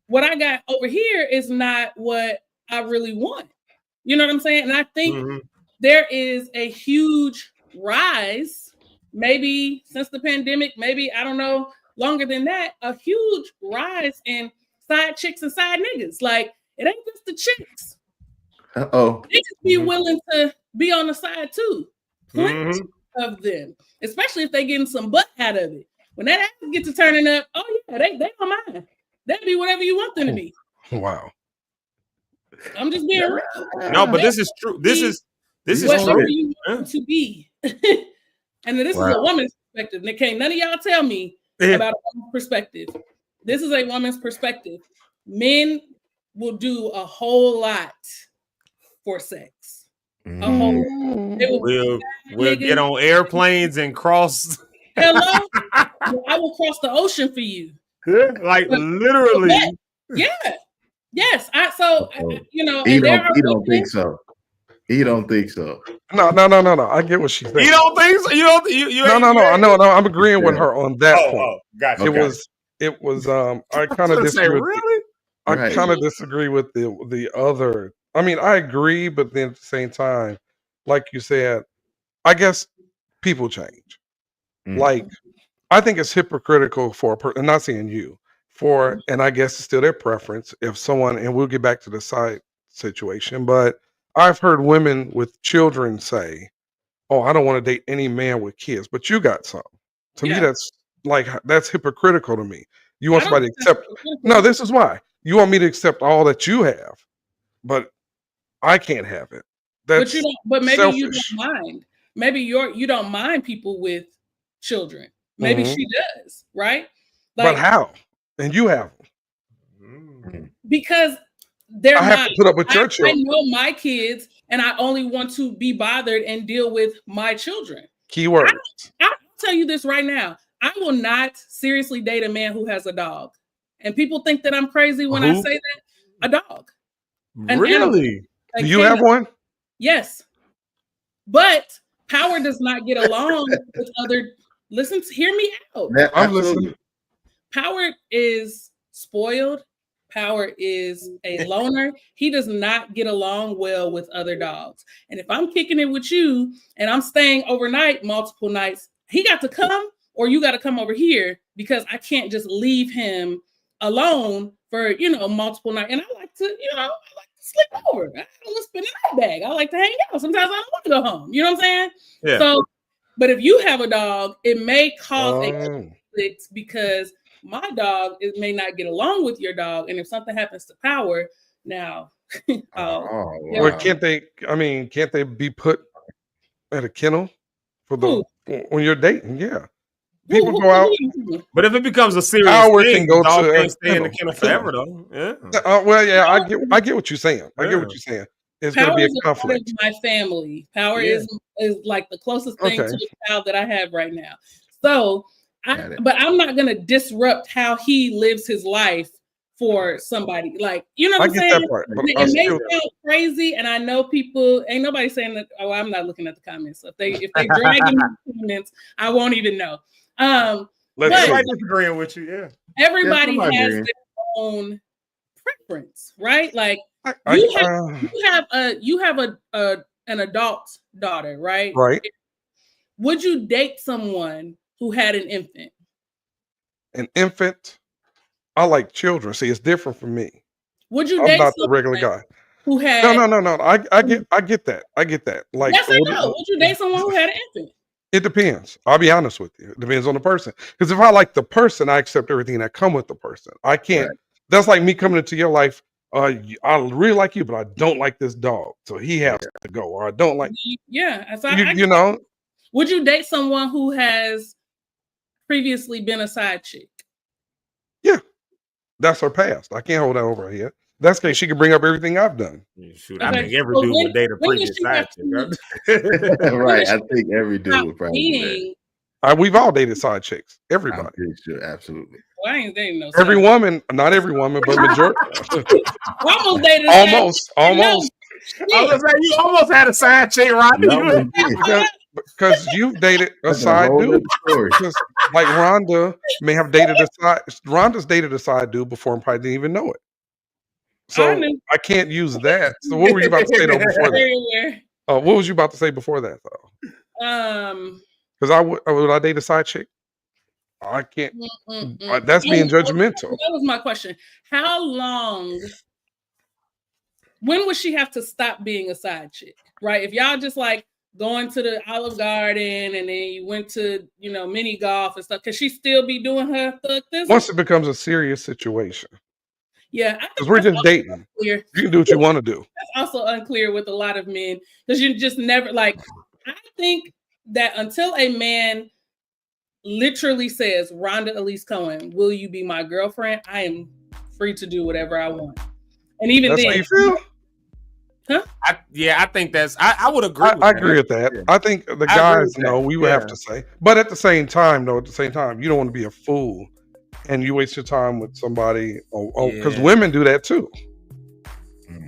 what I got over here is not what I really want. You know what I'm saying? And I think there is a huge rise, maybe since the pandemic, maybe, I don't know, longer than that, a huge rise in side chicks and side niggas. Like, it ain't just the chicks. They just be willing to be on the side too. Plenty of them, especially if they getting some butt out of it. When that ass gets to turning up, oh yeah, they don't mind. They'll be whatever you want them to be. Wow. I'm just being real. No, but this is true. This is whatever true. you want to be. And this is a woman's perspective. And can't none of y'all tell me about a woman's perspective. This is a woman's perspective. Men will do a whole lot for sex. A whole. We'll get on airplanes and cross. Hello, I will cross the ocean for you. Like literally. Yeah. Yes. You know, he don't think so. He don't think so. No. I get what she's saying. You don't think so? You don't. You No. I know. I'm agreeing with her on that point. Oh, gotcha. It was. I kind of disagree. Really? I kind of disagree with the other. I mean, I agree, but then at the same time, like you said, I guess people change. Like, I think it's hypocritical for a person. I'm not saying you and I guess it's still their preference. If someone, and we'll get back to the side situation, but I've heard women with children say, "Oh, I don't want to date any man with kids," but you got some. To me, that's hypocritical to me. You want somebody to accept? No, this is why you want me to accept all that you have, but I can't have it. That's but maybe selfish. you don't mind. Maybe you don't mind people with children. Maybe she does, right? Like, but how? And you have them. Because I have to put up with your children. I know my kids, and I only want to be bothered and deal with my children. Keywords. I'll tell you this right now. I will not seriously date a man who has a dog. And people think that I'm crazy when I say that. A dog. Really? Do you have one? Yes. But power does not get along with other. Hear me out. I'm listening. Power is spoiled. Power is a loner. He does not get along well with other dogs. And if I'm kicking it with you and I'm staying overnight multiple nights, he got to come or you got to come over here because I can't just leave him alone for, multiple nights. And I like to sleep over. I don't want to spend a night bag. I like to hang out. Sometimes I don't want to go home. You know what I'm saying? Yeah. So, but if you have a dog, it may cause a conflict because my dog may not get along with your dog. And if something happens to Power, now, Well, can't they be put at a kennel for when you're dating? Yeah. People go out. But if it becomes a serious thing, the dog can't stay in the kennel forever, though. Yeah. I get what you're saying. I get what you're saying. It's going to be a conflict. Power is my family. Power is like the closest thing to the child that I have right now. So, but I'm not going to disrupt how he lives his life for somebody. Like, you know what I'm saying? That part, it may sound crazy, and I know people, ain't nobody saying that. Oh, I'm not looking at the comments. So if they dragging the comments, I won't even know. Everybody disagreeing with you, yeah. Everybody has their own preference, right? Like you have an adult daughter, right? Right. Would you date someone who had an infant? An infant? I like children. See, it's different from me. Would you date not the regular guy who had No. I get that. I get that. Like, yes or no? Would you date someone who had an infant? It depends. I'll be honest with you. It depends on the person. Because if I like the person, I accept everything that come with the person. I can't. Right. That's like me coming into your life. I really like you, but I don't like this dog, so he has to go. Or I don't like. Yeah, you know. Would you date someone who has previously been a side chick? Yeah, that's her past. I can't hold that over her head. That's okay. She can bring up everything I've done. Shoot, I think every dude would date a previous side chick. Right. I think every dude would probably. We've all dated side chicks. Everybody. I'm pretty sure, absolutely. Well, I ain't dating no. Every woman, not every woman, but majority. Almost dated. Almost. I was like, you almost had a side chick, Rodney. No, Because you've dated a that's a side whole dude. other story. Because like Rhonda may have dated a side. Rhonda's dated a side dude before and probably didn't even know it. So knew. I can't use that. So what were you about to say though before that? Everywhere. What was you about to say before that though? Because would I date a side chick? I can't. That's being judgmental. That was my question. How long? When would she have to stop being a side chick? Right? If y'all just like going to the Olive Garden and then you went to mini golf and stuff, can she still be doing her thug this? Once it becomes a serious situation. Yeah, because we're just dating. Unclear. You can do what you want to do. That's also unclear with a lot of men because you just never like. I think that until a man literally says, "Rhonda Elise Cohen, will you be my girlfriend?" I am free to do whatever I want. And even That's then, how you feel? Huh? I think that's. I would agree. I agree with that. I think the guys know we would have to say, but at the same time, you don't want to be a fool. And you waste your time with somebody, because women do that too.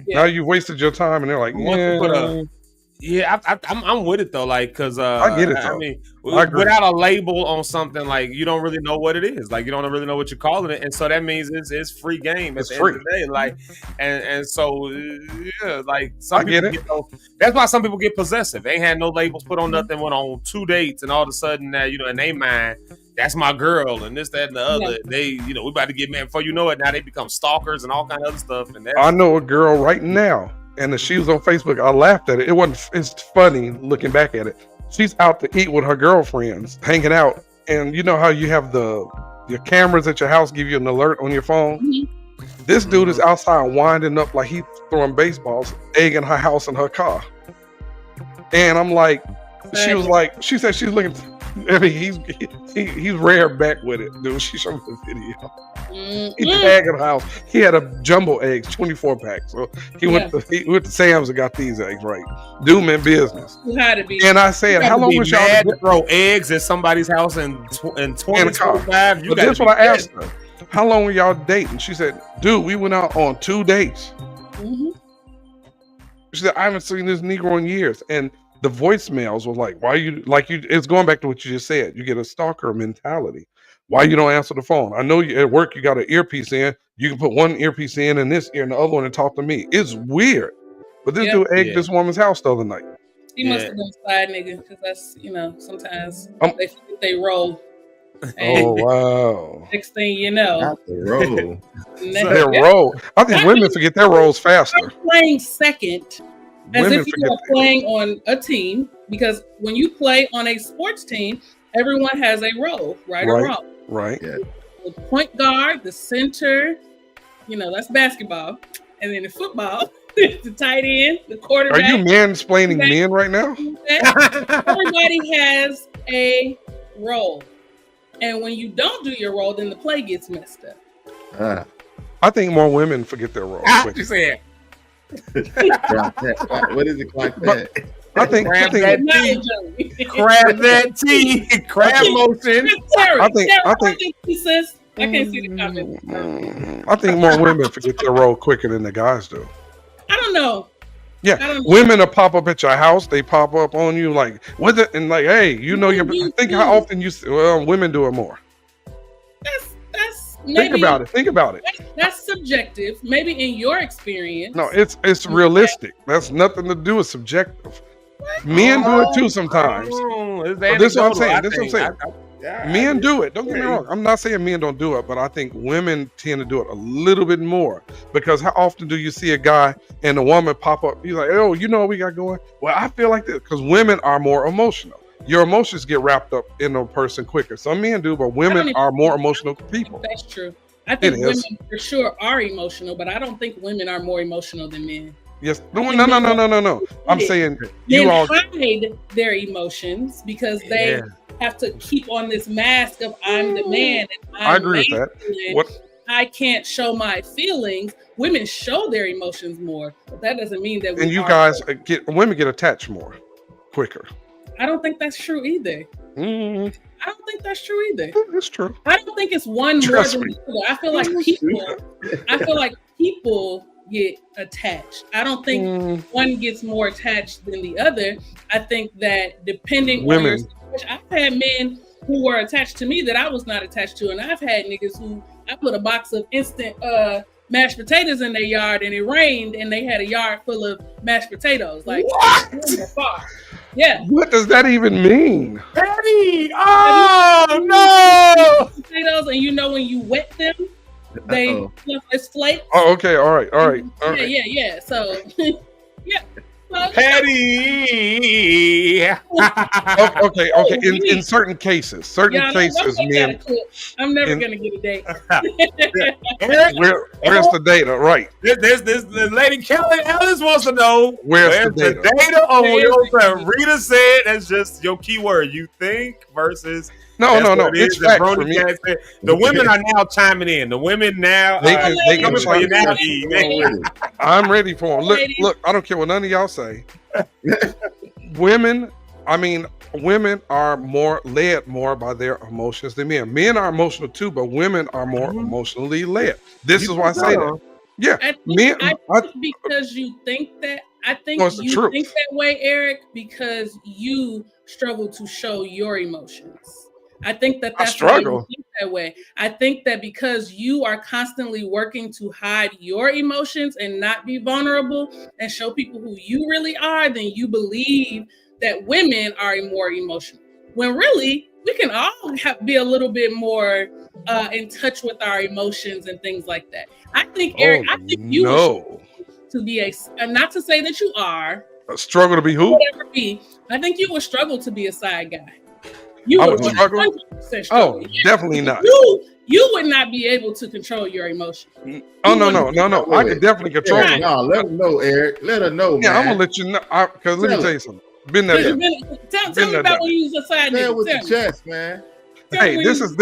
Yeah. Now you've wasted your time, and they're like, I'm with it though, like, because I get it. I mean, without a label on something, like you don't really know what it is, like you don't really know what you're calling it, and so that means it's free game at the end of the day, like, and so like some people get that's why some people get possessive. They ain't had no labels put on nothing, went on 2 dates, and all of a sudden now in their mind, that's my girl, and this, that, and the other. They, we about to get married. Before you know it, now they become stalkers and all kind of other stuff. And I know a girl right now, and if she was on Facebook, I laughed at it. It's funny looking back at it. She's out to eat with her girlfriends, hanging out, and you know how you have your cameras at your house give you an alert on your phone. Mm-hmm. This dude is outside winding up like he's throwing baseballs, egging her house and her car. And I'm like, she said she's looking. I mean, he's rare back with it, dude. She showed me the video. He's tagging the house. He had a jumbo eggs, 24 pack. So he went to Sam's and got these eggs right. Doom in business. And I said, how long was y'all to throw eggs at somebody's house in 2025? But that's what I asked her. How long were y'all dating? She said, dude, we went out on 2 dates. Mm-hmm. She said, I haven't seen this Negro in years. And the voicemails was like, it's going back to what you just said. You get a stalker mentality. Why you don't answer the phone? I know you at work, you got an earpiece in. You can put one earpiece in this ear and the other one and talk to me. It's weird. But this dude egged this woman's house the other night. He must have been a side nigga because that's, sometimes they forget they roll. Oh, wow. Next thing you know. Not the roll. Their roll. I think women forget their rolls faster. Playing second. As if you are playing on a team, because when you play on a sports team, everyone has a role, right or wrong. Right. Yeah. The point guard, the center, that's basketball. And then the football, the tight end, the quarterback. Are you mansplaining men right now? Everybody has a role. And when you don't do your role, then the play gets messed up. I think more women forget their role. You said. What is it like that? I think grab that tea, crab motion. I think sis. I can't see the comments. I think more women forget their role quicker than the guys do. I don't know. Yeah, women will pop up at your house. They pop up on you like with it and like, hey, think how often women do it more. That's think about it. That's subjective. Maybe in your experience. No, it's realistic. That's nothing to do with subjective. Men do it too sometimes. This is what I'm saying. Men do it. Don't get me wrong. I'm not saying men don't do it, but I think women tend to do it a little bit more because how often do you see a guy and a woman pop up? You're like, oh, you know what we got going? Well, I feel like this because women are more emotional. Your emotions get wrapped up in a person quicker. Some men do, but women are more emotional people. That's true. I think women for sure are emotional, but I don't think women are more emotional than men. Yes. No. I'm saying you all hide their emotions because they have to keep on this mask of I'm the man and I agree with that. I can't show my feelings. Women show their emotions more, but that doesn't mean that women get attached more quicker. I don't think that's true either. Mm-hmm. I don't think that's true either. It's true. I don't think it's one more than the other. I feel like people get attached. I don't think one gets more attached than the other. I think that depending on your situation, I've had men who were attached to me that I was not attached to, and I've had niggas who I put a box of instant mashed potatoes in their yard and it rained and they had a yard full of mashed potatoes. Like, what? Yeah. What does that even mean? Petty! Oh no! Potatoes, and you know when you wet them, they it's flakes. Oh, okay, all right. Yeah. So, yeah. So, Petty. Okay. In certain cases, men. I'm never gonna get a date. Where's the data? Right. There's the lady Kelly Ellis wants to know where's the data? Oh, your friend Rita said that's just your keyword. You think versus. No. It's fact for me. The women are now chiming in. The women now they can for you now. I'm ready for them. Look. I don't care what none of y'all say. Women are more led more by their emotions than men. Men are emotional too, but women are more emotionally led. This is why I say that. Yeah, I think because you think that. I think you think that way, Eric, because you struggle to show your emotions. I think that's why you think that way. I think that because you are constantly working to hide your emotions and not be vulnerable and show people who you really are, then you believe that women are more emotional. When really, we can all be a little bit more in touch with our emotions and things like that. I think, Eric, to be not to say that you are. A struggle to be who? Whatever be. I think you would struggle to be a side guy. You would struggle. Oh, definitely not. You would not be able to control your emotions. Oh, no. I could definitely control them. No, let them know, Eric. Let her know, man. Yeah, I'm gonna let you know. Because let me tell you something. Been there. Tell me about when you was a side nigga. With the chest, man. Hey, this is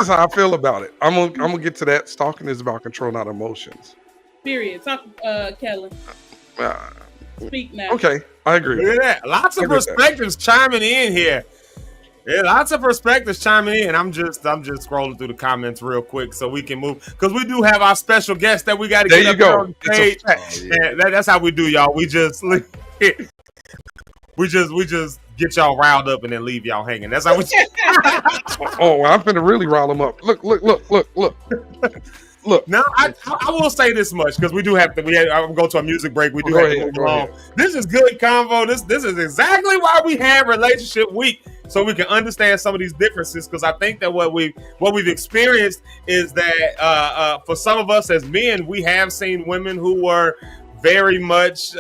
how I feel about it. I'm gonna get to that. Stalking is about control, not emotions. Period. Talk, Kelly. Speak now. Okay, I agree. Look at that. Lots of perspectives chiming in here. Yeah, lots of perspectives chiming in. I'm just scrolling through the comments real quick so we can move because we do have our special guest that we got to get up there on the stage. That's how we do, y'all. We just get y'all riled up and then leave y'all hanging. That's how we. Oh, I'm finna really rile them up. Look. Look. Now I will say this much because we do have to. I'm going to a music break. We do have to move along. This is good convo. This is exactly why we have Relationship Week, so we can understand some of these differences. Because I think that what we've experienced is that for some of us as men, we have seen women who were very much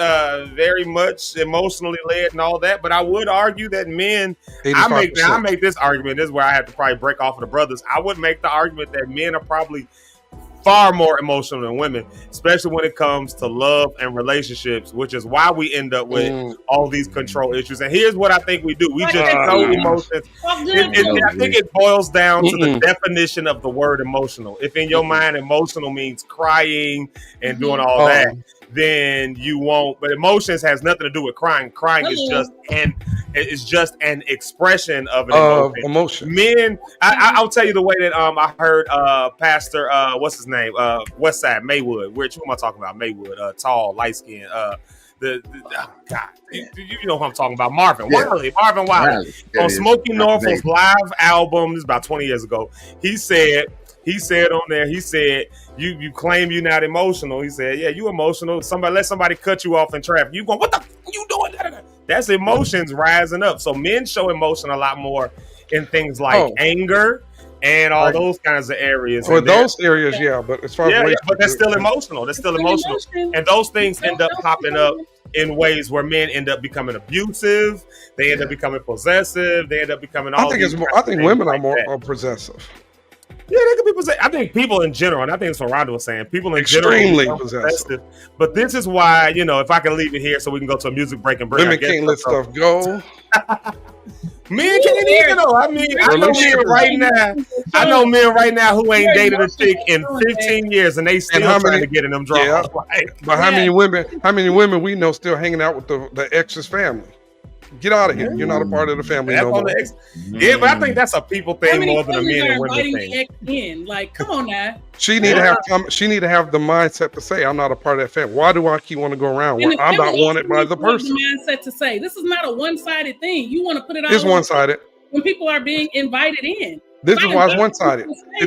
emotionally led and all that. But I would argue that men. I make this argument. This is where I have to probably break off of the brothers. I would make the argument that men are probably far more emotional than women, especially when it comes to love and relationships, which is why we end up with all these control issues. And here's what I think we do. We just know emotions. I think it boils down to the definition of the word emotional. If in your mind emotional means crying and doing all that, then you won't. But emotions has nothing to do with crying. Crying is just an expression of an emotion. Men, I'll tell you the way that I heard Pastor what's his name, Westside Maywood. Who am I talking about? Maywood, tall, light skin. God, you know who I'm talking about? Marvin Wiley. On Smokey Norfolk's live album. This is about 20 years ago. He said on there, you claim you're not emotional. He said, yeah, you emotional. Let somebody cut you off in traffic. You going, what the you doing? That's emotions rising up. So men show emotion a lot more in things like anger and all those kinds of areas. For those areas, but as far as but that's still emotional. And those things end up popping up in ways where men end up becoming abusive. They end up becoming possessive. They end up becoming all. I think women are more possessive. Yeah, they could be possessive. I think people in general, and I think it's what Rhonda was saying, people in extremely general possessive. But this is why, if I can leave it here so we can go to a music break and bring women can't let stuff go. Men can't either though. I mean, I know men right now who ain't dated a chick in 15 years and they still trying to get in them draws. But how many women we know still hanging out with the ex's family? Get out of here. You're not a part of the family That's no on more. the ex. Yeah, but I think that's a people How thing many more than a cousins men are and women inviting thing. the ex in? Like, come on now. She need to have the mindset to say, I'm not a part of that family. Why do I keep want to go around And where the I'm not family wanted also by needs the to have person? the mindset to say, this is not a one-sided thing. You want to put it all It's on one-sided. when people are being invited in. This is Fine, why it's let one-sided. people say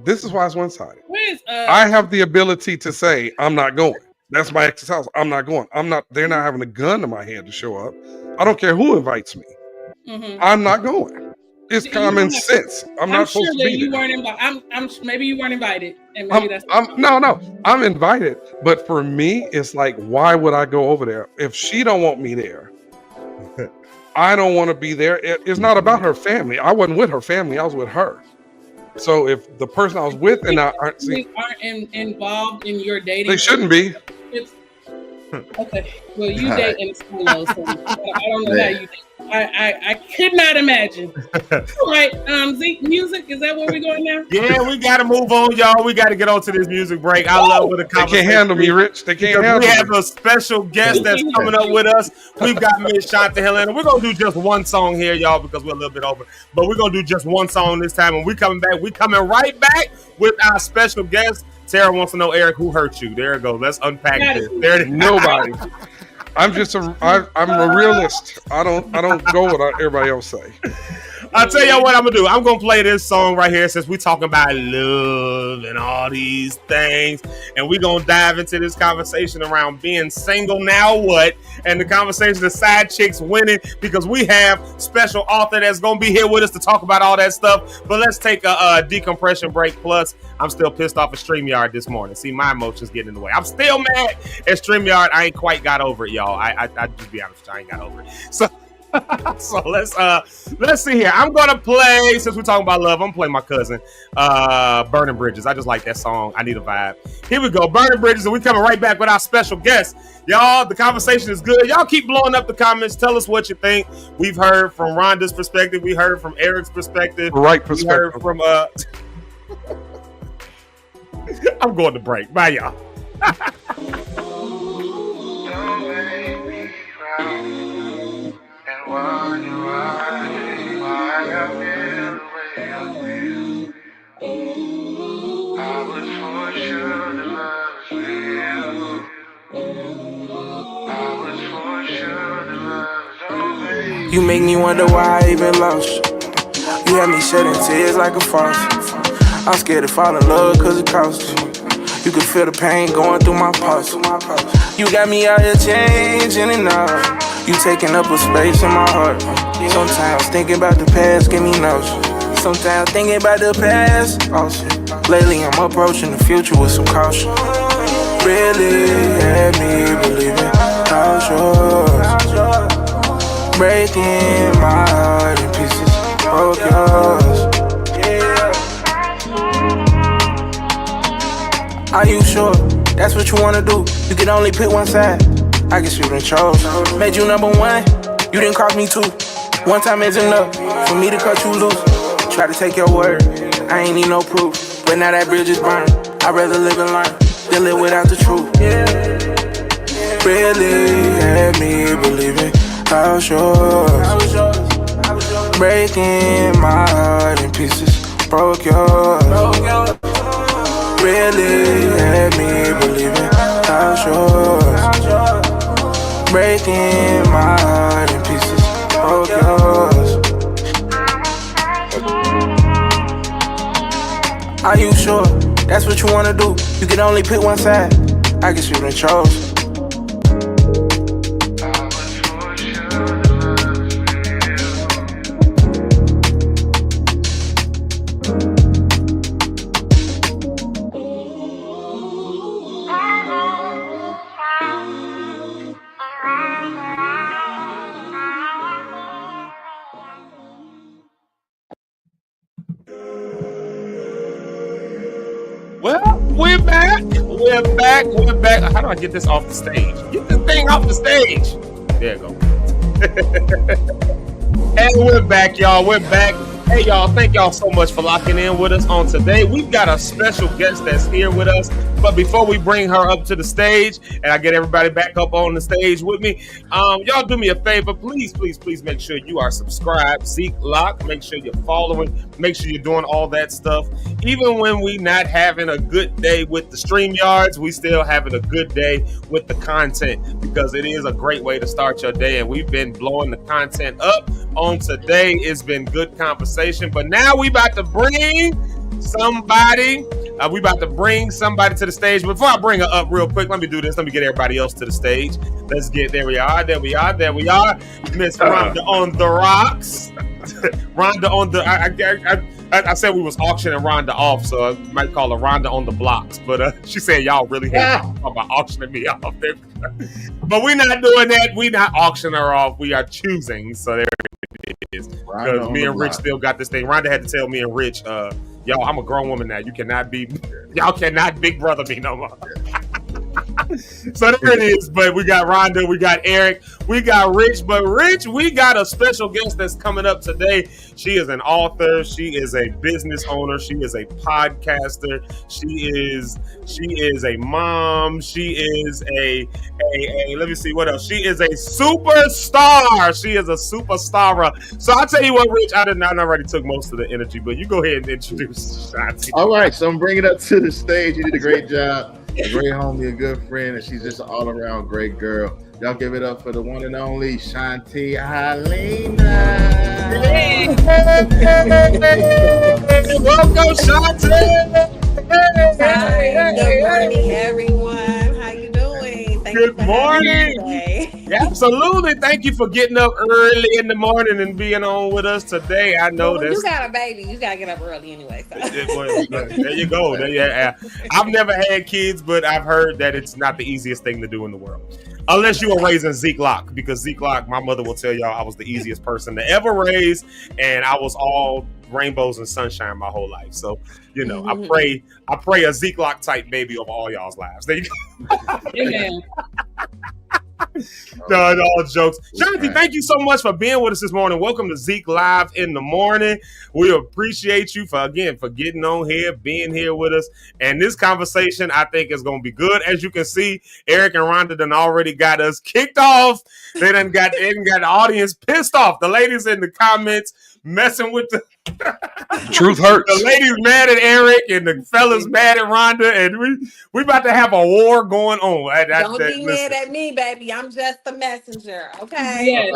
This is why it's one-sided. Where's I have the ability to say, I'm not going. That's my ex's house. I'm not going. They're not having a gun to my head to show up. I don't care who invites me. I'm not going. It's common sense. I'm not supposed to be you there. weren't invited. Maybe you weren't invited, and maybe that's No. I'm invited, but for me, it's like, why would I go over there if she don't want me there? I don't want to be there. It's not about her family. I wasn't with her family. I was with her. So if the person I was with and I aren't involved in your dating, they shouldn't be. Okay. Well, you date in solo, so I don't know how you date. I could not imagine. All right, Zeke, music, is that where we're going now? Yeah, we got to move on, y'all. We got to get on to this music break. I love what the They conversation. can't handle me, Rich. They can't handle We me. have a special guest that's coming up with us. We've got Miss Shanta Helena. We're going to do just one song here, y'all, because we're a little bit over. But we're going to do just one song this time. And we coming back. We coming right back with our special guest. Tara wants to know, Eric, who hurt you? There it goes. Let's unpack this. There it is. Nobody. I'm a realist. I don't go with what everybody else say. I'll tell you what I'm gonna do. I'm gonna play this song right here since we're talking about love and all these things, and we're gonna dive into this conversation around being single now what, and the conversation of side chicks winning, because we have special author that's gonna be here with us to talk about all that stuff. But let's take a decompression break. Plus, I'm still pissed off at StreamYard this morning. See, my emotions getting in the way. I'm still mad at StreamYard. I ain't quite got over it, y'all. I just be honest with you, I ain't got over it. So let's see here. I'm gonna play, since we're talking about love, I'm gonna play my cousin, Burning Bridges. I just like that song. I need a vibe. Here we go, Burning Bridges, and we coming right back with our special guest. Y'all, the conversation is good. Y'all keep blowing up the comments. Tell us what you think. We've heard from Rhonda's perspective. We heard from Eric's perspective. Right perspective. We heard from I'm going to break. Bye, y'all. You make me wonder why I even lost you. You had me shedding tears like a faucet. I'm scared to fall in love cause it costs you. You can feel the pain going through my pulse. You got me out here changing and out. You taking up a space in my heart. Sometimes thinking about the past give me nausea. Sometimes thinking about the past also. Lately I'm approaching the future with some caution. Really had me believing I was yours. Breaking my heart in pieces, broke yours. Are you sure that's what you wanna do? You can only pick one side. I guess you done chose. Made you number one, you didn't cross me too. One time is enough for me to cut you loose. Try to take your word, I ain't need no proof. But now that bridge is burned, I'd rather live and learn than live without the truth. Really had me believing I was yours. Breaking my heart in pieces, broke yours. Really had me believing I was yours. Breaking my heart in pieces, broke yours. Are you sure that's what you wanna do? You can only pick one side. I guess you done chose. Well, we're back. We're back. How do I get this off the stage? Get this thing off the stage. There you go. And we're back, y'all. We're back. Hey, y'all, thank y'all so much for locking in with us on today. We've got a special guest that's here with us. But before we bring her up to the stage and I get everybody back up on the stage with me, y'all do me a favor. Please, please, please make sure you are subscribed. Zeke Lock. Make sure you're following. Make sure you're doing all that stuff. Even when we not having a good day with the StreamYards, we still having a good day with the content because it is a great way to start your day. And we've been blowing the content up on today. It's been good conversation. But now we about to bring somebody. We about to bring somebody to the stage. Before I bring her up real quick, let me do this. Let me get everybody else to the stage. Let's get, there we are. Miss Rhonda on the rocks. Rhonda on the, I said we was auctioning Rhonda off, so I might call her Rhonda on the blocks. But she said y'all really hate about auctioning me off. But we're not doing that. We not auctioning her off. We are choosing. So there it is. Because me and Rich still got this thing. Rhonda had to tell me and Rich, yo, I'm a grown woman now. Y'all cannot big brother me no more. So there it is. But we got Rhonda, we got Eric, we got Rich. But Rich, we got a special guest that's coming up today. She is an author. She is a business owner. She is a podcaster. She is a mom. She is a let me see what else. She is a superstar. She is a superstar. So I'll tell you what, Rich, I already took most of the energy, but you go ahead and introduce Shanti. All right, so I'm bringing it up to the stage. You did a great job. A great homie, a good friend, and she's just an all-around great girl. Y'all give it up for the one and only Shanti Helena. Hey. Welcome, Shanti. Hi, good morning, everyone. How you doing? Thank Good you for morning. having me today. Yeah, absolutely. Thank you for getting up early in the morning and being on with us today. I know Well, when you got a baby, you gotta get up early anyway. So. There you go. I've never had kids, but I've heard that it's not the easiest thing to do in the world. Unless you were raising Zeke Lock, because Zeke Lock, my mother will tell y'all I was the easiest person to ever raise, and I was all rainbows and sunshine my whole life. So, you know, I pray a Zeke Lock type baby over all y'all's lives. There you go. Amen. No, all jokes. Shanti, thank you so much for being with us this morning. Welcome to Zeke Live in the Morning. We appreciate you for getting on here, being here with us. And this conversation, I think, is going to be good. As you can see, Eric and Rhonda done already got us kicked off. They done got the audience pissed off. The ladies in the comments messing with the truth hurts. The ladies mad at Eric and the fellas mad at Rhonda, and we about to have a war going on. Don't be mad at me, baby. I'm just the messenger, okay? Yes.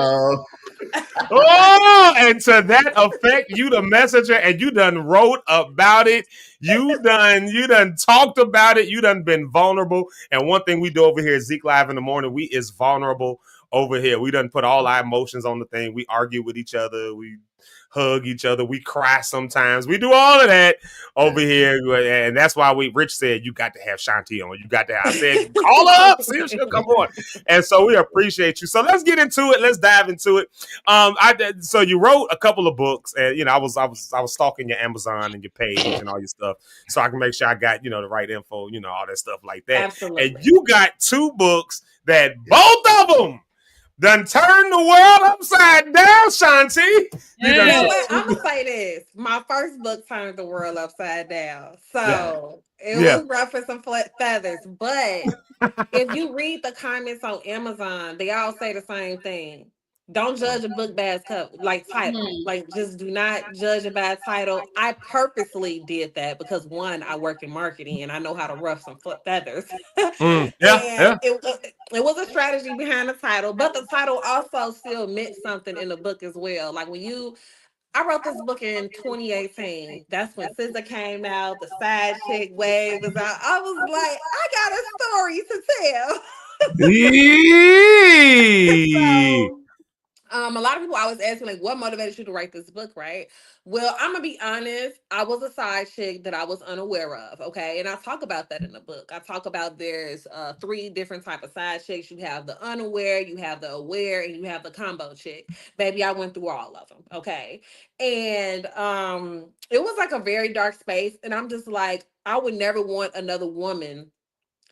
Oh, and to that effect, you the messenger, and you done wrote about it. You done talked about it. You done been vulnerable. And one thing we do over here at Zeke Live in the Morning, we is vulnerable over here. We done put all our emotions on the thing. We argue with each other. We hug each other. We cry sometimes. We do all of that over here. And that's why Rich said, you got to have Shanti on. You got to have, I said, call her up, see if she'll come on. And so we appreciate you. So let's get into it. Let's dive into it. So you wrote a couple of books, and, you know, I was stalking your Amazon and your page and all your stuff, so I can make sure I got, you know, the right info, you know, all that stuff like that. Absolutely. And you got two books that both of them done turn the world upside down, Shanti. You know what? I'm gonna say this. My first book turned the world upside down. So it was rough with some feathers. But if you read the comments on Amazon, they all say the same thing. Don't judge a book by its title. Like, just do not judge it by its title. I purposely did that because, one, I work in marketing and I know how to rough some feathers. It was a strategy behind the title, but the title also still meant something in the book as well. Like I wrote this book in 2018. That's when SZA came out, the side chick wave was out. I was like, I got a story to tell. So, a lot of people always ask me, like, what motivated you to write this book, right? Well, I'm gonna be honest, I was a side chick that I was unaware of, okay? And I talk about that in the book. I talk about there's 3 different type of side chicks. You have the unaware, you have the aware, and you have the combo chick. Baby, I went through all of them, okay? And it was like a very dark space, and I'm just like, I would never want another woman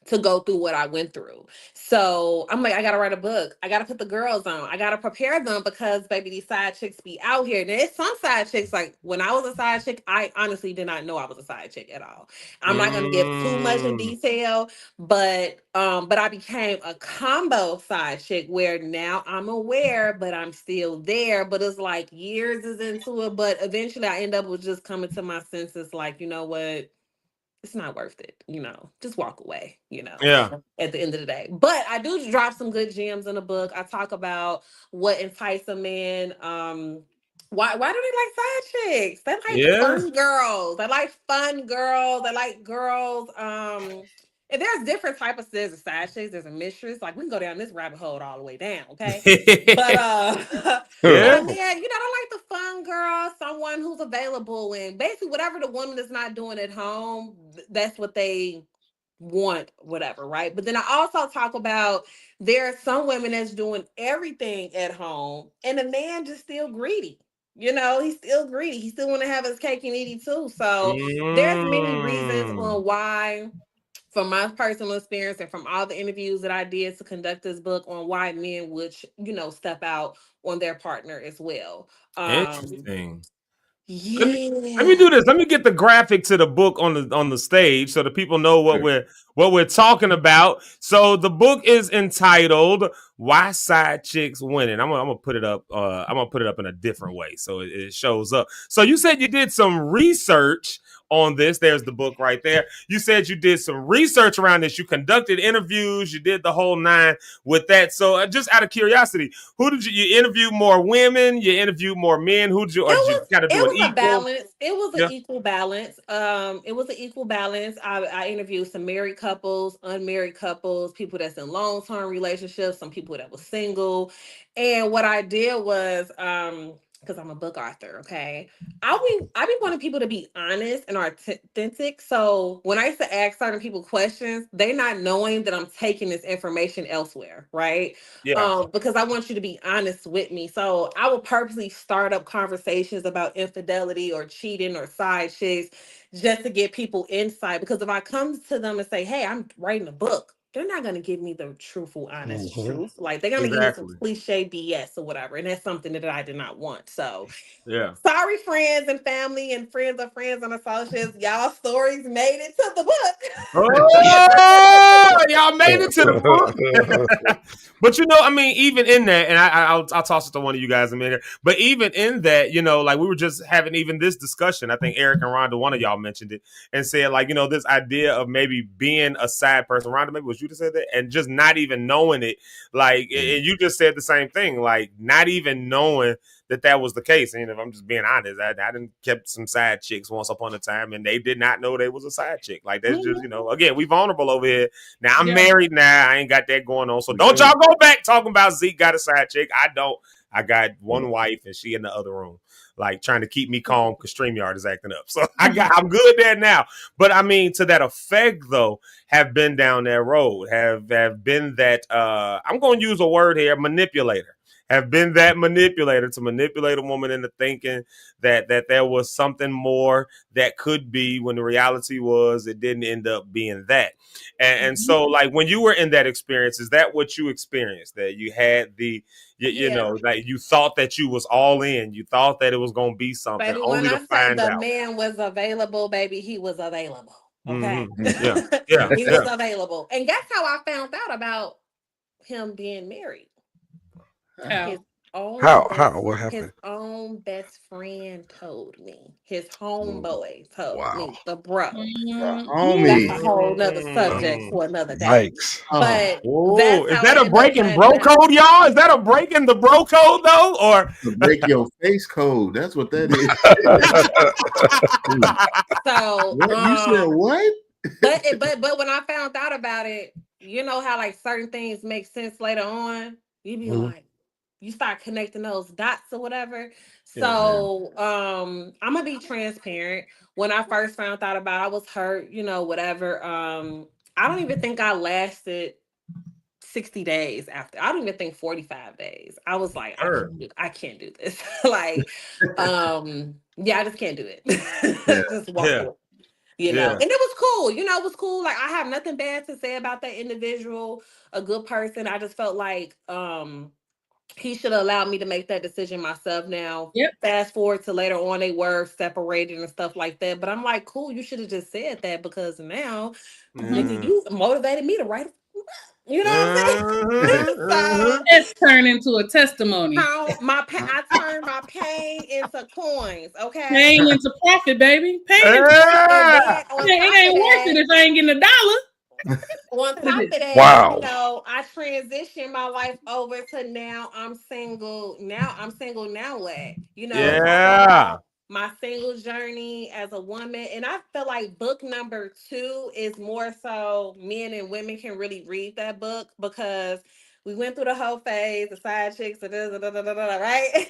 to go through what I went through. So I'm like, I gotta write a book. I gotta put the girls on. I gotta prepare them because baby, these side chicks be out here. There's some side chicks, like when I was a side chick, I honestly did not know I was a side chick at all. I'm not gonna give too much in detail, but I became a combo side chick where now I'm aware, but I'm still there. But it's like years is into it. But eventually I end up with just coming to my senses, like, you know what? It's not worth it, just walk away, Yeah. at the end of the day. But I do drop some good gems in the book. I talk about what entice a man. Why do they like side chicks? They like Yeah. fun girls. They like fun girls. They like girls. And there's different types of there's a side chicks, there's a mistress. Like we can go down this rabbit hole all the way down, okay? But Yeah. and then, I like the fun girl, someone who's available and basically whatever the woman is not doing at home, that's what they want, whatever, right? But then I also talk about there are some women that's doing everything at home and the man just still greedy. He's still greedy. He still want to have his cake and eat it too. So there's many reasons on why, from my personal experience and from all the interviews that I did to conduct this book, on why men would, step out on their partner as well. Interesting. Yeah. Let me do this. Let me get the graphic to the book on the stage so the people know what we're talking about. So the book is entitled "Why Side Chicks Winning." I'm gonna put it up. I'm gonna put it up in a different way so it shows up. So you said you did some research on this. There's the book right there. You said you did some research around this. You conducted interviews. You did the whole nine with that. So just out of curiosity, who did you interview? More women? You interviewed more men? Who did you? Or did you kind of do an equal? Balance. It was an equal balance. It was an equal balance. I interviewed some married couples, unmarried couples, people that's in long-term relationships, some people that was single. And what I did was, because I'm a book author, okay, I be wanting people to be honest and authentic. So when I used to ask certain people questions, they not knowing that I'm taking this information elsewhere, right? Because I want you to be honest with me. So I will purposely start up conversations about infidelity or cheating or side chicks just to get people insight. Because if I come to them and say, hey, I'm writing a book, they're not going to give me the truthful, honest truth. Like they're going to give me some cliche BS or whatever. And that's something that I did not want. So sorry, friends and family and friends of friends and associates. Y'all stories made it to the book. Oh, y'all made it to the book. But I mean, even in that, and I'll toss it to one of you guys in a minute. But even in that, like we were just having even this discussion. I think Eric and Rhonda, one of y'all mentioned it and said, like, this idea of maybe being a side person. Rhonda, maybe it was you that said that, and just not even knowing it. Like, and you just said the same thing, like not even knowing that was the case. And if I'm just being honest, I done kept some side chicks once upon a time, and they did not know they was a side chick. Like that's just, again, we vulnerable over here. Now I'm married now. I ain't got that going on. So don't y'all go back talking about Zeke got a side chick. I don't. I got one wife and she in the other room, like trying to keep me calm because StreamYard is acting up. So I'm good there now. But I mean, to that effect though, have been down that road, have been that I'm gonna use a word here, manipulator. Have been that manipulator to manipulate a woman into thinking that there was something more that could be, when the reality was it didn't end up being that. And so, like, when you were in that experience, is that what you experienced? That you had like you thought that you was all in, you thought that it was going to be something, baby, only to find out. Man was available, baby, he was available. Okay. Mm-hmm. He was available. And that's how I found out about him being married. His own How? What happened? His own best friend told me. His homeboy told me. The bro. Homie. That's a whole nother subject for another day. Yikes. But is that a breaking bro code, y'all? Is that a breaking the bro code though, or break your face code? That's what that is. So you said what? But when I found out about it, you know how like certain things make sense later on. You be like, you start connecting those dots or whatever. So I'm gonna be transparent. When I first found out about it, I was hurt, whatever. I don't even think I lasted 60 days after. I don't even think 45 days. I was like, I can't do this. Like, I just can't do it. Just walk away. you know, Yeah. and it was cool. You know, it was cool. Like I have nothing bad to say about that individual, a good person. I just felt like he should have allowed me to make that decision myself. Now, Yep. fast forward to later on, they were separated and stuff like that. But I'm like, cool, you should have just said that because now nigga, you motivated me to write. You know what I'm saying? So It's turned into a testimony. I turned my pain into coins. Okay, Pain into profit, baby. Pain into and profit. then on It top ain't of worth it that, if I ain't getting $1. on top of that, Wow. you know, I transitioned my life over to now I'm single. Now what? You know, talking about my single journey as a woman. And I feel like book number 2 is more so men and women can really read that book because we went through the whole phase, the side chicks, right?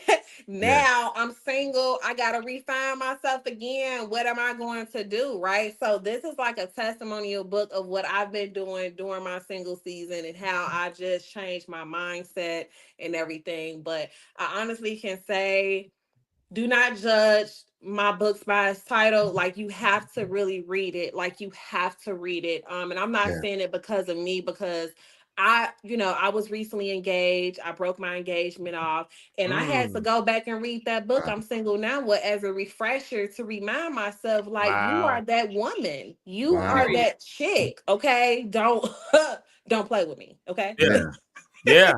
Now I'm single. I got to refine myself again. What am I going to do? Right. So this is like a testimonial book of what I've been doing during my single season and how I just changed my mindset and everything. But I honestly can say, do not judge my books by its title. Like you have to really read it. Like you have to read it. And I'm not saying it because of me, because I was recently engaged. I broke my engagement off and I had to go back and read that book. I'm single now, what, as a refresher to remind myself, like, you are that woman. You are that chick. Okay. Don't play with me. Okay. Yeah.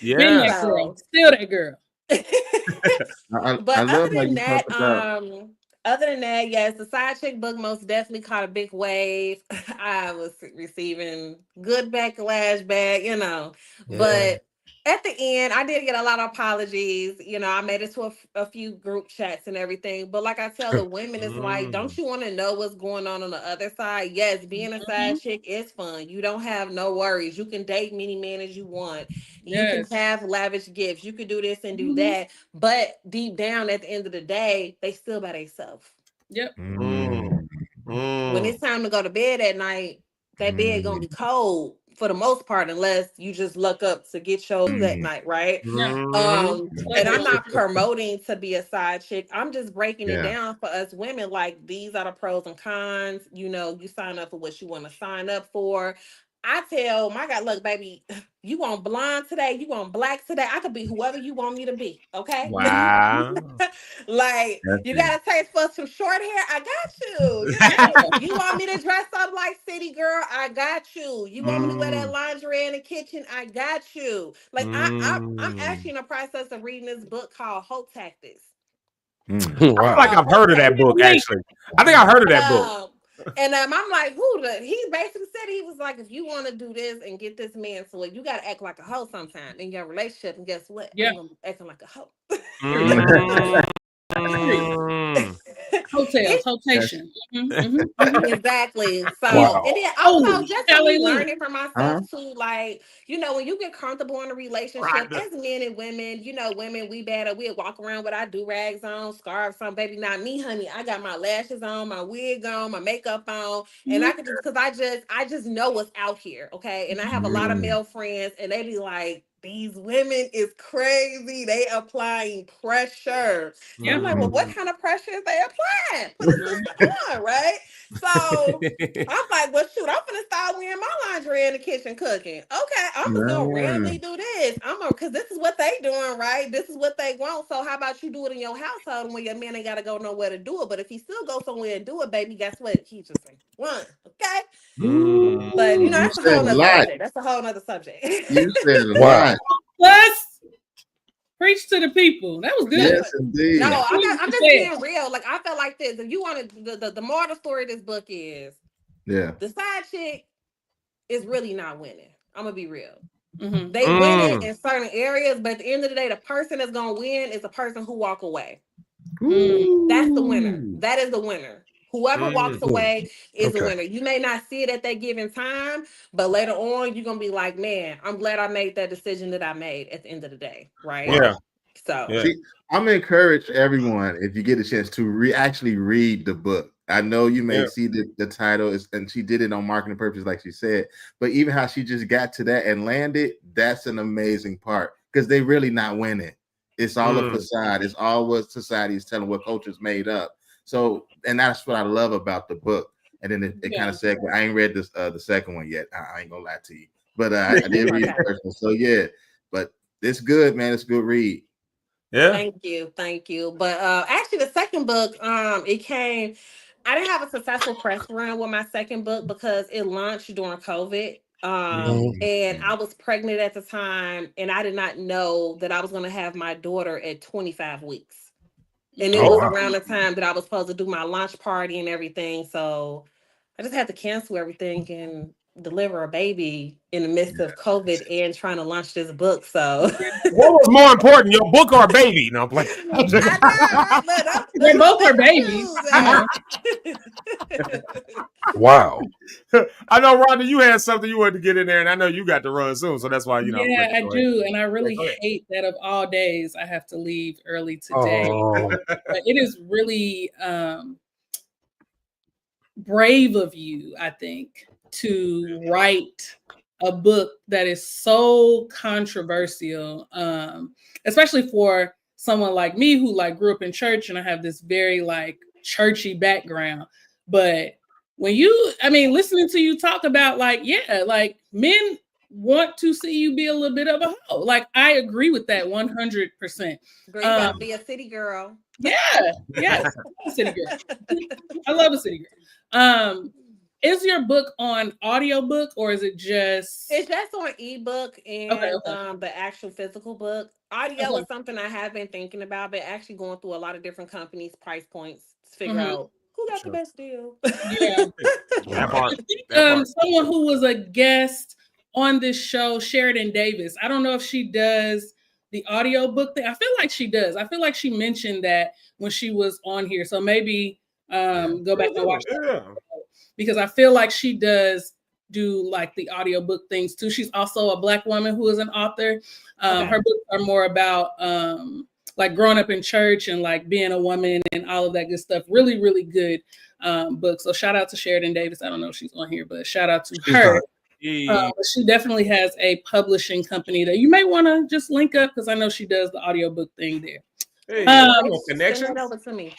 Been that girl. Still that girl. But love how you talk about. other than that, yes, the side chick book most definitely caught a big wave. I was receiving good backlash back, you know. But at the end, I did get a lot of apologies. You know, I made it to a few group chats and everything. But like I tell the women, it's like, don't you want to know what's going on the other side? Yes, being a side chick is fun. You don't have no worries. You can date many men as you want. You can have lavish gifts. You could do this and do that. But deep down, at the end of the day, they still by themselves. Yep. When it's time to go to bed at night, that bed gonna be cold for the most part, unless you just look up to get yours that night, right? And I'm not promoting to be a side chick. I'm just breaking it down for us women. Like, these are the pros and cons. You know, you sign up for what you want to sign up for. I tell my God, look, baby, you want blonde today, you want black today. I could be whoever you want me to be. Okay. Wow. Like, you got a taste for some short hair? I got you. You want me to dress up like City Girl? I got you. You want me to wear that lingerie in the kitchen? I got you. Like, I'm actually in the process of reading this book called Hope Tactics. I feel like I've heard of that book, actually. I think I heard of that book. And I'm like, he basically said, he was like, if you want to do this and get this man to it, you got to act like a hoe sometime in your relationship. And guess what? I'm gonna be acting like a hoe. Hotation. Exactly. So, and then also just for me learning for myself too, like, you know, when you get comfortable in a relationship, as men and women, you know, women, we walk around with our do-rags on, scarves on. Baby, not me, honey. I got my lashes on, my wig on, my makeup on, and I could just, because I just know what's out here, okay? And I have a lot of male friends, and they be like, these women is crazy. They applying pressure. And I'm like, well, what kind of pressure is they applying? Put a sister on, right? So I'm like, well, shoot, I'm gonna start wearing my lingerie in the kitchen cooking. Okay, I'm just gonna randomly do this. Because this is what they doing, right? This is what they want. So how about you do it in your household when your man ain't gotta go nowhere to do it? But if he still go somewhere and do it, baby, guess what? He just ain't one. Okay. But you know, that's a whole nother subject. That's a whole nother subject. You said a lot. Let's preach to the people. That was good. Yes, indeed. No, I'm just being real. Like, I felt like this. If you want to, the moral of the story of this book is, the side chick is really not winning. I'm gonna be real. They win in certain areas, but at the end of the day, the person that's gonna win is the person who walk away. That's the winner. That is the winner. Whoever walks away is a winner. You may not see it at that given time, but later on, you're going to be like, man, I'm glad I made that decision that I made at the end of the day. Right. Yeah. So see, I'm encourage everyone, if you get a chance, to actually read the book. I know you may see the title and she did it on marketing purposes, like she said, but even how she just got to that and landed, that's an amazing part, because they really not winning. It's all a facade. It's all what society is telling, what culture's made up. So, and that's what I love about the book. and then it kind of segued. I ain't read this the second one yet. I ain't gonna lie to you, but I did read the first one. So yeah, but it's good, man. It's a good read. Yeah. Thank you. But actually, the second book, it came. I didn't have a successful press run with my second book because it launched during COVID. And I was pregnant at the time, and I did not know that I was going to have my daughter at 25 weeks. And it was around the time that I was supposed to do my launch party and everything. So I just had to cancel everything and deliver a baby in the midst of COVID and trying to launch this book. So what was more important, your book or a baby? No, I'm playing. I know, right? They both are babies. Wow. I know, Rhonda, you had something you wanted to get in there, and I know you got to run soon, so that's why Yeah, I do, and I really hate that of all days I have to leave early today. But it is really brave of you, I think, to write a book that is so controversial, especially for someone like me who like grew up in church, and I have this very like churchy background. But when listening to you talk about like men want to see you be a little bit of a hoe. Like I agree with that 100%. Girl, you gotta be a city girl. Yeah, a city girl. I love a city girl. Is your book on audiobook or is it just? It's just on ebook and the actual physical book. Audio is something I have been thinking about, but actually going through a lot of different companies' price points to figure out who got the best deal. Yeah. That part. Someone who was a guest on this show, Sheridan Davis. I don't know if she does the audiobook thing. I feel like she does. I feel like she mentioned that when she was on here. So maybe go back and watch that. Because I feel like she does do like the audiobook things too. She's also a Black woman who is an author. Her books are more about like growing up in church and like being a woman and all of that good stuff. Really, really good book. So shout out to Sheridan Davis. I don't know if she's on here, but shout out to her. She definitely has a publishing company that you may want to just link up because I know she does the audiobook thing there. Connection. Send it over to me.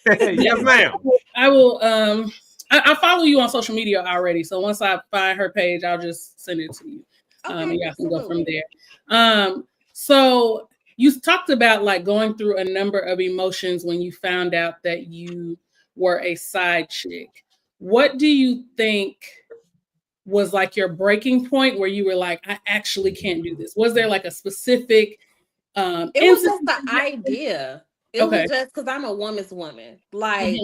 Yes, ma'am. I will. I follow you on social media already, so once I find her page, I'll just send it to you, and y'all can go from there. So you talked about like going through a number of emotions when you found out that you were a side chick. What do you think was like your breaking point where you were like, I actually can't do this? Was there like a specific? It was just the idea. It was just because I'm a woman's woman. Like.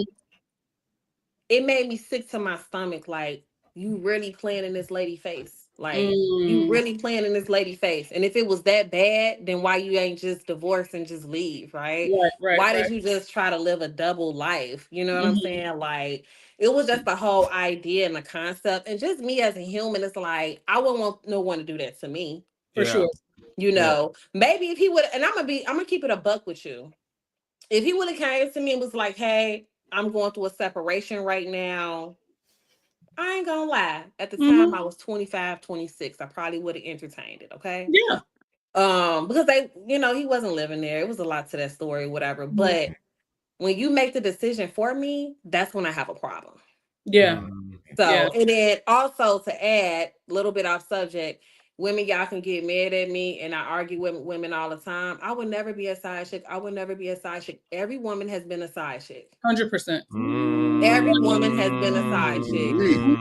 It made me sick to my stomach. Like, you really playing in this lady face. Like, you really playing in this lady face. And if it was that bad, then why you ain't just divorce and just leave, right? Why did you just try to live a double life? You know what I'm saying? Like, it was just the whole idea and the concept. And just me as a human, it's like, I wouldn't want no one to do that to me. For sure. You know, maybe if he would, and I'm gonna keep it a buck with you. If he would have came to me and was like, hey, I'm going through a separation right now. I ain't gonna lie. At the time I was 25, 26. I probably would have entertained it. Okay. Yeah. Because he wasn't living there. It was a lot to that story, whatever. But when you make the decision for me, that's when I have a problem. Yeah. So, and then also to add a little bit off subject, women, y'all can get mad at me, and I argue with women all the time. I would never be a side chick. I would never be a side chick. Every woman has been a side chick. 100%. Every woman has been a side chick.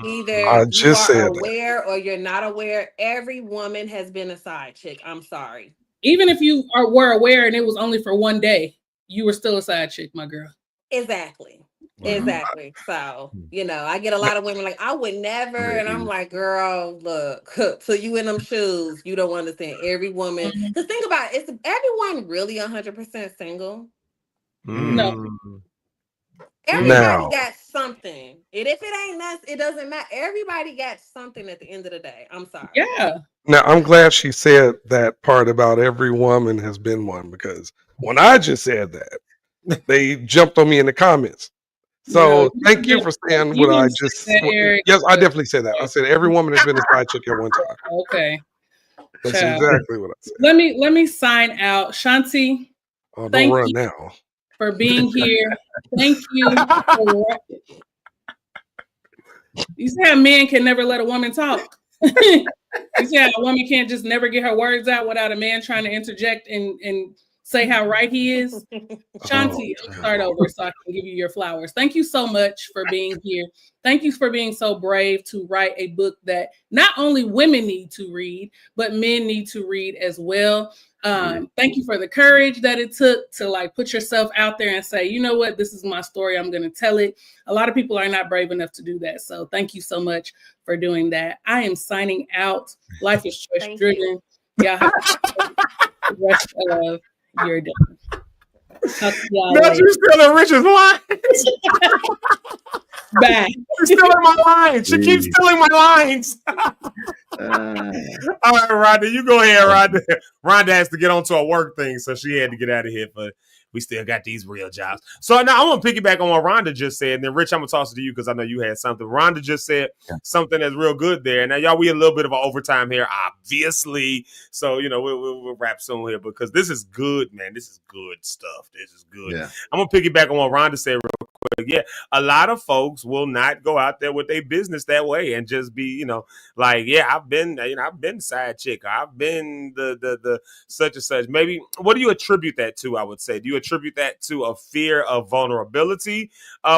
Either I just you are said aware or you're not aware. Every woman has been a side chick. I'm sorry. Even if you were aware and it was only for one day, you were still a side chick, my girl. Exactly. Exactly. So, I get a lot of women like, I would never. And I'm like, girl, look, so you in them shoes, you don't understand. Every woman, because think about it, is everyone really 100% single? No. Everybody got something. And if it ain't us, it doesn't matter. Everybody got something at the end of the day. I'm sorry. Yeah. Now, I'm glad she said that part about every woman has been one, because when I just said that, they jumped on me in the comments. So thank you for saying what I just said. Yes, I definitely said that. I said every woman has been a side chick at one time. Okay. That's exactly what I said. Let me sign out. Shanti, don't run now. For being here. Thank you. You see how men can never let a woman talk. You see how a woman can't just never get her words out without a man trying to interject and say how right he is. Shanti, I'll start over so I can give you your flowers. Thank you so much for being here. Thank you for being so brave to write a book that not only women need to read, but men need to read as well. Thank you for the courage that it took to like put yourself out there and say, you know what, this is my story. I'm going to tell it. A lot of people are not brave enough to do that. So thank you so much for doing that. I am signing out. Life is choice driven. Y'all have the rest of your day. Talk to y'all Now later. she's stealing Richard's lines. Bye. She's stealing my lines. She keeps stealing my lines. All right, Rhonda, you go ahead, Rhonda. Rhonda has to get onto a work thing, so she had to get out of here. But we still got these real jobs. So now I'm going to piggyback on what Rhonda just said. And then, Rich, I'm going to toss it to you because I know you had something. Rhonda just said something that's real good there. Now, y'all, we a little bit of an overtime here, obviously. So, you know, we'll wrap soon here because this is good, man. This is good stuff. This is good. Yeah. I'm going to piggyback on what Rhonda said real quick. Yeah, a lot of folks will not go out there with their business that way and just be, you know, like, yeah, I've been side chick. Or I've been the such and such. Maybe, what do you attribute that to, I would say? Do you attribute that to a fear of vulnerability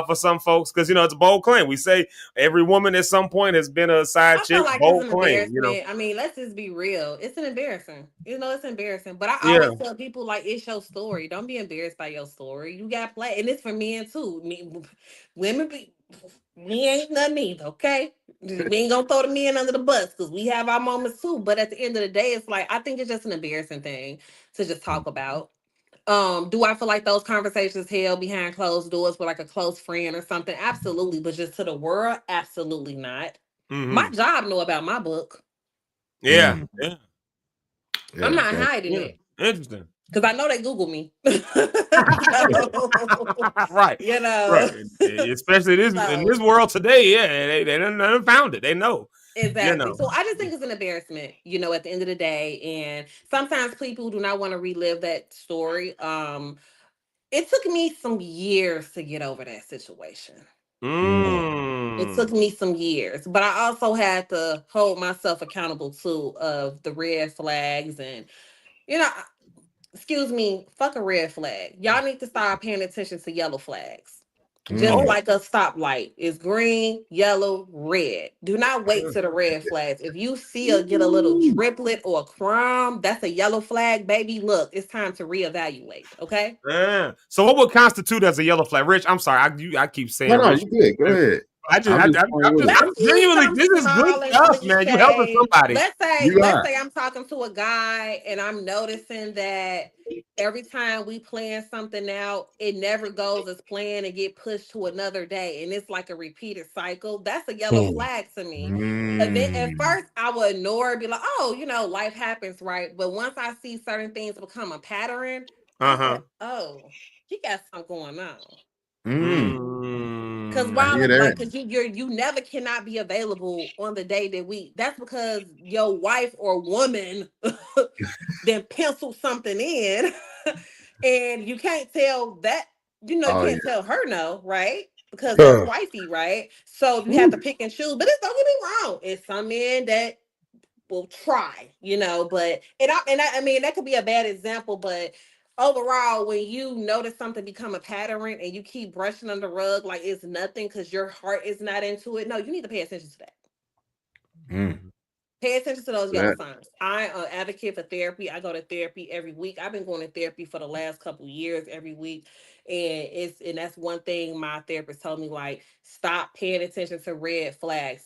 for some folks? Because, you know, it's a bold claim. We say every woman at some point has been a side chick. Like bold claim, you know? I mean, let's just be real. It's an embarrassing. You know, it's embarrassing. But I always tell people, like, it's your story. Don't be embarrassed by your story. You got play. And it's for men, too. Women we ain't nothing either, okay? We ain't gonna throw the men under the bus because we have our moments too. But at the end of the day, it's like I think it's just an embarrassing thing to just talk about. Do I feel like those conversations held behind closed doors with like a close friend or something? Absolutely, but just to the world, absolutely not. My job know about my book. Yeah. I'm not hiding it. Interesting. Because I know they Google me. Right. You know. Right. Especially in this world today, yeah, they done found it. They know. Exactly. You know. So I just think it's an embarrassment, you know, at the end of the day. And sometimes people do not want to relive that story. It took me some years to get over that situation. It took me some years, but I also had to hold myself accountable too of the red flags and, you know, excuse me, fuck a red flag. Y'all need to start paying attention to yellow flags. Just like a stoplight. It's green, yellow, red. Do not wait to the red flags. If you see get a little driplet or a crumb, that's a yellow flag, baby. Look, it's time to reevaluate. Okay. So what would constitute as a yellow flag? Rich, I'm sorry. I keep saying Rich. You good. Go ahead. I'm genuinely, this is good stuff, man. You helping somebody. Let's say I'm talking to a guy and I'm noticing that every time we plan something out, it never goes as planned and get pushed to another day. And it's like a repeated cycle. That's a yellow flag to me. And then at first I would ignore it, be like, oh, you know, life happens, right? But once I see certain things become a pattern, like, oh, he got something going on. Because you never cannot be available on the day that that's because your wife or woman then penciled something in and you can't tell that, you know, you can't tell her no, right? Because that's wifey, right? So you have to pick and choose. But don't get me wrong, it's some men that will try, you know, but I mean that could be a bad example, but overall, when you notice something become a pattern and you keep brushing on the rug like it's nothing because your heart is not into it, no, you need to pay attention to that. Pay attention to those yellow signs. I'm an advocate for therapy. I go to therapy every week. I've been going to therapy for the last couple of years every week. And that's one thing my therapist told me, like, stop paying attention to red flags.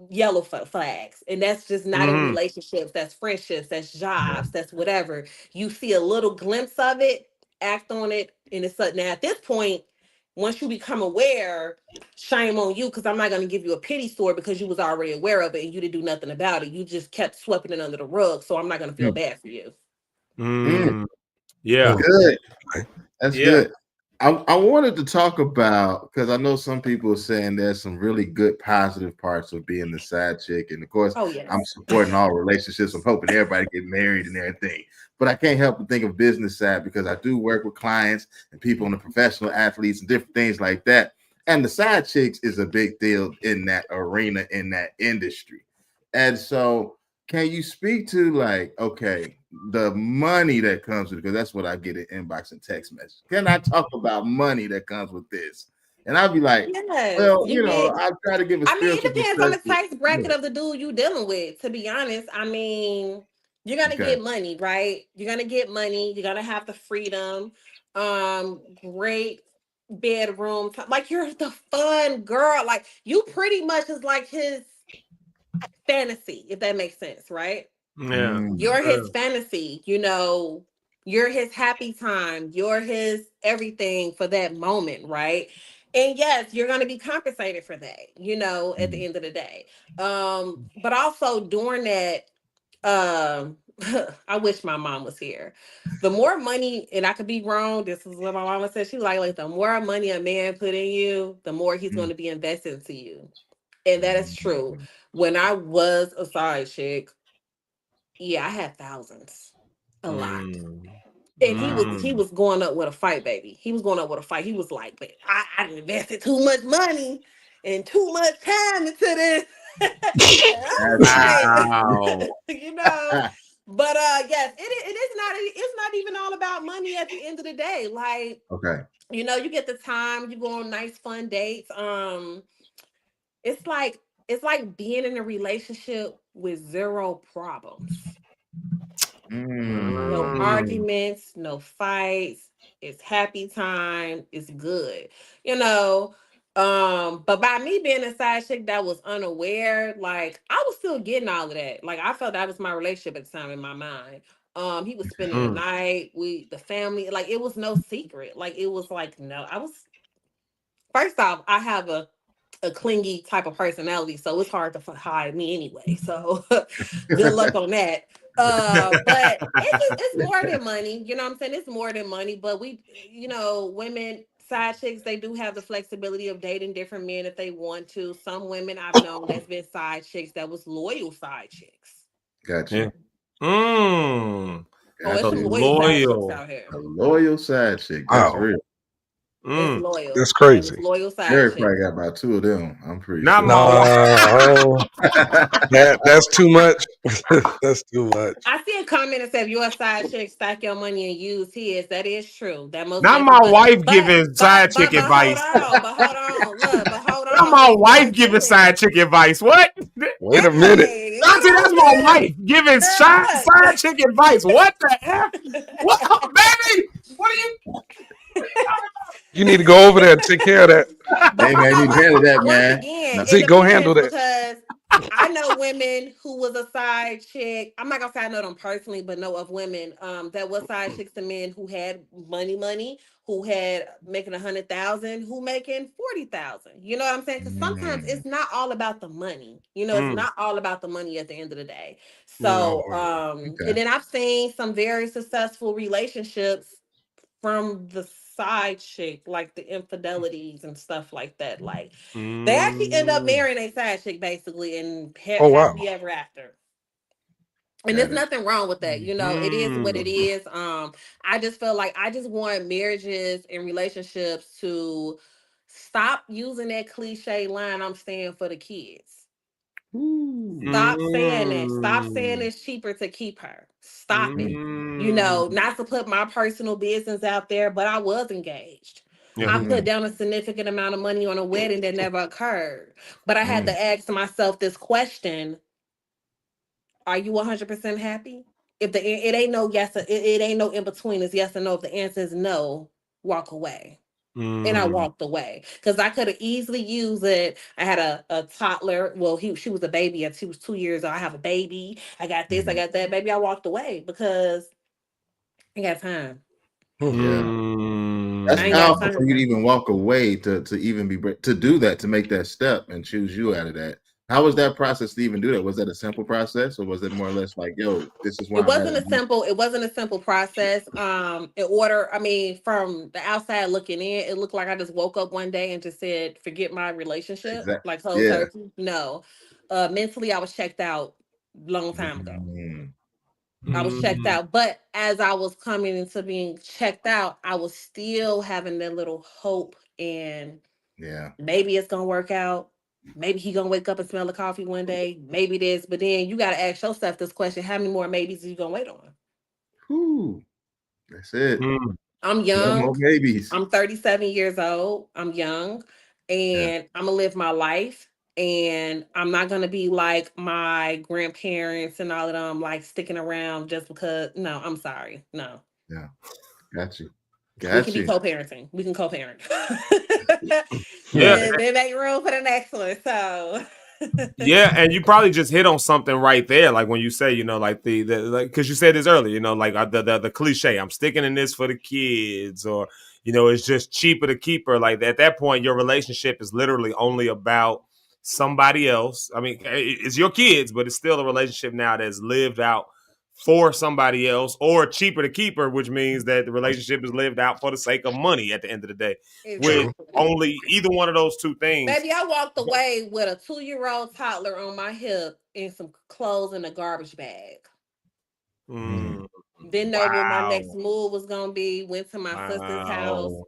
Yellow flags, and that's just not in relationships, that's friendships, that's jobs, that's whatever. You see a little glimpse of it, act on it, and it's now at this point, once you become aware, shame on you, because I'm not going to give you a pity story because you was already aware of it and you didn't do nothing about it. You just kept sweeping it under the rug, so I'm not going to feel bad for you. Yeah, good. That's good. I wanted to talk about, because I know some people are saying there's some really good positive parts of being the side chick. And of course, I'm supporting all relationships. I'm hoping everybody get married and everything. But I can't help but think of business side because I do work with clients and people on the professional athletes and different things like that. And the side chicks is a big deal in that arena, in that industry. And so, can you speak to like, okay, the money that comes with it? Because that's what I get in inbox and text message. Can I talk about money that comes with this? And I'll be like, Yes, well, you get. I'll try to give a I mean, spiritual it depends on the perspective. tax bracket of the dude you dealing with. To be honest, I mean, you're gonna Okay. get money, right? You're gonna get money. You're gonna have the freedom. Great bedroom. Like you're the fun girl. Like you pretty much is like his fantasy, if that makes sense, right? Yeah. You're his fantasy, you're his happy time, you're his everything for that moment, right? And yes, you're going to be compensated for that, at the end of the day. But also during that, I wish my mom was here. The more money, and I could be wrong, this is what my mama said. She like the more money a man put in you, the more he's going to be invested into you. And that is true. When I was a side chick, yeah, I had thousands, a lot. And he was going up with a fight, baby. He was going up with a fight. He was like, "But I invested too much money and too much time into this." And I was Wow. like, But yes, it is not. It's not even all about money at the end of the day. Like, Okay. you get the time. You go on nice, fun dates. It's like being in a relationship with zero problems. No arguments, no fights. It's happy time. It's good. But by me being a side chick that was unaware, like I was still getting all of that. Like I felt that was my relationship at the time in my mind. He was spending the night, the family, like it was no secret. Like it was like, no, first off, I have a clingy type of personality, so it's hard to hide me anyway. So good luck on that. But it's more than money. You know what I'm saying? It's more than money. But women side chicks, they do have the flexibility of dating different men if they want to. Some women I've known that's been side chicks that was loyal side chicks. Gotcha. Oh, it's some loyal side chicks out here. A loyal side chick. That's real. It's loyal. That's crazy. It's loyal side Eric chick. probably got about 2 of them. I'm pretty Not sure. my wife. That's too much. That's too much. I see a comment that said, "If you're a side chick, stack your money and use his." That is true. That most Not definitely- my wife giving side chick but advice. Hold on. Look, but hold on. Not my wife giving side chick advice. What? Wait a minute. That's my wife giving side chick advice. What the F? What, baby? What are you? You need to go over there and take care of that. Hey man, you handle that, Once man. again, See, it go depends handle that. because I know women who was a side chick. I'm not gonna say I know them personally, but know of women that was side chicks to men who had money, who had making 100,000, who making 40,000. You know what I'm saying? Because sometimes it's not all about the money. It's not all about the money at the end of the day. So, and then I've seen some very successful relationships from the side chick, like the infidelities and stuff like that. Like they actually end up marrying a side chick basically and happily ever after. And there's nothing wrong with that. It is what it is. I just feel like I just want marriages and relationships to stop using that cliche line, "I'm staying for the kids." Stop saying that. Stop saying it's cheaper to keep her. Stop it. Not to put my personal business out there, but I was engaged. I put down a significant amount of money on a wedding that never occurred. But I had to ask myself this question: are you 100% happy? If it ain't no yes, it ain't no in between. It's yes or no. If the answer is no, walk away. And I walked away because I could have easily used it. I had a toddler. Well, she was a baby and she was 2 years old. I have a baby. I got this. I got that. Baby, I walked away because I got time. That's I ain't got powerful time. for you to even walk away to even to do that, to make that step and choose you out of that. How was that process to even do that? Was that a simple process, or was it more or less like, yo, this is where It wasn't a simple process. From the outside looking in, it looked like I just woke up one day and just said, forget my relationship, like whole turkey. No. Mentally I was checked out long time ago. I was checked out. But as I was coming into being checked out, I was still having that little hope and Yeah. Maybe it's gonna work out. Maybe he gonna wake up and smell the coffee one day. Maybe this, but then you gotta ask yourself this question: how many more maybes are you gonna wait on? Whew. That's it. I'm No more young. babies. I'm 37 years old. I'm young, Yeah. and I'm gonna live my life. And I'm not gonna be like my grandparents and all of them, like sticking around just because. No, I'm sorry. No, Yeah. Got you. we can Got be you. co-parenting. We can co-parent. Yeah. And then make room for the next one. So. Yeah, and you probably just hit on something right there, like when you say, like the like, because you said this earlier, like the cliche, I'm sticking in this for the kids, or it's just cheaper to keep her. Like at that point, your relationship is literally only about somebody else. I mean, it's your kids, but it's still a relationship now that's lived out for somebody else, or cheaper to keep her, which means that the relationship is lived out for the sake of money at the end of the day. With Exactly. only either one of those two things. Baby, I walked away with a 2-year-old toddler on my hip and some clothes in a garbage bag. Didn't know what my next Wow. move was gonna be. Went to my sister's house, Wow.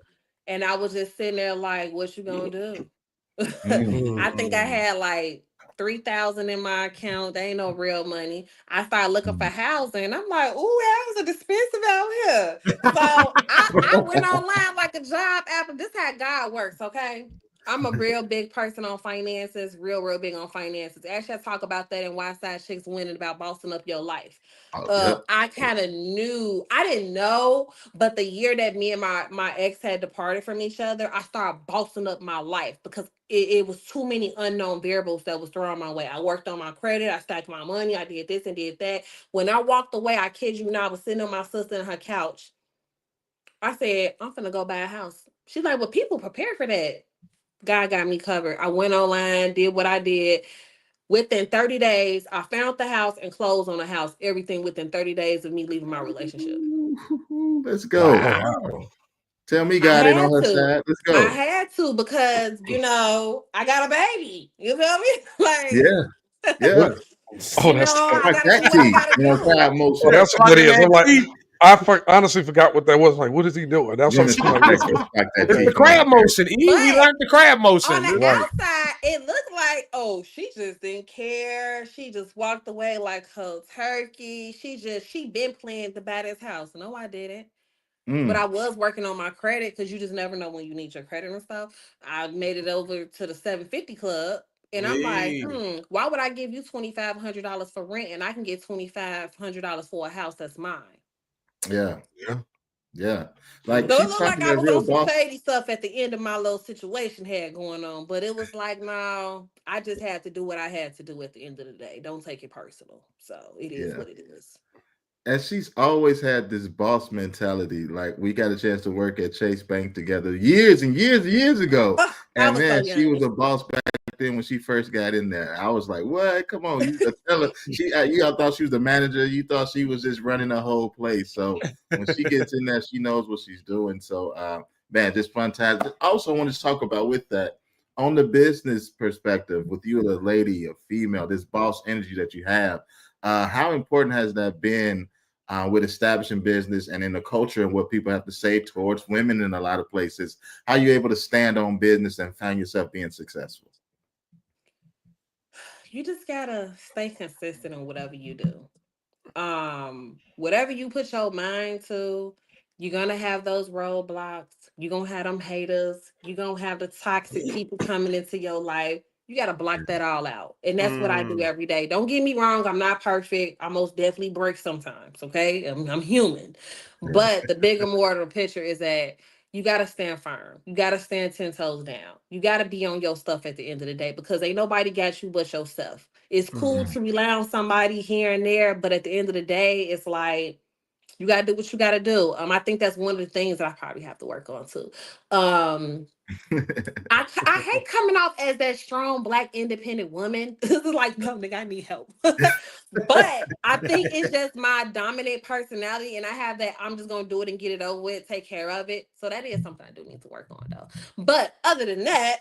and I was just sitting there like, "What you gonna do?" Mm. I think I had like 3,000 in my account. They ain't no real money. I started looking for housing. I'm like, "Ooh, houses expensive out here." So I went online like a job app. This is how God works, okay? I'm a real big person on finances, real big on finances. Actually, I talk about that in Why Side Chicks Winning about bossing up your life. Oh, yep. I kind of knew, I didn't know, but the year that me and my ex had departed from each other, I started bossing up my life because it was too many unknown variables that was thrown my way. I worked on my credit, I stacked my money, I did this and did that. When I walked away, I kid you not, I was sitting on my sister on her couch. I said, I'm finna go buy a house. She's like, well, people prepare for that. God got me covered. I went online, did what I did. Within 30 days, I found the house and closed on the house. Everything within 30 days of me leaving my relationship. Let's go. Wow. Tell me I God ain't on had her to. side. Let's I go. had to because, I got a baby. You feel me? Yeah. Yeah. Oh, that's I Like gotta that do what I T. gotta You know, do. crowd oh, motion. that's what that is. I'm like, honestly forgot what that was. Like, what is he doing? That's what I'm like. Like that It's T. the Come on. crab motion. E, we But learned the crab on motion. the Right. outside, it looked like, oh, she just didn't care. She just walked away like cold turkey. She been planning to buy this house. No, I didn't. But Mm. I was working on my credit because you just never know when you need your credit and stuff. I made it over to the 750 club. And I'm like, Yeah. why would I give you $2,500 for rent and I can get $2,500 for a house that's mine? Yeah. Yeah. Yeah. Like So it she's looked like talking I that was real on some boss. shady stuff at the end of my little situation had going on. But it was like, no, I just had to do what I had to do at the end of the day. Don't take it personal. So it is Yeah. what it is. And she's always had this boss mentality. Like we got a chance to work at Chase Bank together years and years and years ago. Oh, I And was so man, she young. was a boss back then when she first got in there. I was like, "What? Come on, you a teller." You all thought she was the manager. You thought she was just running the whole place. So when she gets in there, she knows what she's doing. So, man, just fantastic. I also want to talk about with that on the business perspective, with you, a lady, a female, this boss energy that you have. How important has that been? With establishing business and in the culture and what people have to say towards women in a lot of places, how you able to stand on business and find yourself being successful? You just gotta stay consistent in whatever you do. Whatever you put your mind to, you're gonna have those roadblocks. You're gonna have them haters. You're gonna have the toxic people coming into your life. You gotta block that all out. And that's what I do every day. Don't get me wrong, I'm not perfect. I most definitely break sometimes. Okay. I'm human. Yeah. But the bigger more of the picture is that you gotta stand firm. You gotta stand 10 toes down. You gotta be on your stuff at the end of the day because ain't nobody got you but yourself. It's cool to rely on somebody here and there, but at the end of the day, it's like you gotta do what you gotta do. I think that's one of the things that I probably have to work on too. I hate coming off as that strong black independent woman. This is like, no, nigga, I need help. But I think it's just my dominant personality, and I have that I'm just gonna do it and get it over with, take care of it. So that is something I do need to work on though. But other than that,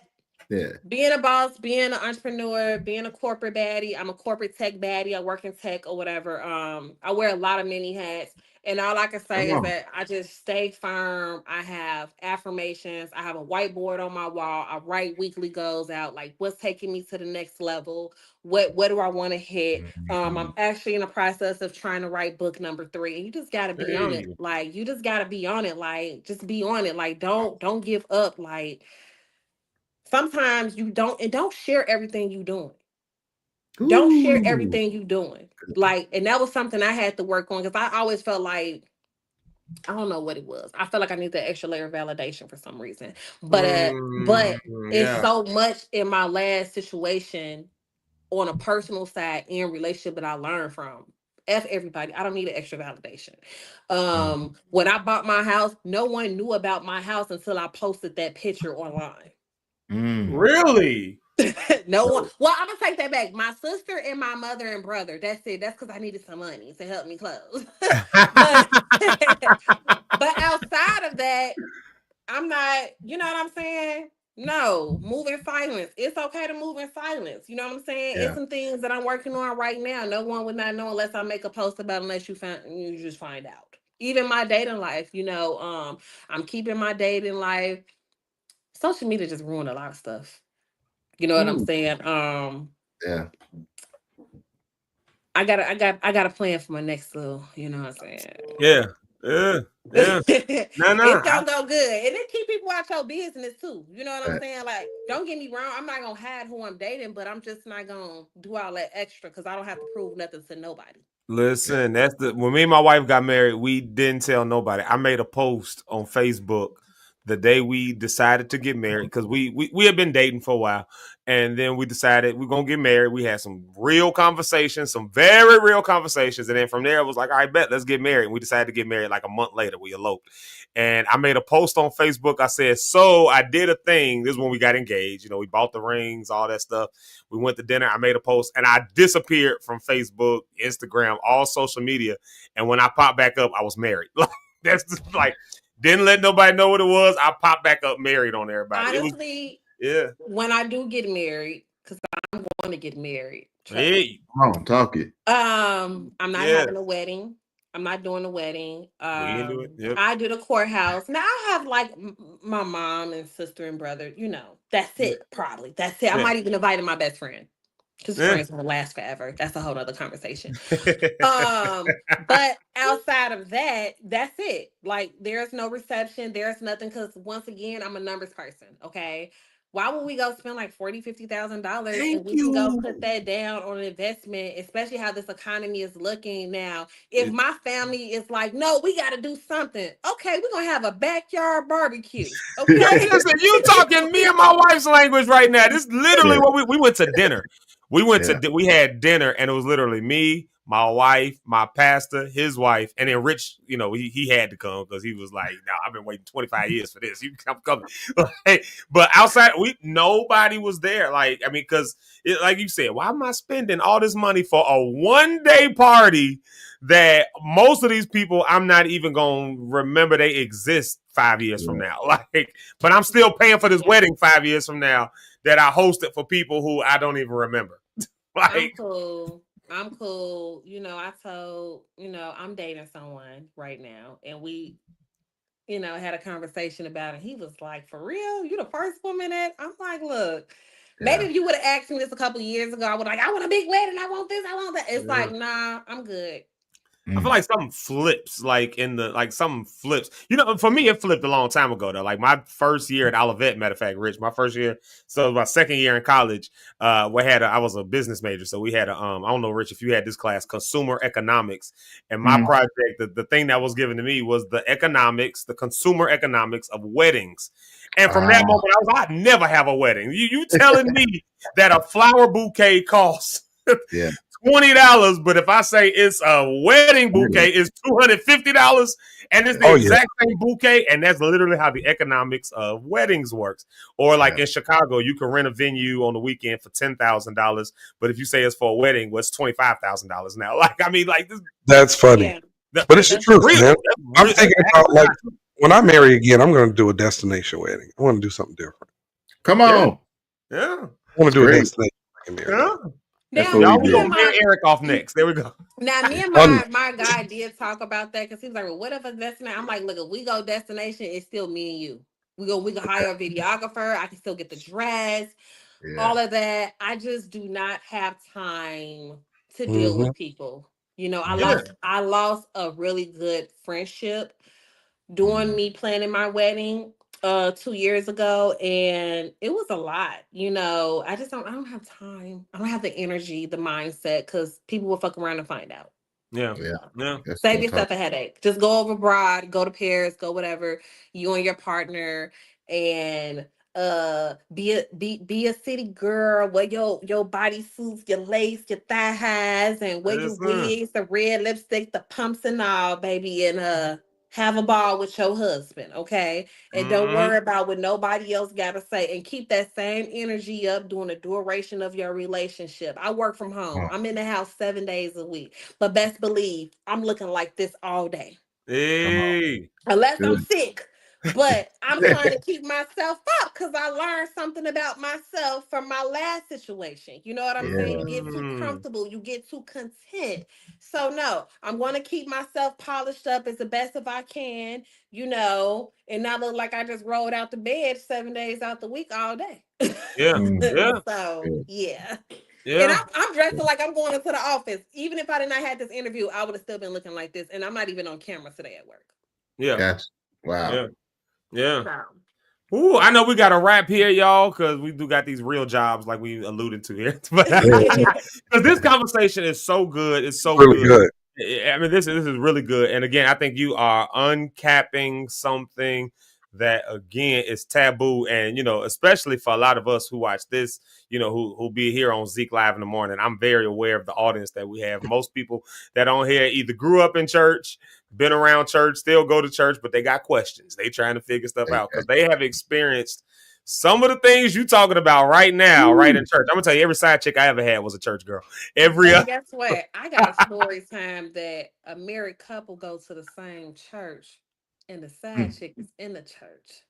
Yeah. being a boss, being an entrepreneur, being a corporate baddie. I'm a corporate tech baddie. I work in tech or whatever. I wear a lot of many hats. And all I can say Come is on. that I just stay firm. I have affirmations. I have a whiteboard on my wall. I write weekly goals out, like what's taking me to the next level. What do I want to hit? I'm actually in the process of trying to write book number 3. And you just gotta be on it. Hey. Like you just gotta be on it. Like just be on it. Like don't give up. Like sometimes you don't share everything you doing. Don't share Ooh. everything you doing. Like, and that was something I had to work on because I always felt like I don't know what it was. I felt like I need that extra layer of validation for some reason. But it's Yeah. so much in my last situation on a personal side and relationship that I learned from. F everybody. I don't need an extra validation. When I bought my house, no one knew about my house until I posted that picture online. Really? No one. Well, I'm gonna take that back. My sister and my mother and brother. That's it. That's because I needed some money to help me close. but but outside of that, I'm not. You know what I'm saying? No, move in silence. It's okay to move in silence. You know what I'm saying? It's some things that I'm working on right now. No one would not know unless I make a post about it, unless you just find out. Even my dating life, I'm keeping my dating life. Social media just ruined a lot of stuff. You know what I'm saying? Yeah. I got a plan for my next little, you know what I'm saying? Yeah. No. It's gonna go good. And it keep people out your business too. You know what I'm saying? Like, don't get me wrong, I'm not gonna hide who I'm dating, but I'm just not gonna do all that extra because I don't have to prove nothing to nobody. Listen, when me and my wife got married, we didn't tell nobody. I made a post on Facebook the day we decided to get married because we had been dating for a while, and then we decided we're gonna get married. We had some real conversations, some very real conversations, and then from there it was like, all right, bet, let's get married. And we decided to get married like a month later. We eloped, and I made a post on Facebook. I said, so I did a thing. This is when we got engaged. You know, we bought the rings, all that stuff. We went to dinner. I made a post, and I disappeared from Facebook, Instagram, all social media. And when I popped back up, I was married. That's just like. Didn't let nobody know what it was. I popped back up married on everybody. Honestly, when I do get married, because I'm going to get married. Hey, come on, talk it. I'm not having a wedding. I'm not doing a wedding. I did a courthouse. Now I have like my mom and sister and brother. You know, that's it. Probably that's it. I might even invite my best friend. Because friends won't last forever. That's a whole other conversation. But outside of that, that's it. Like, there's no reception. There's nothing. Because once again, I'm a numbers person. Okay. Why would we go spend like $40,000-$50,000 and we can go put that down on an investment, especially how this economy is looking now? If my family is like, no, we got to do something. Okay, we're gonna have a backyard barbecue. Okay. Listen, you talking me and my wife's language right now. This is literally what we went to dinner. We had dinner, and it was literally me, my wife, my pastor, his wife, and then Rich. You know, he had to come because he was like, "No, I've been waiting 25 years for this. I'm coming." But outside, nobody was there. Like, I mean, because like you said, why am I spending all this money for a 1-day party that most of these people I'm not even gonna remember they exist 5 years from now? Like, but I'm still paying for this wedding 5 years from now that I hosted for people who I don't even remember. I'm cool. You know, I told, I'm dating someone right now, and we, had a conversation about it. He was like, for real? You the first woman that I'm like, look, maybe if you would have asked me this a couple of years ago, I would like, I want a big wedding. I want this. I want that. It's like, nah, I'm good. I feel like something flips, something flips. You know, for me, it flipped a long time ago, though. Like my first year at Olivet, matter of fact, Rich, my first year, so my second year in college, I was a business major. So we had I don't know, Rich, if you had this class, consumer economics. And my project, the thing that was given to me was the consumer economics of weddings. And from that moment, I'd never have a wedding. You telling me that a flower bouquet costs $20, but if I say it's a wedding bouquet, it's $250, and it's the exact same bouquet, and that's literally how the economics of weddings works. Or like in Chicago, you can rent a venue on the weekend for $10,000, but if you say it's for a wedding, well, it's $25,000 now. Like, I mean, like this. That's funny, but it's the truth, man. I'm thinking about like when I marry again, I'm going to do a destination wedding. I want to do something different. Come on, I want to do a destination wedding. That's Now, what we Y'all, we did. gonna get Eric off next. There we go. Now, me and Fun. my guy did talk about that because he was like, "Well, what if a destination?" I'm like, "Look, if we go destination, it's still me and you. We can hire a videographer. I can still get the dress, Yeah. all of that. I just do not have time to deal Mhm. with people. You know, Yeah. I lost a really good friendship doing me planning my wedding 2 years ago, and it was a lot. You know, I don't have time. I don't have the energy, the mindset, because people will fuck around and find out. Yeah. Yeah. Yeah. That's Save what I'm yourself a headache. Just go over abroad, go to Paris, go whatever, you and your partner, and be a city girl, wear your bodysuits, your lace, your thigh highs, and wear your Yes, sir. wigs, the red lipstick, the pumps and all, baby, and have a ball with your husband, okay? And don't Mhm. worry about what nobody else gotta say, and keep that same energy up during the duration of your relationship. I work from home. talking I'm in the house 7 days a week. But best believe I'm looking like this all day. Come on. Hey. Unless I'm Good. sick. But I'm trying to keep myself up because I learned something about myself from my last situation. You know what I'm saying? Yeah. You get too Mm. comfortable, you get too content. So no, I'm gonna keep myself polished up as the best of I can, you know, and not look like I just rolled out the bed 7 days out the week all day. Yeah. Mm, Yeah. So good. yeah. And Yeah. I'm dressing like I'm going into the office. Even if I did not have this interview, I would have still been looking like this. And I'm not even on camera today at work. Yeah. Gotcha. Wow. Yeah. Yeah. So Ooh, I know we got a wrap here, y'all, because we do got these real jobs like we alluded to here. But because this conversation is so good, it's so Really good. good. I mean, this is really good. And again, I think you are uncapping something that again is taboo. And especially for a lot of us who watch this, who be here on Zeke Live in the morning. I'm very aware of the audience that we have. Most people that on here either grew up in church, been around church, still go to church, but they got questions. They trying to figure stuff out because they have experienced some of the things you talking about right now, right in church. I'm gonna tell you, every side chick I ever had was a church girl. Every and guess what? I got a story time that a married couple go to the same church and the side Mm, chick is in the church.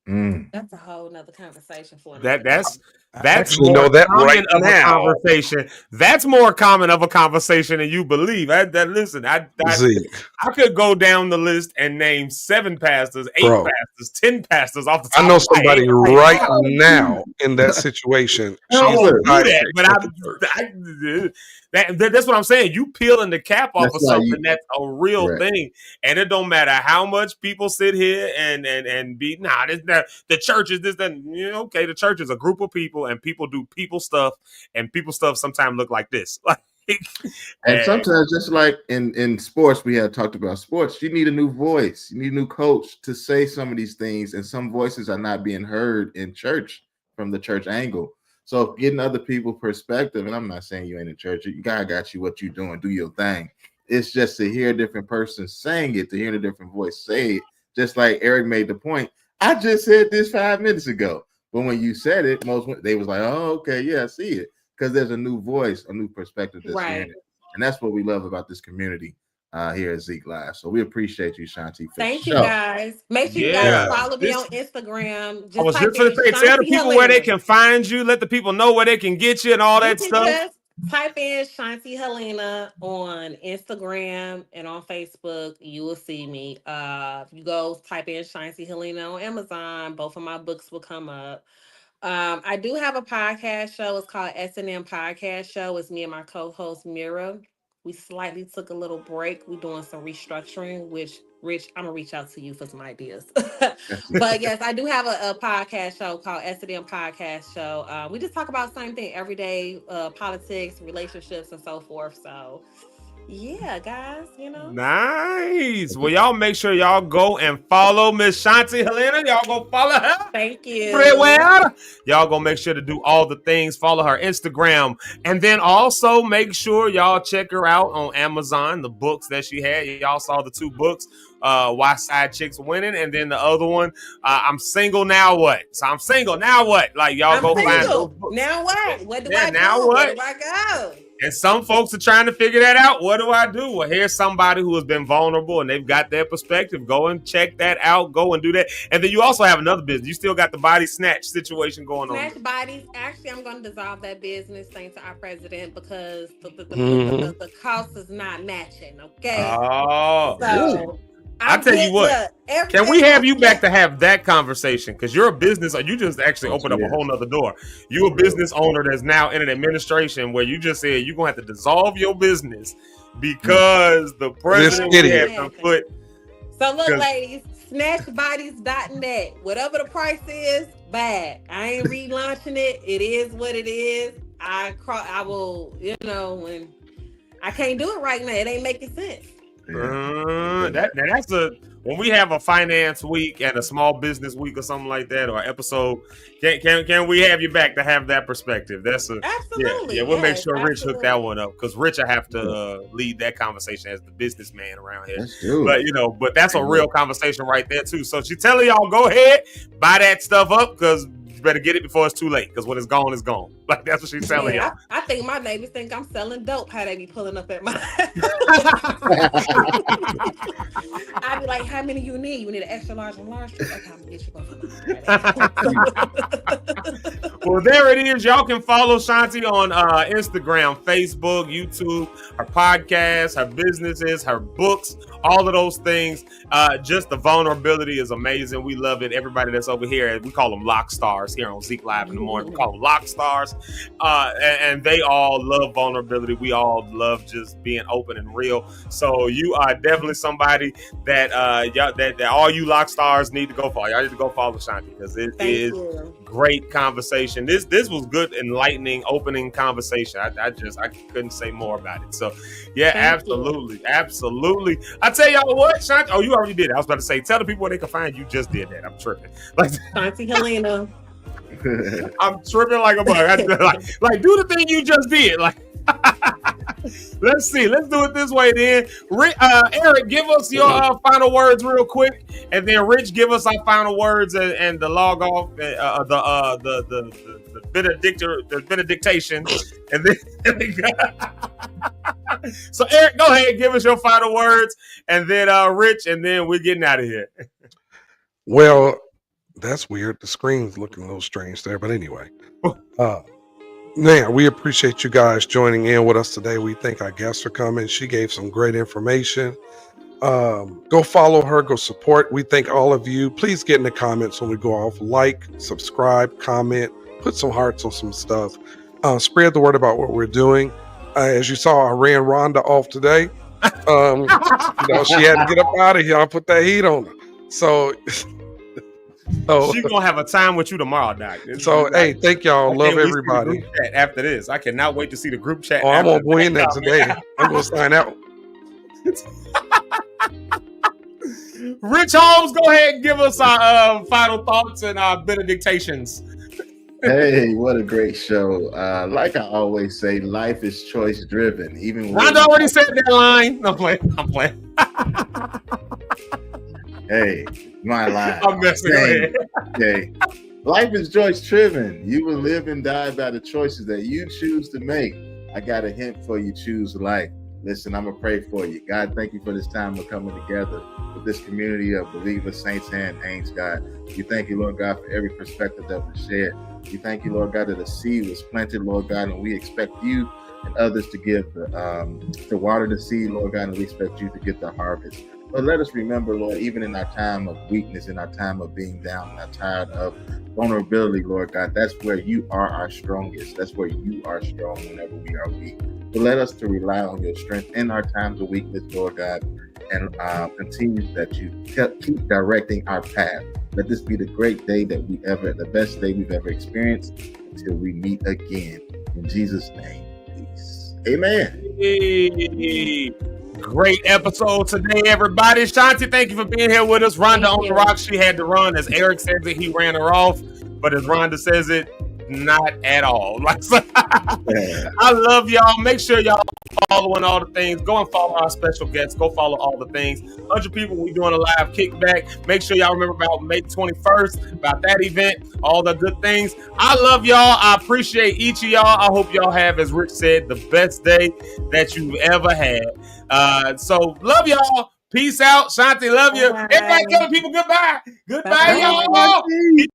mm. That's a whole nother conversation for another That day. that's I that's actually more know that right common of a now, conversation. That's more common of a conversation than you believe. Listen, Zeke, I could go down the list and name 7 pastors, 8 bro. pastors, 10 pastors off the I top know of my head somebody right right now. now in that situation. I She's the won't Counselor. do side that, chick but at the church. that's what I'm saying. You peeling the cap off That's of why something you that's a real right. thing, and it don't matter how much people sit here and be this that the church is this that. Okay, the church is a group of people, and people do people stuff, and people stuff sometimes look like this. And And sometimes, just like in sports, we had talked about sports, you need a new voice, you need a new coach to say some of these things, and some voices are not being heard in church from the church angle. So getting other people's perspective, and I'm not saying you ain't in church, God got you what you doing, do your thing. It's just to hear a different person saying it, to hear a different voice say it, just like Eric made the point. I just said this 5 minutes ago, but when you said it, they was like, oh, okay, yeah, I see it. Because there's a new voice, a new perspective that's hearing Right. it. And that's what we love about this community here at Zeke Live. So we appreciate you, Shanti, for Thank you sure. guys. Make sure you guys yeah, follow me this on Instagram. I Just was type just going in to say, tell the Shanti people where they Helena. can find you. Let the people know where they can get you and all You that can stuff. just type in Shanti Helena on Instagram and on Facebook. You will see me. If you go type in Shanti Helena on Amazon, both of my books will come up. I do have a podcast show. It's called S&M Podcast Show. It's me and my co-host Mira. We slightly took a little break. We're doing some restructuring, which Rich, I'm gonna reach out to you for some ideas. But yes, I do have a podcast show called S&M Podcast Show. We just talk about the same thing every day, politics, relationships, and so forth. So yeah, guys, Nice. Well, y'all make sure y'all go and follow Miss Shanti Helena. Y'all go follow her. Thank you. Everywhere. Y'all go make sure to do all the things. Follow her Instagram. And then also make sure y'all check her out on Amazon. The books that she had. Y'all saw the 2 books. Why Side Chicks Winning. And then the other one, I'm Single Now What? So I'm single. Now what? Like y'all I'm go find those single. books. Now what? What do Yeah, I now do? Where what? do I go? And some folks are trying to figure that out. What do I do? Well, here's somebody who has been vulnerable and they've got their perspective. Go and check that out. Go and do that. And then you also have another business. You still got the body snatch situation going on. Snatch bodies. Actually, I'm going to dissolve that business thanks to our president because the cost is not matching. Okay. Oh. So I'll tell you what. Can we have you back to have that conversation? Because you're a business, or you just actually opened up a whole nother door. You're a business owner that's now in an administration where you just said you're going to have to dissolve your business because the president had to put. So look, ladies, snatchbodies.net. Whatever the price is, buy it. I ain't relaunching it. It is what it is. I will, when I can't do it right now. It ain't making sense. That's when we have a finance week and a small business week or something like that, or episode. Can we have you back to have that perspective? That's absolutely. Yeah. We'll make sure Rich hooked that one up because Rich, I have to lead that conversation as the businessman around here. That's true. But that's a real conversation right there too. So she's telling y'all, go ahead, buy that stuff up because you better get it before it's too late. Because when it's gone, it's gone. Like that's what she's telling y'all. I think my neighbors think I'm selling dope. How they be pulling up at my. I'd be like, how many you need? You need an extra large and large? Okay, I'm gonna get you both. Well, there it is. Y'all can follow Shanti on Instagram, Facebook, YouTube, her podcast, her businesses, her books, all of those things. Just the vulnerability is amazing. We love it. Everybody that's over here, we call them Lock Stars here on Zeke Live in the morning. We call them Lock Stars. And they all love vulnerability. We all love just being open and real. So you are definitely somebody that that all you Lock Stars need to go follow. Y'all need to go follow Shanti because it is great conversation. This was good, enlightening, opening conversation. I couldn't say more about it. So yeah, absolutely. I tell y'all what, Shanti. Oh, you already did it. I was about to say, tell the people where they can find you. Just did that. I'm tripping. Like Shanti Helena. I'm tripping like a bug. Like do the thing you just did. Like let's see. Let's do it this way then. Eric, give us your final words real quick, and then Rich, give us our final words and the log off, the benediction, and then. So Eric, go ahead, give us your final words, and then Rich, and then we're getting out of here. Well, that's weird. The screen's looking a little strange there, but anyway. We appreciate you guys joining in with us today. We thank our guests for coming. She gave some great information. Go follow her, go support. We thank all of you. Please get in the comments when we go off. Like, subscribe, comment, put some hearts on some stuff. Spread the word about what we're doing. As you saw, I ran Rhonda off today. She had to get up out of here. I put that heat on her. So she's gonna have a time with you tomorrow, Doc. So hey, thank y'all. Love everybody. After this, I cannot wait to see the group chat. Oh, I'm gonna go in there today. I'm gonna sign out. Rich Holmes, go ahead and give us our final thoughts and our benedictions. Hey, what a great show. Like I always say, life is choice driven. Even Rhonda already said that line. No, I'm playing. Hey, my line. I'm messing with it. Okay. Life is choice driven. You will live and die by the choices that you choose to make. I got a hint for you. Choose life. Listen, I'm going to pray for you. God, thank you for this time of coming together with this community of believers, saints, and angels, God. We thank you, Lord God, for every perspective that was shared. We thank you, Lord God, that the seed was planted, Lord God, and we expect you and others to give to water the seed, Lord God, and we expect you to get the harvest. But let us remember, Lord, even in our time of weakness, in our time of being down, in our time of vulnerability, Lord God, that's where you are our strongest. That's where you are strong whenever we are weak. But let us to rely on your strength in our times of weakness, Lord God, and continue that you keep directing our path. Let this be the great day the best day we've ever experienced until we meet again. In Jesus' name, peace. Amen. Hey. Great episode today, everybody. Shanti, thank you for being here with us. Rhonda on the rock. She had to run. As Eric says it, he ran her off. But as Rhonda says it, not at all. I love y'all. Make sure y'all following all the things. Go and follow our special guests. Go follow all the things. 100 people, we doing a live kickback. Make sure y'all remember about May 21st, about that event, all the good things. I love y'all. I appreciate each of y'all. I hope y'all have, as Rich said, the best day that you've ever had. So love y'all. Peace out. Shanti, love you. Bye. Everybody tell people goodbye. Goodbye, Bye. y'all.